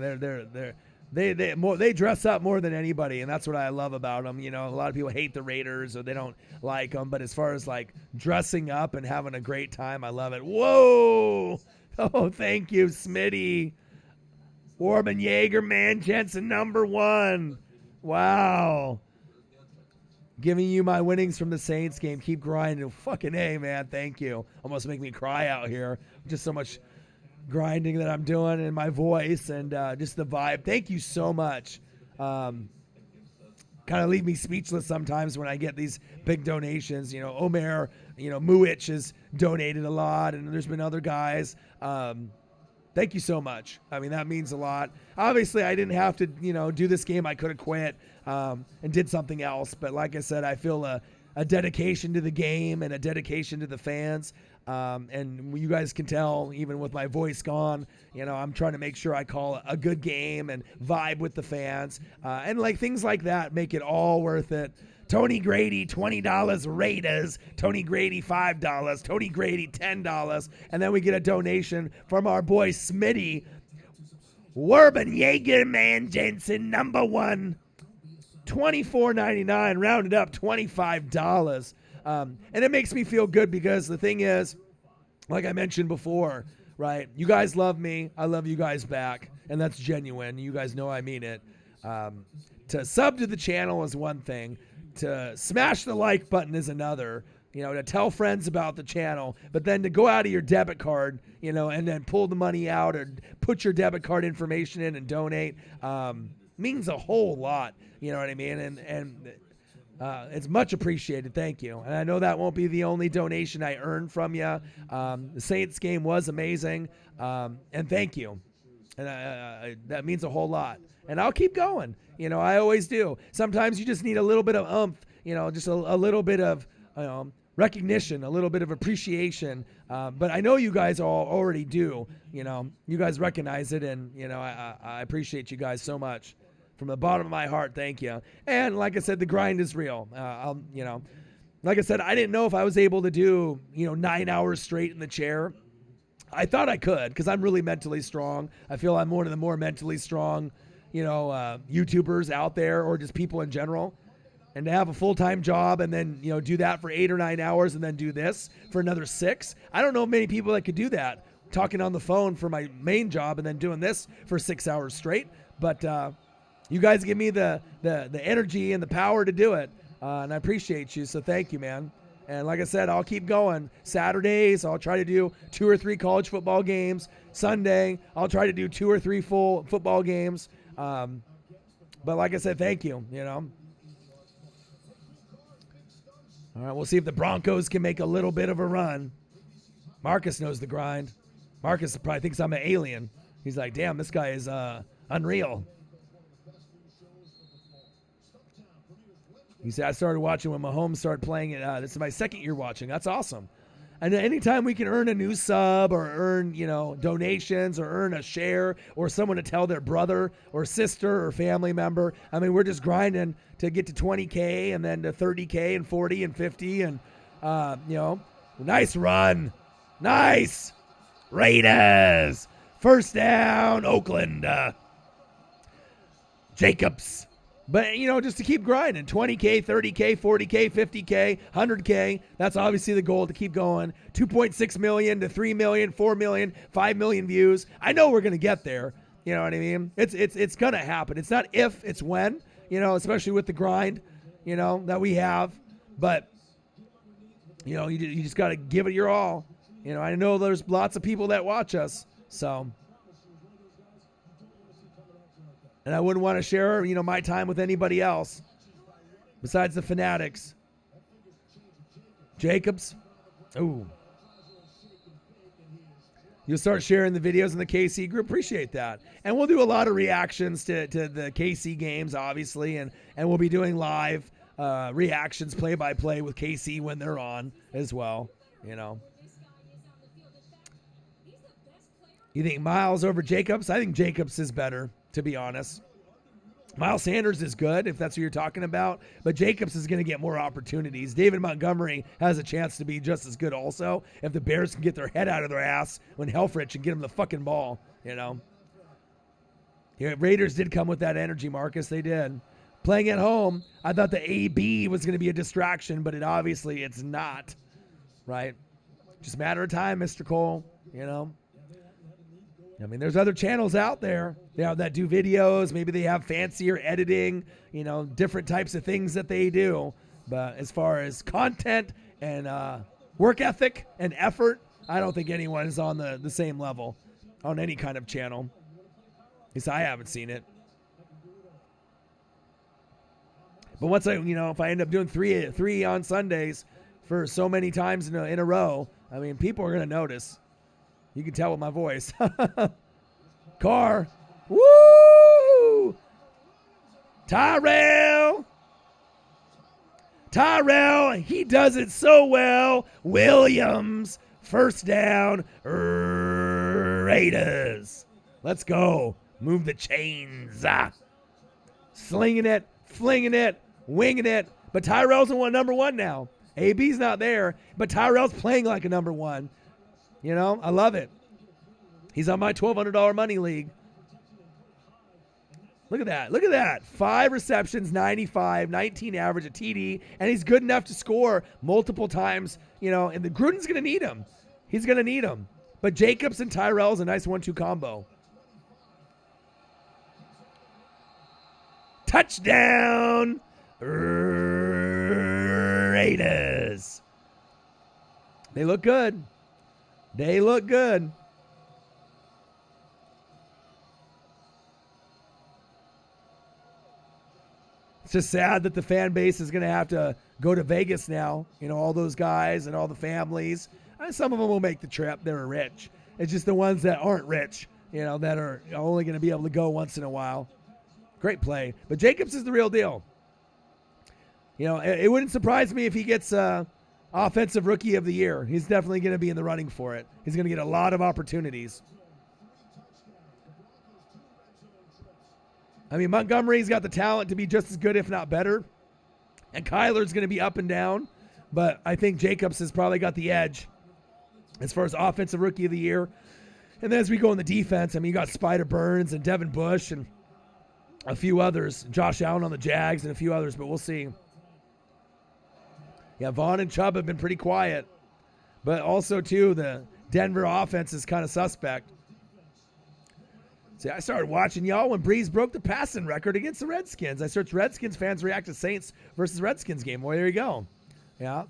They dress up more than anybody, and that's what I love about them. A lot of people hate the Raiders or they don't like them, but as far as like dressing up and having a great time, I love it. Whoa! Oh, thank you, Smitty. Warman Yeager, man, Jensen, number 1. Wow. Giving you my winnings from the Saints game. Keep grinding. Fucking A, man. Thank you. Almost make me cry out here. Just so much grinding that I'm doing in my voice and just the vibe. Thank you so much. Kind of leave me speechless sometimes when I get these big donations. Omer, Muich has donated a lot, and there's been other guys. Thank you so much. I mean, that means a lot. Obviously, I didn't have to, do this game. I could have quit and did something else. But like I said, I feel a dedication to the game and a dedication to the fans. And you guys can tell, even with my voice gone, I'm trying to make sure I call a good game and vibe with the fans. And like things like that make it all worth it. Tony Grady, $20 Raiders. Tony Grady, $5. Tony Grady, $10. And then we get a donation from our boy Smitty. Werben Jagerman Jensen, number one. $24.99, rounded up $25. And it makes me feel good because the thing is, like I mentioned before, right? You guys love me. I love you guys back. And that's genuine. You guys know I mean it. To sub to the channel is one thing. To smash the like button is another. To tell friends about the channel. But then to go out of your debit card, and then pull the money out or put your debit card information in and donate means a whole lot. You know what I mean? And it's much appreciated. Thank you. And I know that won't be the only donation I earn from you. The Saints game was amazing. And thank you. And that means a whole lot. And I'll keep going. I always do. Sometimes you just need a little bit of oomph, just a little bit of recognition, a little bit of appreciation. But I know you guys all already do. You guys recognize it. And, I appreciate you guys so much. From the bottom of my heart, thank you. And like I said, the grind is real. Like I said, I didn't know if I was able to do, 9 hours straight in the chair. I thought I could because I'm really mentally strong. I feel I'm one of the more mentally strong, YouTubers out there or just people in general. And to have a full-time job and then, do that for 8 or 9 hours and then do this for another 6. I don't know many people that could do that, talking on the phone for my main job and then doing this for 6 hours straight. But, you guys give me the energy and the power to do it, and I appreciate you, so thank you, man. And like I said, I'll keep going. Saturdays, I'll try to do 2 or 3 college football games. Sunday, I'll try to do 2 or 3 full football games. But like I said, thank you, All right, we'll see if the Broncos can make a little bit of a run. Marcus knows the grind. Marcus probably thinks I'm an alien. He's like, damn, this guy is unreal. He said, I started watching when Mahomes started playing it. This is my 2nd year watching. That's awesome. And anytime we can earn a new sub or earn, donations or earn a share or someone to tell their brother or sister or family member, I mean, we're just grinding to get to 20K and then to 30K and 40 and 50 and, nice run. Nice. Raiders. First down, Oakland. Jacobs. But, just to keep grinding, 20K, 30K, 40K, 50K, 100K. That's obviously the goal, to keep going. 2.6 million to 3 million, 4 million, 5 million views. I know we're going to get there. You know what I mean? It's going to happen. It's not if, it's when, especially with the grind, that we have. But, you just got to give it your all. I know there's lots of people that watch us, so... And I wouldn't want to share, my time with anybody else besides the fanatics. Jacobs. Ooh. You'll start sharing the videos in the KC group. Appreciate that. And we'll do a lot of reactions to the KC games, obviously. And we'll be doing live reactions, play-by-play with KC when they're on as well, You think Miles over Jacobs? I think Jacobs is better, to be honest. Miles Sanders is good, if that's what you're talking about, but Jacobs is going to get more opportunities. David Montgomery has a chance to be just as good also if the Bears can get their head out of their ass when Helfrich and get him the fucking ball, Yeah, Raiders did come with that energy, Marcus. They did. Playing at home, I thought the AB was going to be a distraction, but it's not, right? Just a matter of time, Mr. Cole, I mean, there's other channels out there that do videos. Maybe they have fancier editing, different types of things that they do. But as far as content and work ethic and effort, I don't think anyone is on the same level on any kind of channel. At least I haven't seen it. But once if I end up doing three on Sundays for so many times in a row, I mean, people are going to notice. You can tell with my voice. Carr. Woo! Tyrell. Tyrell, he does it so well. Williams, first down, Raiders. Let's go. Move the chains. Slinging it, flinging it, winging it. But Tyrell's in number one now. AB's not there, but Tyrell's playing like a number one. You know, I love it. He's on my $1,200 money league. Look at that. Look at that. 5 receptions, 95, 19 average, a TD, and he's good enough to score multiple times, you know, and Gruden's going to need him. He's going to need him. But Jacobs and Tyrell's a nice 1-2 combo. Touchdown, Raiders. They look good. They look good. It's just sad that the fan base is going to have to go to Vegas now. You know, all those guys and all the families. Some of them will make the trip. They're rich. It's just the ones that aren't rich, you know, that are only going to be able to go once in a while. Great play. But Jacobs is the real deal. You know, it wouldn't surprise me if he gets Offensive Rookie of the Year. He's definitely going to be in the running for it. He's going to get a lot of opportunities. I mean, Montgomery's got the talent to be just as good, if not better. And Kyler's going to be up and down. But I think Jacobs has probably got the edge as far as Offensive Rookie of the Year. And then as we go in the defense, I mean, you got Spider Burns and Devin Bush and a few others. Josh Allen on the Jags and a few others, but we'll see. Yeah, Vaughn and Chubb have been pretty quiet. But also, too, the Denver offense is kind of suspect. See, I started watching y'all when Breeze broke the passing record against the Redskins. I searched Redskins fans react to Saints versus Redskins game. Well, there you go. Yeah.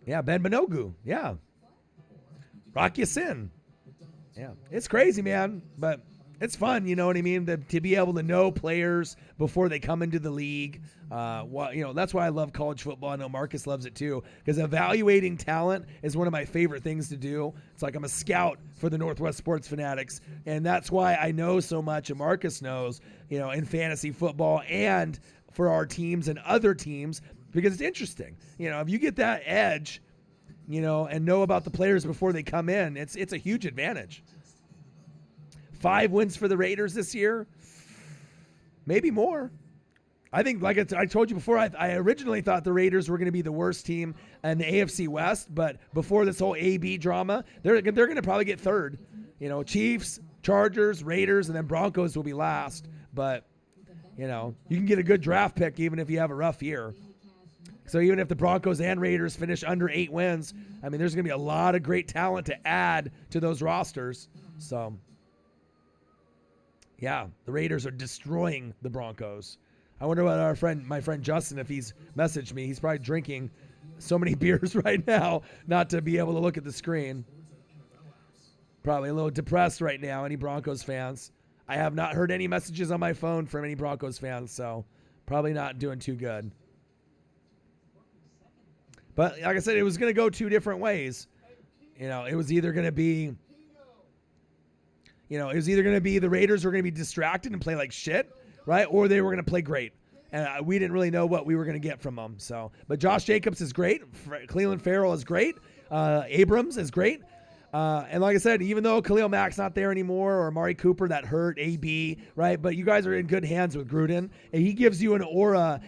Yeah, Ben Benogu. Yeah. Rock Ya-Sin. Yeah. It's crazy, man. But it's fun, you know what I mean? To be able to know players before they come into the league. You know, that's why I love college football. I know Marcus loves it too, because evaluating talent is one of my favorite things to do. It's like I'm a scout for the Northwest Sports Fanatics, and that's why I know so much, and Marcus knows, you know, in fantasy football and for our teams and other teams, because it's interesting. You know, if you get that edge, you know, and know about the players before they come in, it's a huge advantage. 5 wins for the Raiders this year, maybe more. I think, like I told you before, I originally thought the Raiders were going to be the worst team in the AFC West, but before this whole AB drama, they're going to probably get third. You know, Chiefs, Chargers, Raiders, and then Broncos will be last. But, you know, you can get a good draft pick even if you have a rough year. So even if the Broncos and Raiders finish under 8 wins, I mean, there's going to be a lot of great talent to add to those rosters. So, yeah, the Raiders are destroying the Broncos. I wonder what my friend Justin, if he's messaged me. He's probably drinking so many beers right now not to be able to look at the screen. Probably a little depressed right now, any Broncos fans. I have not heard any messages on my phone from any Broncos fans, so probably not doing too good. But like I said, it was going to go 2 different ways. You know, it was either going to be, the Raiders were going to be distracted and play like shit, right? Or they were going to play great. And we didn't really know what we were going to get from them. So, but Josh Jacobs is great. Cleveland Farrell is great. Abrams is great. And like I said, even though Khalil Mack's not there anymore, or Amari Cooper that hurt, AB, right? But you guys are in good hands with Gruden. And he gives you an aura,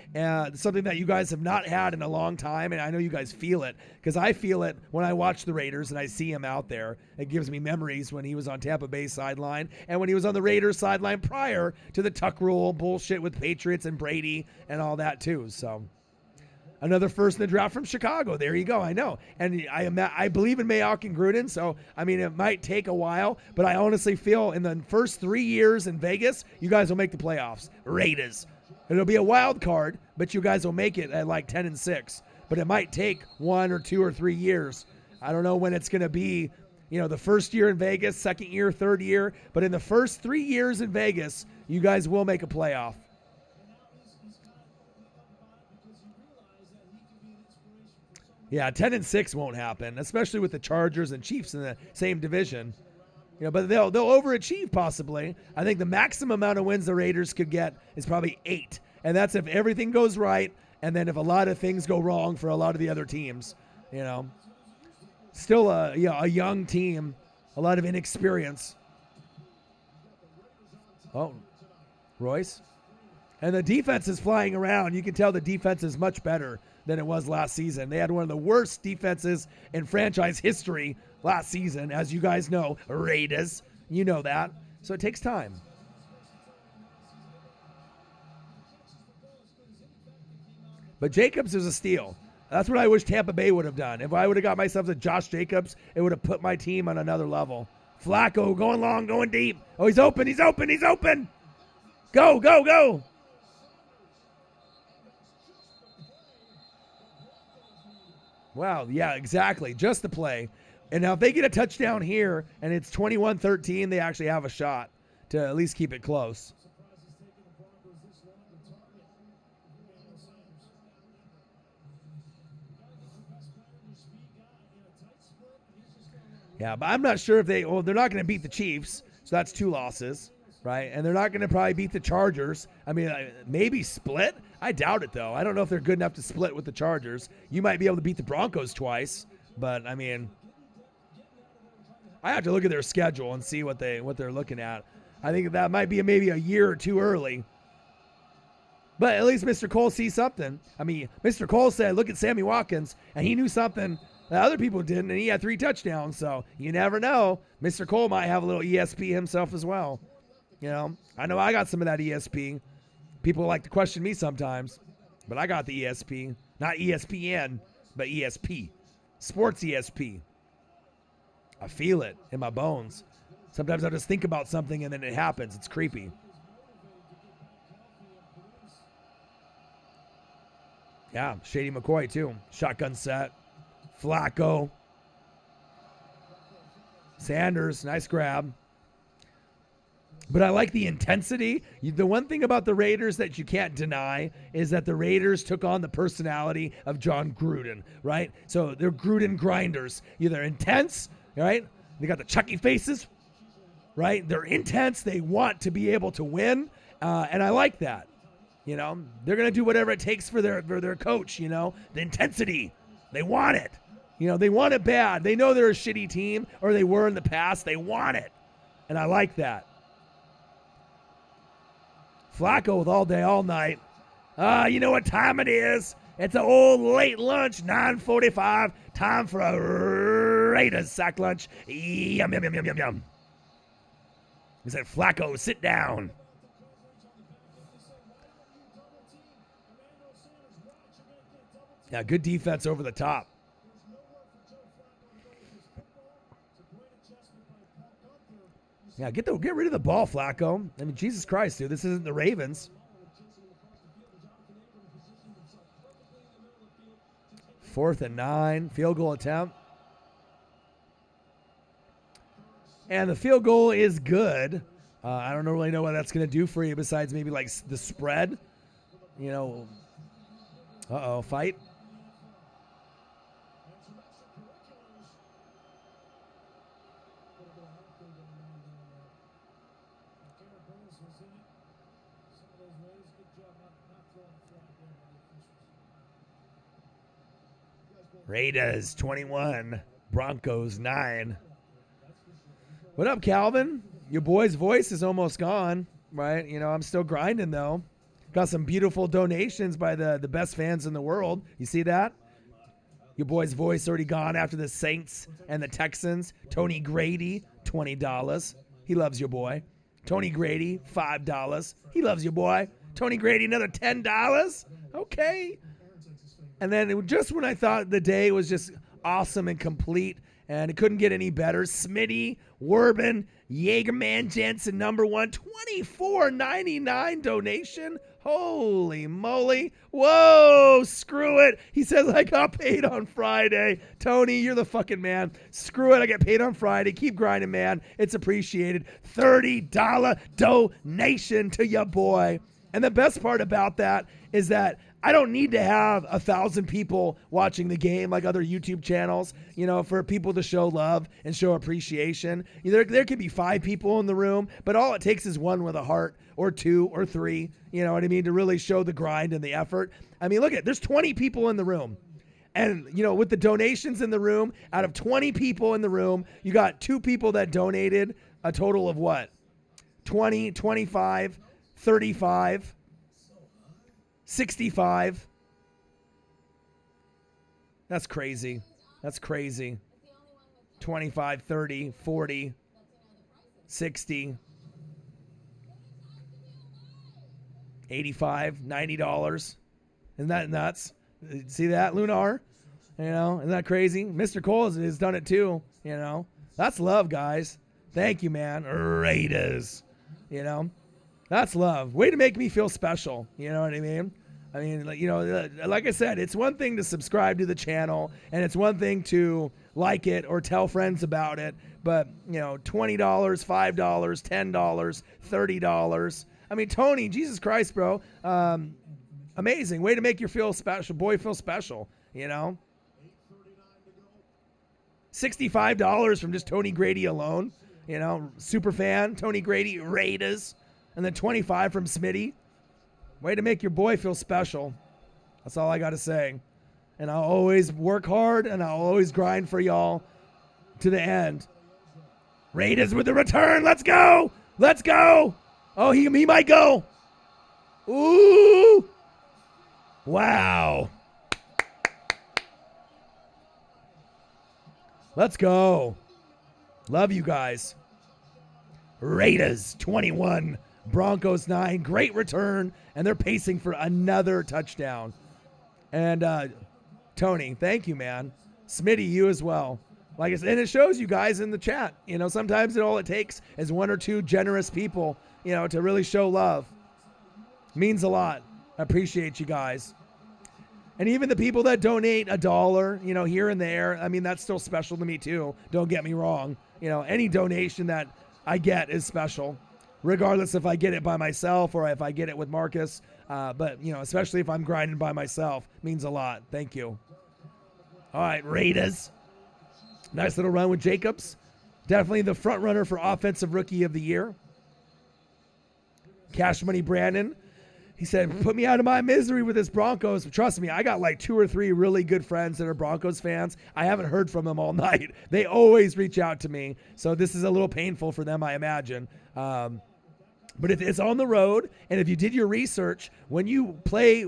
something that you guys have not had in a long time. And I know you guys feel it, because I feel it when I watch the Raiders and I see him out there. It gives me memories when he was on Tampa Bay sideline and when he was on the Raiders sideline prior to the Tuck rule bullshit with Patriots and Brady and all that too. So another first in the draft from Chicago. There you go. I know. And I believe in Mayock and Gruden. So, I mean, it might take a while, but I honestly feel in the first 3 years in Vegas, you guys will make the playoffs. Raiders. It'll be a wild card, but you guys will make it at like 10-6. But it might take 1 or 2 or 3 years. I don't know when it's going to be, you know, the first year in Vegas, second year, third year. But in the first 3 years in Vegas, you guys will make a playoff. Yeah, 10-6 won't happen, especially with the Chargers and Chiefs in the same division. But they'll overachieve possibly. I think the maximum amount of wins the Raiders could get is probably 8. And that's if everything goes right and then if a lot of things go wrong for a lot of the other teams, Still a young team, a lot of inexperience. Oh, Royce. And the defense is flying around. You can tell the defense is much better than it was last season. They had one of the worst defenses in franchise history last season, as you guys know, Raiders. You know that. So it takes time. But Jacobs is a steal. That's what I wish Tampa Bay would have done. If I would have got myself to Josh Jacobs, it would have put my team on another level. Flacco going long, going deep. Oh, he's open, he's open, he's open. Go, go, go. Wow, yeah, exactly. Just the play. And now if they get a touchdown here and it's 21-13, they actually have a shot to at least keep it close. Yeah, but I'm not sure if they're not going to beat the Chiefs, so that's 2 losses, right? And they're not going to probably beat the Chargers. I mean, maybe split. I doubt it, though. I don't know if they're good enough to split with the Chargers. You might be able to beat the Broncos twice, but, I mean, I have to look at their schedule and see what they're looking at. I think that might be maybe a year or 2 early. But at least Mr. Cole sees something. I mean, Mr. Cole said, look at Sammy Watkins, and he knew something that other people didn't, and he had 3 touchdowns, so you never know. Mr. Cole might have a little ESP himself as well. I know I got some of that ESP. People like to question me sometimes, but I got the ESP. Not ESPN, but ESP. Sports ESP. I feel it in my bones. Sometimes I just think about something and then it happens. It's creepy. Yeah, Shady McCoy too. Shotgun set. Flacco. Sanders, nice grab. But I like the intensity. The one thing about the Raiders that you can't deny is that the Raiders took on the personality of John Gruden, right? So they're Gruden grinders. They're intense, right? They got the Chucky faces, right? They're intense. They want to be able to win, and I like that. They're going to do whatever it takes for their coach, the intensity. They want it. They want it bad. They know they're a shitty team, or they were in the past. They want it, and I like that. Flacco with all day, all night. You know what time it is? It's an old late lunch, 9:45. Time for a Raiders sack lunch. Yum, yum, yum, yum, yum, yum. He said, Flacco, sit down. Yeah, good defense over the top. Yeah, get rid of the ball, Flacco. I mean, Jesus Christ, dude. This isn't the Ravens. 4th and 9. Field goal attempt. And the field goal is good. I don't really know what that's going to do for you besides maybe like the spread. Uh-oh, fight. Raiders 21, Broncos 9. What up, Calvin? Your boy's voice is almost gone, right? I'm still grinding, though. Got some beautiful donations by the best fans in the world. You see that? Your boy's voice already gone after the Saints and the Texans. Tony Grady, $20. He loves your boy. Tony Grady, $5. He loves your boy. Tony Grady, another $10. Okay. And then just when I thought the day was just awesome and complete and it couldn't get any better, Smitty, Werbin, Jaegerman Jensen, number 1, $24.99 donation. Holy moly. Whoa, screw it. He says, I got paid on Friday. Tony, you're the fucking man. Screw it, I get paid on Friday. Keep grinding, man. It's appreciated. $30 donation to your boy. And the best part about that is that I don't need to have 1,000 people watching the game like other YouTube channels, for people to show love and show appreciation. There could be 5 people in the room, but all it takes is one with a heart or 2 or 3, you know what I mean, to really show the grind and the effort. I mean, look there's 20 people in the room. And, with the donations in the room, out of 20 people in the room, you got 2 people that donated a total of what? 20, 25, 35, 65. That's crazy. 25, 30, 40, 60, 85, $90. Isn't that nuts? See that, Lunar? Isn't that crazy? Mr. Cole has done it too, That's love, guys. Thank you, man. Raiders. That's love. Way to make me feel special. You know what I mean? Like I said, it's one thing to subscribe to the channel, and it's one thing to like it or tell friends about it. But, $20, $5, $10, $30. I mean, Tony, Jesus Christ, bro. Amazing. Way to make your feel special, $65 from just Tony Grady alone. Super fan, Tony Grady, Raiders. And then 25 from Smitty. Way to make your boy feel special. That's all I got to say. And I'll always work hard, and I'll always grind for y'all to the end. Raiders with the return. Let's go. Oh, he might go. Ooh. Wow. Let's go. Love you guys. Raiders 21, Broncos 9. Great return, and they're pacing for another touchdown. And Tony, thank you, man. Smitty, you as well. Like I said, and it shows you guys in the chat. Sometimes all it takes is 1 or 2 generous people, to really show love. Means a lot. I appreciate you guys. And even the people that donate $1, here and there, I mean, that's still special to me too. Don't get me wrong. Any donation that I get is special, regardless if I get it by myself or if I get it with Marcus. But, especially if I'm grinding by myself, means a lot. Thank you. All right, Raiders. Nice little run with Jacobs. Definitely the front runner for Offensive Rookie of the Year. Cash Money Brandon. He said, put me out of my misery with this Broncos. Trust me, I got like 2 or 3 really good friends that are Broncos fans. I haven't heard from them all night. They always reach out to me. So this is a little painful for them, I imagine. But if it's on the road, and if you did your research, when you play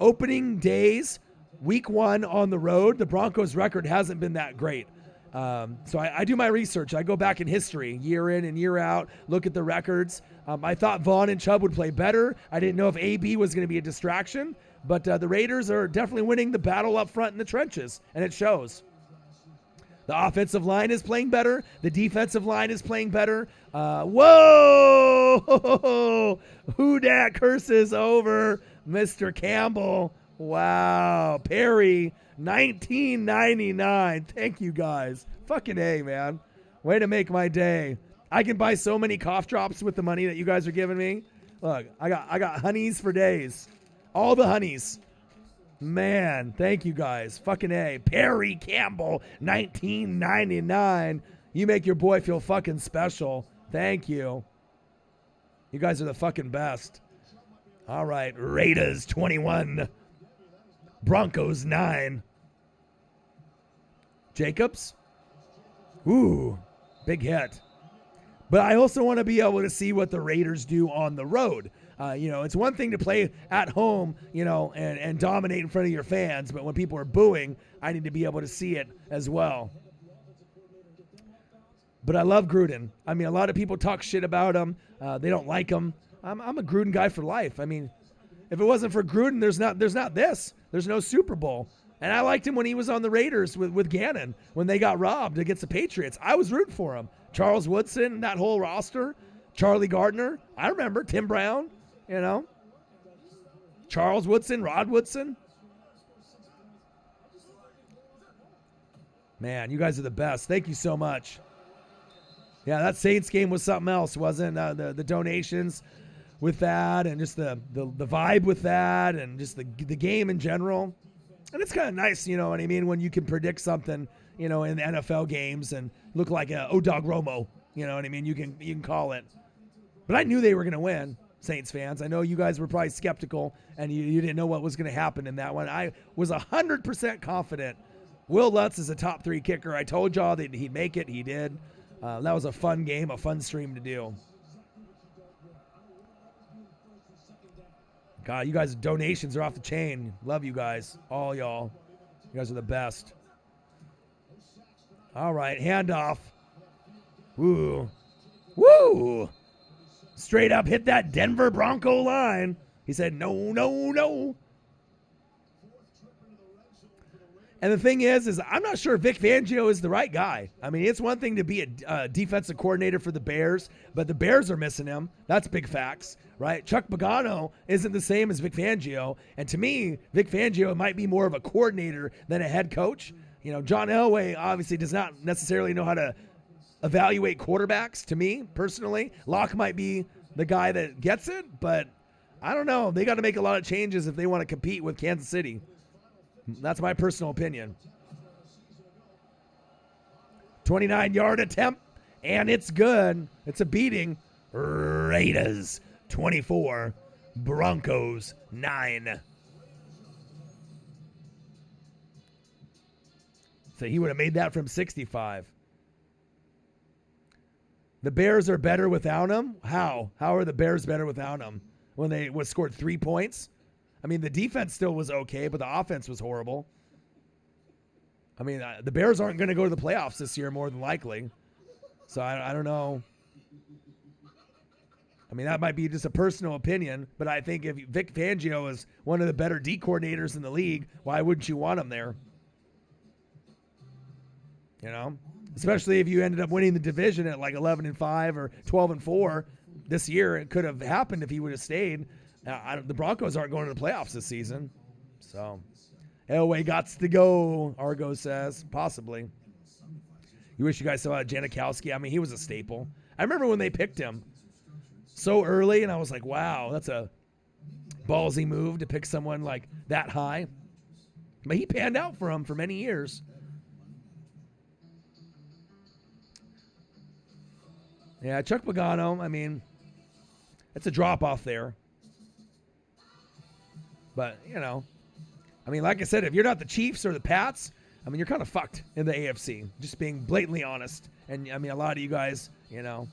opening days, week 1 on the road, the Broncos record hasn't been that great. So I do my research. I go back in history, year in and year out, look at the records. I thought Vaughn and Chubb would play better. I didn't know if AB was going to be a distraction, but the Raiders are definitely winning the battle up front in the trenches, and it shows. The offensive line is playing better. The defensive line is playing better. Whoa! Who dat curses over Mr. Campbell. Wow. Perry, $19.99. Thank you, guys. Fucking A, man. Way to make my day. I can buy so many cough drops with the money that you guys are giving me. Look, I got honeys for days. All the honeys. Man, thank you guys. Fucking A. Perry Campbell, $19.99. You make your boy feel fucking special. Thank you. You guys are the fucking best. All right, Raiders 21. Broncos 9. Jacobs. Ooh, big hit. But I also want to be able to see what the Raiders do on the road. It's one thing to play at home, and dominate in front of your fans. But when people are booing, I need to be able to see it as well. But I love Gruden. I mean, a lot of people talk shit about him. They don't like him. I'm a Gruden guy for life. I mean, if it wasn't for Gruden, there's not this. There's no Super Bowl. And I liked him when he was on the Raiders with Gannon, when they got robbed against the Patriots. I was rooting for him. Charles Woodson, that whole roster. Charlie Gardner. I remember Tim Brown, Charles Woodson, Rod Woodson. Man, you guys are the best. Thank you so much. Yeah, that Saints game was something else, wasn't it? The donations with that, and just the vibe with that, and just the game in general. And it's kind of nice, you know what I mean, when you can predict something, you know, in the NFL games and look like a O-Dog Romo, you know what I mean? You can call it. But I knew they were going to win, Saints fans. I know you guys were probably skeptical, and you didn't know what was going to happen in that one. I was 100% confident. Will Lutz is a top 3 kicker. I told y'all that he'd make it. He did. That was a fun game, a fun stream to do. God, you guys' donations are off the chain. Love you guys, all y'all. You guys are the best. All right, handoff. Woo. Woo. Straight up hit that Denver Bronco line. He said, no, no, no. And the thing is I'm not sure Vic Fangio is the right guy. I mean, it's one thing to be a defensive coordinator for the Bears, but the Bears are missing him. That's big facts, right? Chuck Pagano isn't the same as Vic Fangio. And to me, Vic Fangio might be more of a coordinator than a head coach. You know, John Elway obviously does not necessarily know how to evaluate quarterbacks, to me, personally. Locke might be the guy that gets it, but I don't know. They got to make a lot of changes if they want to compete with Kansas City. That's my personal opinion. 29-yard attempt, and it's good. It's a beating. Raiders 24, Broncos 9. So he would have made that from 65. The Bears are better without him? How? How are the Bears better without him? When they scored 3 points? I mean, the defense still was okay, but the offense was horrible. I mean, the Bears aren't going to go to the playoffs this year, more than likely. So I don't know. I mean, that might be just a personal opinion, but I think if Vic Fangio is one of the better D coordinators in the league, why wouldn't you want him there? You know? Especially if you ended up winning the division at like 11-5 or 12-4 this year. It could have happened if he would have stayed. The Broncos aren't going to the playoffs this season. So, Elway gots to go, Argo says. Possibly. You wish you guys saw Janikowski. I mean, he was a staple. I remember when they picked him so early, and I was like, wow, that's a ballsy move to pick someone like that high. But he panned out for him for many years. Yeah, Chuck Pagano, I mean, it's a drop-off there. But, you know, I mean, like I said, if you're not the Chiefs or the Pats, I mean, you're kind of fucked in the AFC, just being blatantly honest. And, I mean, a lot of you guys, you know.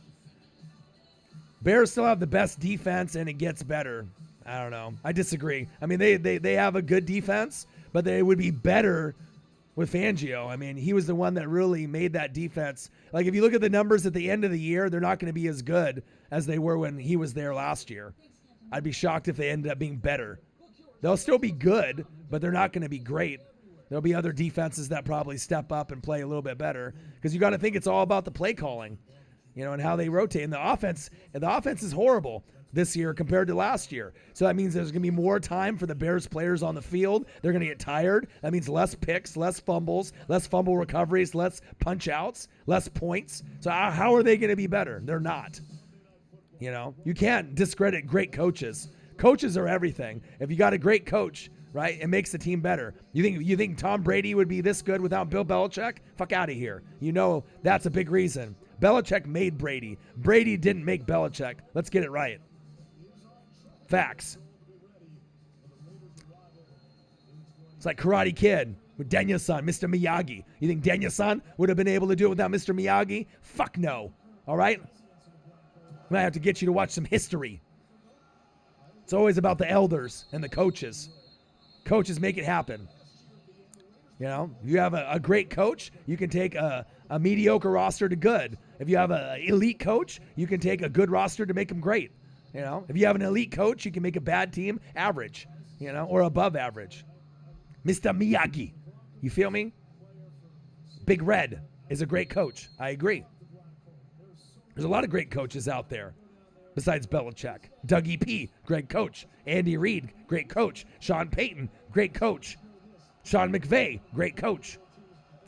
Bears still have the best defense, and it gets better. I don't know. I disagree. I mean, they have a good defense, but they would be better with Fangio. I mean, he was the one that really made that defense. Like, if you look at the numbers at the end of the year, they're not going to be as good as they were when he was there last year. I'd be shocked if they ended up being better. They'll still be good, but they're not going to be great. There'll be other defenses that probably step up and play a little bit better, because you got to think it's all about the play calling, you know, and how they rotate. And the offense is horrible this year compared to last year. So that means there's going to be more time for the Bears players on the field. They're going to get tired. That means less picks, less fumbles, less fumble recoveries, less punch outs, less points. So how are they going to be better? They're not. You know, you can't discredit great coaches. Coaches are everything. If you got a great coach, right, it makes the team better. You think Tom Brady would be this good without Bill Belichick? Fuck out of here. You know that's a big reason. Belichick made Brady. Brady didn't make Belichick. Let's get it right. Facts. It's like Karate Kid with Daniel-san, Mr. Miyagi. You think Daniel-san would have been able to do it without Mr. Miyagi? Fuck no. All right? I might have to get you to watch some history. It's always about the elders and the coaches. Coaches make it happen. You know, if you have a great coach, you can take a mediocre roster to good. If you have an elite coach, you can take a good roster to make them great. You know, if you have an elite coach, you can make a bad team average, you know, or above average. Mr. Miyagi. You feel me? Big Red is a great coach. I agree. There's a lot of great coaches out there besides Belichick. Dougie P., great coach. Andy Reid, great coach. Sean Payton, great coach. Sean McVay, great coach.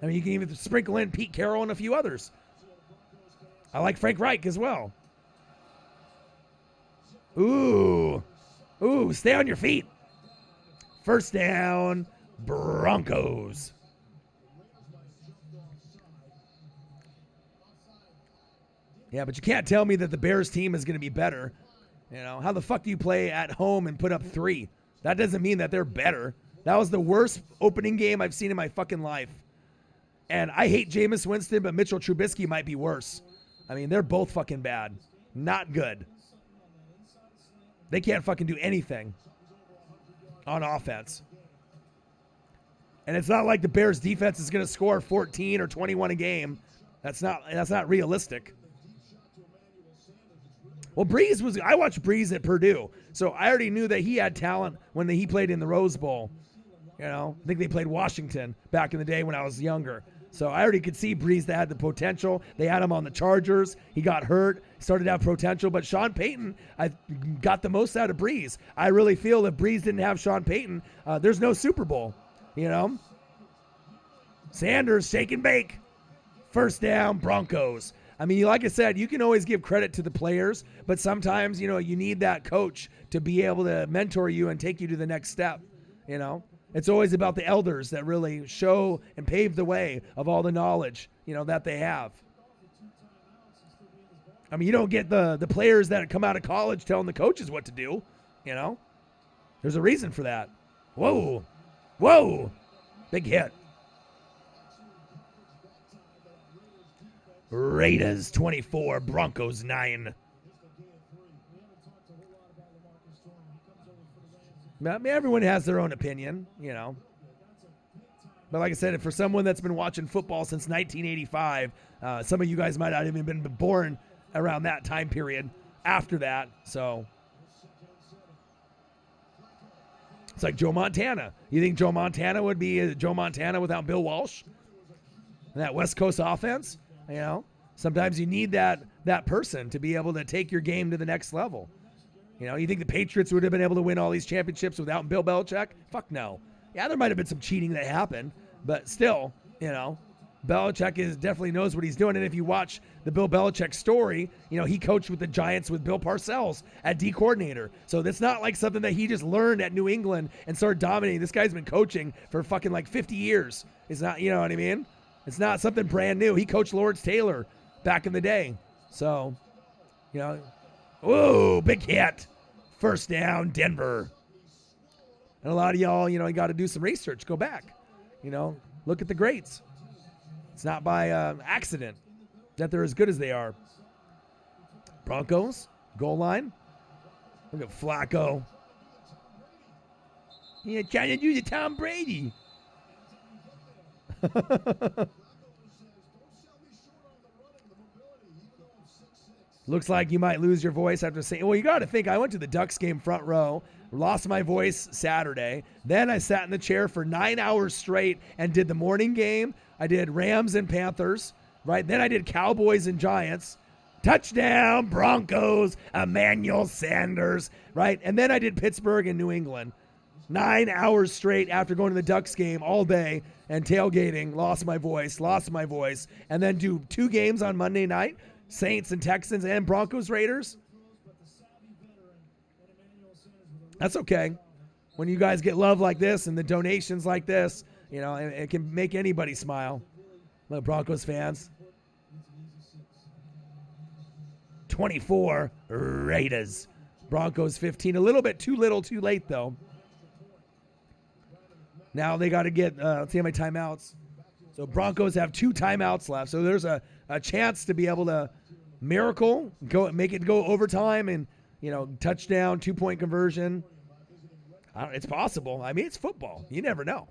I mean, you can even sprinkle in Pete Carroll and a few others. I like Frank Reich as well. Ooh, stay on your feet. First down, Broncos. Yeah, but you can't tell me that the Bears team is going to be better. You know, how the fuck do you play at home and put up 3? That doesn't mean that they're better. That was the worst opening game I've seen in my fucking life. And I hate Jameis Winston, but Mitchell Trubisky might be worse. I mean, they're both fucking bad. Not good. They can't fucking do anything on offense. And it's not like the Bears defense is going to score 14 or 21 a game. That's not realistic. Well, I watched Breeze at Purdue, so I already knew that he had talent when he played in the Rose Bowl. You know, I think they played Washington back in the day when I was younger. So I already could see Breeze that had the potential. They had him on the Chargers. He got hurt, started to have potential. But Sean Payton, I got the most out of Breeze. I really feel if Breeze didn't have Sean Payton, there's no Super Bowl, you know. Sanders, shake and bake. First down, Broncos. I mean, like I said, you can always give credit to the players, but sometimes, you know, you need that coach to be able to mentor you and take you to the next step, you know. It's always about the elders that really show and pave the way of all the knowledge, you know, that they have. I mean, you don't get the players that come out of college telling the coaches what to do, you know. There's a reason for that. Whoa. Big hit. Raiders 24, Broncos 9. I mean, everyone has their own opinion, you know. But like I said, for someone that's been watching football since 1985, some of you guys might not even been born around that time period after that. So it's like Joe Montana. You think Joe Montana would be Joe Montana without Bill Walsh? And that West Coast offense? You know, sometimes you need that person to be able to take your game to the next level. You know, you think the Patriots would have been able to win all these championships without Bill Belichick? Fuck no. Yeah, there might have been some cheating that happened, but still, you know, Belichick definitely knows what he's doing. And if you watch the Bill Belichick story, you know, he coached with the Giants with Bill Parcells at D coordinator. So that's not like something that he just learned at New England and started dominating. This guy's been coaching for fucking like 50 years. It's not, you know what I mean? It's not something brand new. He coached Lawrence Taylor back in the day. So, you know, whoa, big hit. First down, Denver. And a lot of y'all, you know, you got to do some research. Go back. You know, look at the greats. It's not by accident that they're as good as they are. Broncos, goal line. Look at Flacco. He's trying to do the Tom Brady. Looks like you might lose your voice after saying, well, you got to think, I went to the Ducks game front row, lost my voice Saturday. Then I sat in the chair for 9 hours straight and did the morning game. I did Rams and Panthers, right? Then I did Cowboys and Giants. Touchdown, Broncos, Emmanuel Sanders, right? And then I did Pittsburgh and New England. 9 hours straight after going to the Ducks game all day and tailgating, lost my voice, and then do 2 games on Monday night, Saints and Texans and Broncos Raiders. That's okay. When you guys get love like this and the donations like this, you know, it can make anybody smile. Look, Broncos fans. 24 Raiders. Broncos 15. A little bit too little, too late, though. Now they got to get, let's see how many timeouts. So Broncos have 2 timeouts left. So there's a chance to be able to miracle, make it go overtime and, you know, touchdown, 2-point conversion. It's possible. I mean, it's football. You never know.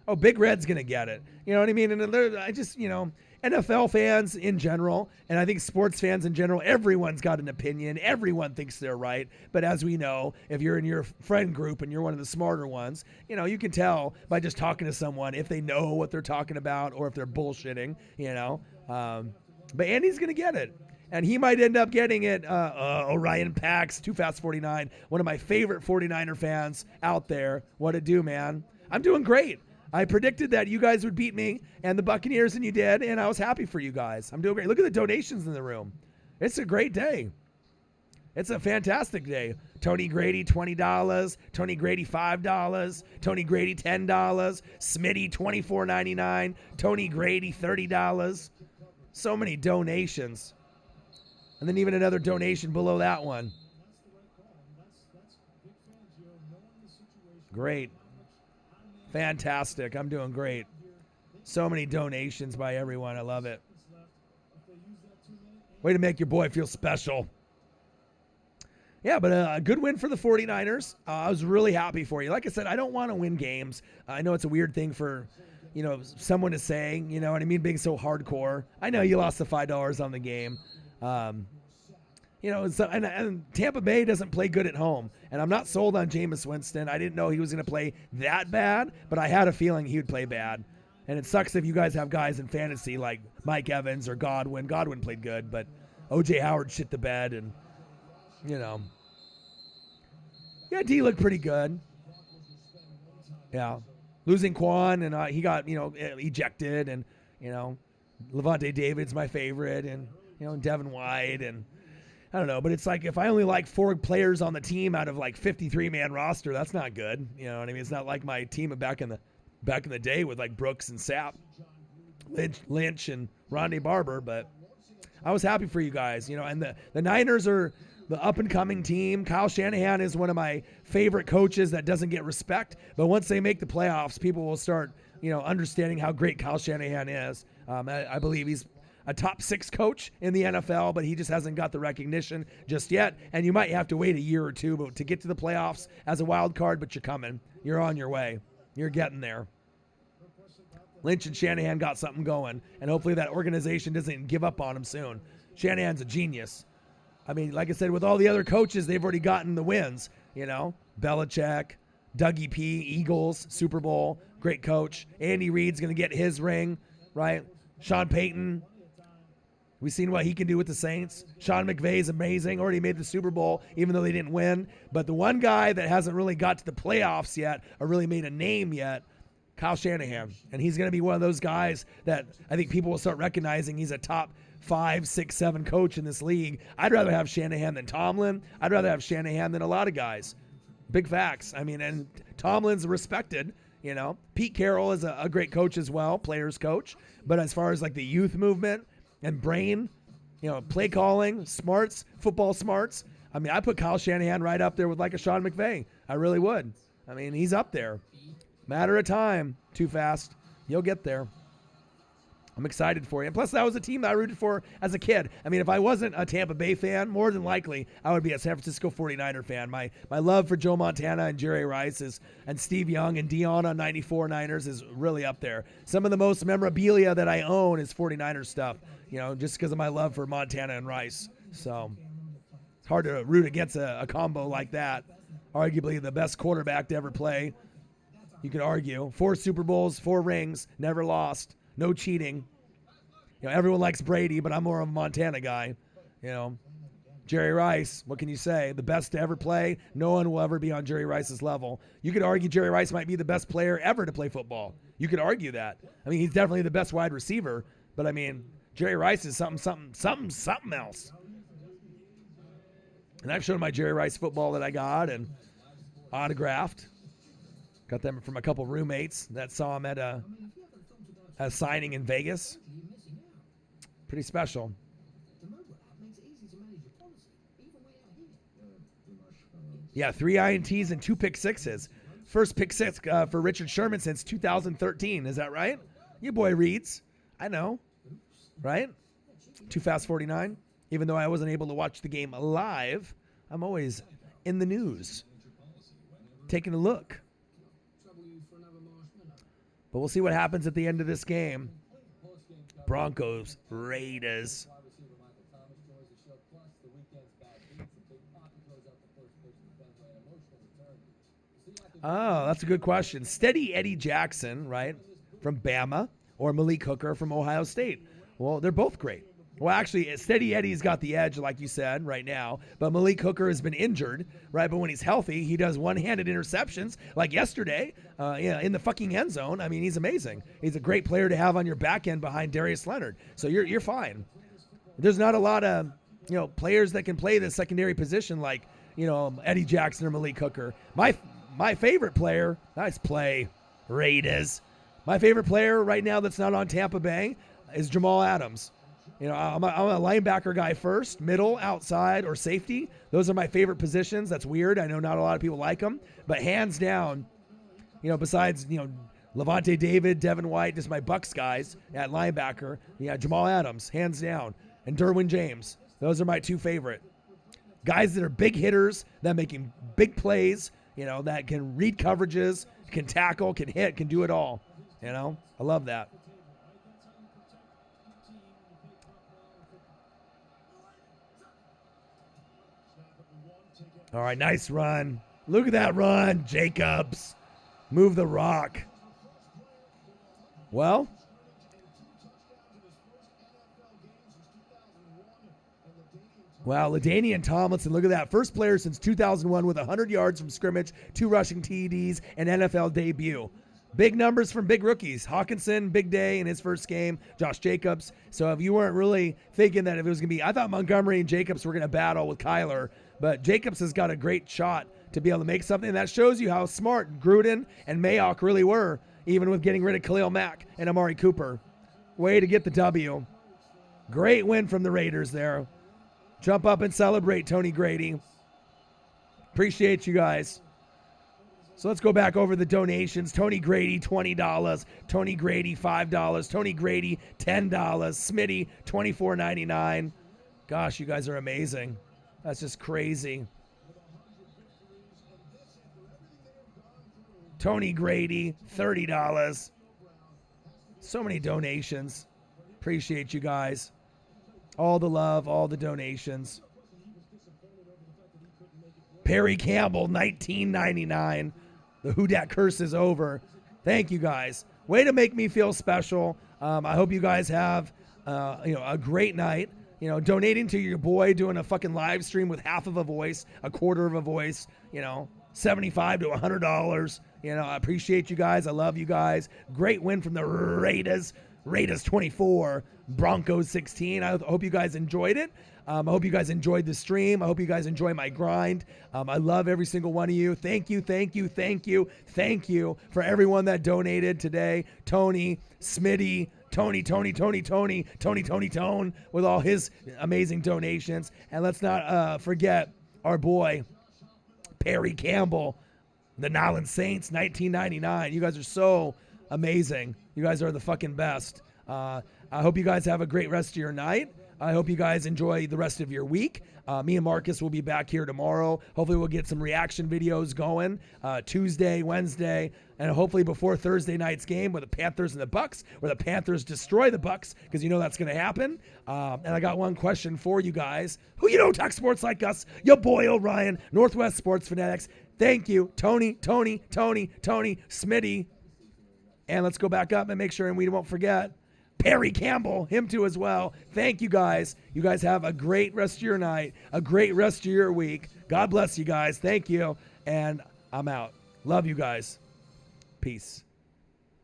Oh, Big Red's going to get it. You know what I mean? And I just, you know, NFL fans in general, and I think sports fans in general, everyone's got an opinion. Everyone thinks they're right. But as we know, if you're in your friend group and you're one of the smarter ones, you know, you can tell by just talking to someone if they know what they're talking about or if they're bullshitting, you know. But Andy's going to get it. And he might end up getting it. Orion Pax, Too Fast 49, one of my favorite 49er fans out there. What it do, man? I'm doing great. I predicted that you guys would beat me and the Buccaneers, and you did, and I was happy for you guys. I'm doing great. Look at the donations in the room. It's a great day. It's a fantastic day. Tony Grady, $20. Tony Grady, $5. Tony Grady, $10. Smitty, $24.99. Tony Grady, $30. So many donations. And then even another donation below that one. Great. Fantastic. I'm doing great. So many donations by everyone. I love it. Way to make your boy feel special. Yeah, but a good win for the 49ers. I was really happy for you. Like I said, I don't want to win games. I know it's a weird thing for, someone to say, you know what I mean, being so hardcore. I know you lost the $5 on the game. And Tampa Bay doesn't play good at home. And I'm not sold on Jameis Winston. I didn't know he was going to play that bad, but I had a feeling he would play bad. And it sucks if you guys have guys in fantasy like Mike Evans or Godwin. Godwin played good, but O.J. Howard shit the bed. And, yeah, D looked pretty good. Yeah. Losing Quan, and he got, ejected. And, Levante David's my favorite. And, Devin White. And I don't know. But it's like if I only like 4 players on the team out of like 53-man roster, that's not good. You know what I mean? It's not like my team back in the day with like Brooks and Sapp, Lynch and Rondé Barber. But I was happy for you guys. And the Niners are the up-and-coming team. Kyle Shanahan is one of my favorite coaches that doesn't get respect. But once they make the playoffs, people will start, understanding how great Kyle Shanahan is. I believe he's a top 6 coach in the NFL, but he just hasn't got the recognition just yet. And you might have to wait a year or two to get to the playoffs as a wild card, but you're coming. You're on your way. You're getting there. Lynch and Shanahan got something going, and hopefully that organization doesn't give up on him soon. Shanahan's a genius. I mean, like I said, with all the other coaches, they've already gotten the wins. Belichick, Dougie P, Eagles, Super Bowl, great coach. Andy Reid's going to get his ring, right? Sean Payton, we've seen what he can do with the Saints. Sean McVay's amazing, already made the Super Bowl, even though they didn't win. But the one guy that hasn't really got to the playoffs yet or really made a name yet, Kyle Shanahan. And he's going to be one of those guys that I think people will start recognizing he's a top 5, 6, 7 coach in this league. I'd rather have Shanahan than Tomlin. I'd rather have Shanahan than a lot of guys. Big facts. I mean, and Tomlin's respected, Pete Carroll is a great coach as well, players coach. But as far as like the youth movement and brain, play calling, smarts, football smarts, I mean, I put Kyle Shanahan right up there with like a Sean McVay. I really would. I mean, he's up there. Matter of time. Too fast. You'll get there. I'm excited for you. And plus, that was a team that I rooted for as a kid. I mean, if I wasn't a Tampa Bay fan, more than likely, I would be a San Francisco 49er fan. My love for Joe Montana and Jerry Rice and Steve Young and Dion on 94 Niners is really up there. Some of the most memorabilia that I own is 49er stuff, just because of my love for Montana and Rice. So it's hard to root against a combo like that. Arguably the best quarterback to ever play. You could argue. 4 Super Bowls, 4 rings, never lost. No cheating. Everyone likes Brady, but I'm more of a Montana guy. Jerry Rice, what can you say? The best to ever play. No one will ever be on Jerry Rice's level. You could argue Jerry Rice might be the best player ever to play football. You could argue that. I mean, he's definitely the best wide receiver, but I mean, Jerry Rice is something else. And I've shown my Jerry Rice football that I got and autographed. Got them from a couple roommates that saw him at a signing in Vegas. Pretty special. Yeah, 3 INTs and 2 pick sixes. First pick six for Richard Sherman since 2013. Is that right? Your boy reads. I know. Right? Too Fast 49. Even though I wasn't able to watch the game live, I'm always in the news. Taking a look. But we'll see what happens at the end of this game. Broncos, Raiders. Oh, that's a good question. Steady Eddie Jackson, right, from Bama, or Malik Hooker from Ohio State. Well, they're both great. Well, actually, Steady Eddie's got the edge, like you said, right now. But Malik Hooker has been injured, right? But when he's healthy, he does one-handed interceptions, like yesterday, in the fucking end zone. I mean, he's amazing. He's a great player to have on your back end behind Darius Leonard. So you're fine. There's not a lot of players that can play the secondary position like Eddie Jackson or Malik Hooker. My favorite player, nice play, Raiders. My favorite player right now that's not on Tampa Bay is Jamal Adams. I'm a linebacker guy first, middle, outside, or safety. Those are my favorite positions. That's weird. I know not a lot of people like them. But hands down, besides, Levante David, Devin White, just my Bucks guys at linebacker. Yeah, Jamal Adams, hands down. And Derwin James. Those are my two favorite. Guys that are big hitters, that making big plays, that can read coverages, can tackle, can hit, can do it all. I love that. All right, nice run. Look at that run, Jacobs. Move the rock. Well, wow, LaDainian Tomlinson, look at that. First player since 2001 with 100 yards from scrimmage, 2 rushing TDs, and NFL debut. Big numbers from big rookies. Hawkinson, big day in his first game. Josh Jacobs. So if you weren't really thinking that if it was going to be, I thought Montgomery and Jacobs were going to battle with Kyler, but Jacobs has got a great shot to be able to make something. And that shows you how smart Gruden and Mayock really were, even with getting rid of Khalil Mack and Amari Cooper. Way to get the W. Great win from the Raiders there. Jump up and celebrate, Tony Grady. Appreciate you guys. So let's go back over the donations. Tony Grady, $20. Tony Grady, $5. Tony Grady, $10. Smitty, $24.99. Gosh, you guys are amazing. That's just crazy. Tony Grady, $30. So many donations. Appreciate you guys. All the love, all the donations. Perry Campbell, $19.99. The Who Dat curse is over. Thank you guys. Way to make me feel special. I hope you guys have a great night. Donating to your boy, doing a fucking live stream with half of a voice, a quarter of a voice, $75 to $100. I appreciate you guys. I love you guys. Great win from the Raiders. Raiders 24, Broncos 16. I hope you guys enjoyed it. I hope you guys enjoyed the stream. I hope you guys enjoy my grind. I love every single one of you. Thank you, thank you, thank you, thank you for everyone that donated today. Tony, Smitty, Tony, with all his amazing donations. And let's not forget our boy, Perry Campbell, the Nolans Saints, $19.99. You guys are so amazing. You guys are the fucking best. I hope you guys have a great rest of your night. I hope you guys enjoy the rest of your week. Me and Marcus will be back here tomorrow. Hopefully we'll get some reaction videos going Tuesday, Wednesday, and hopefully before Thursday night's game with the Panthers and the Bucks, where the Panthers destroy the Bucks, because that's going to happen. And I got one question for you guys. Who talk sports like us? Your boy Orion, Northwest Sports Fanatics. Thank you, Tony, Smitty. And let's go back up and make sure, and we won't forget, Perry Campbell, him too as well. Thank you guys. You guys have a great rest of your night, a great rest of your week. God bless you guys. Thank you. And I'm out. Love you guys. Peace.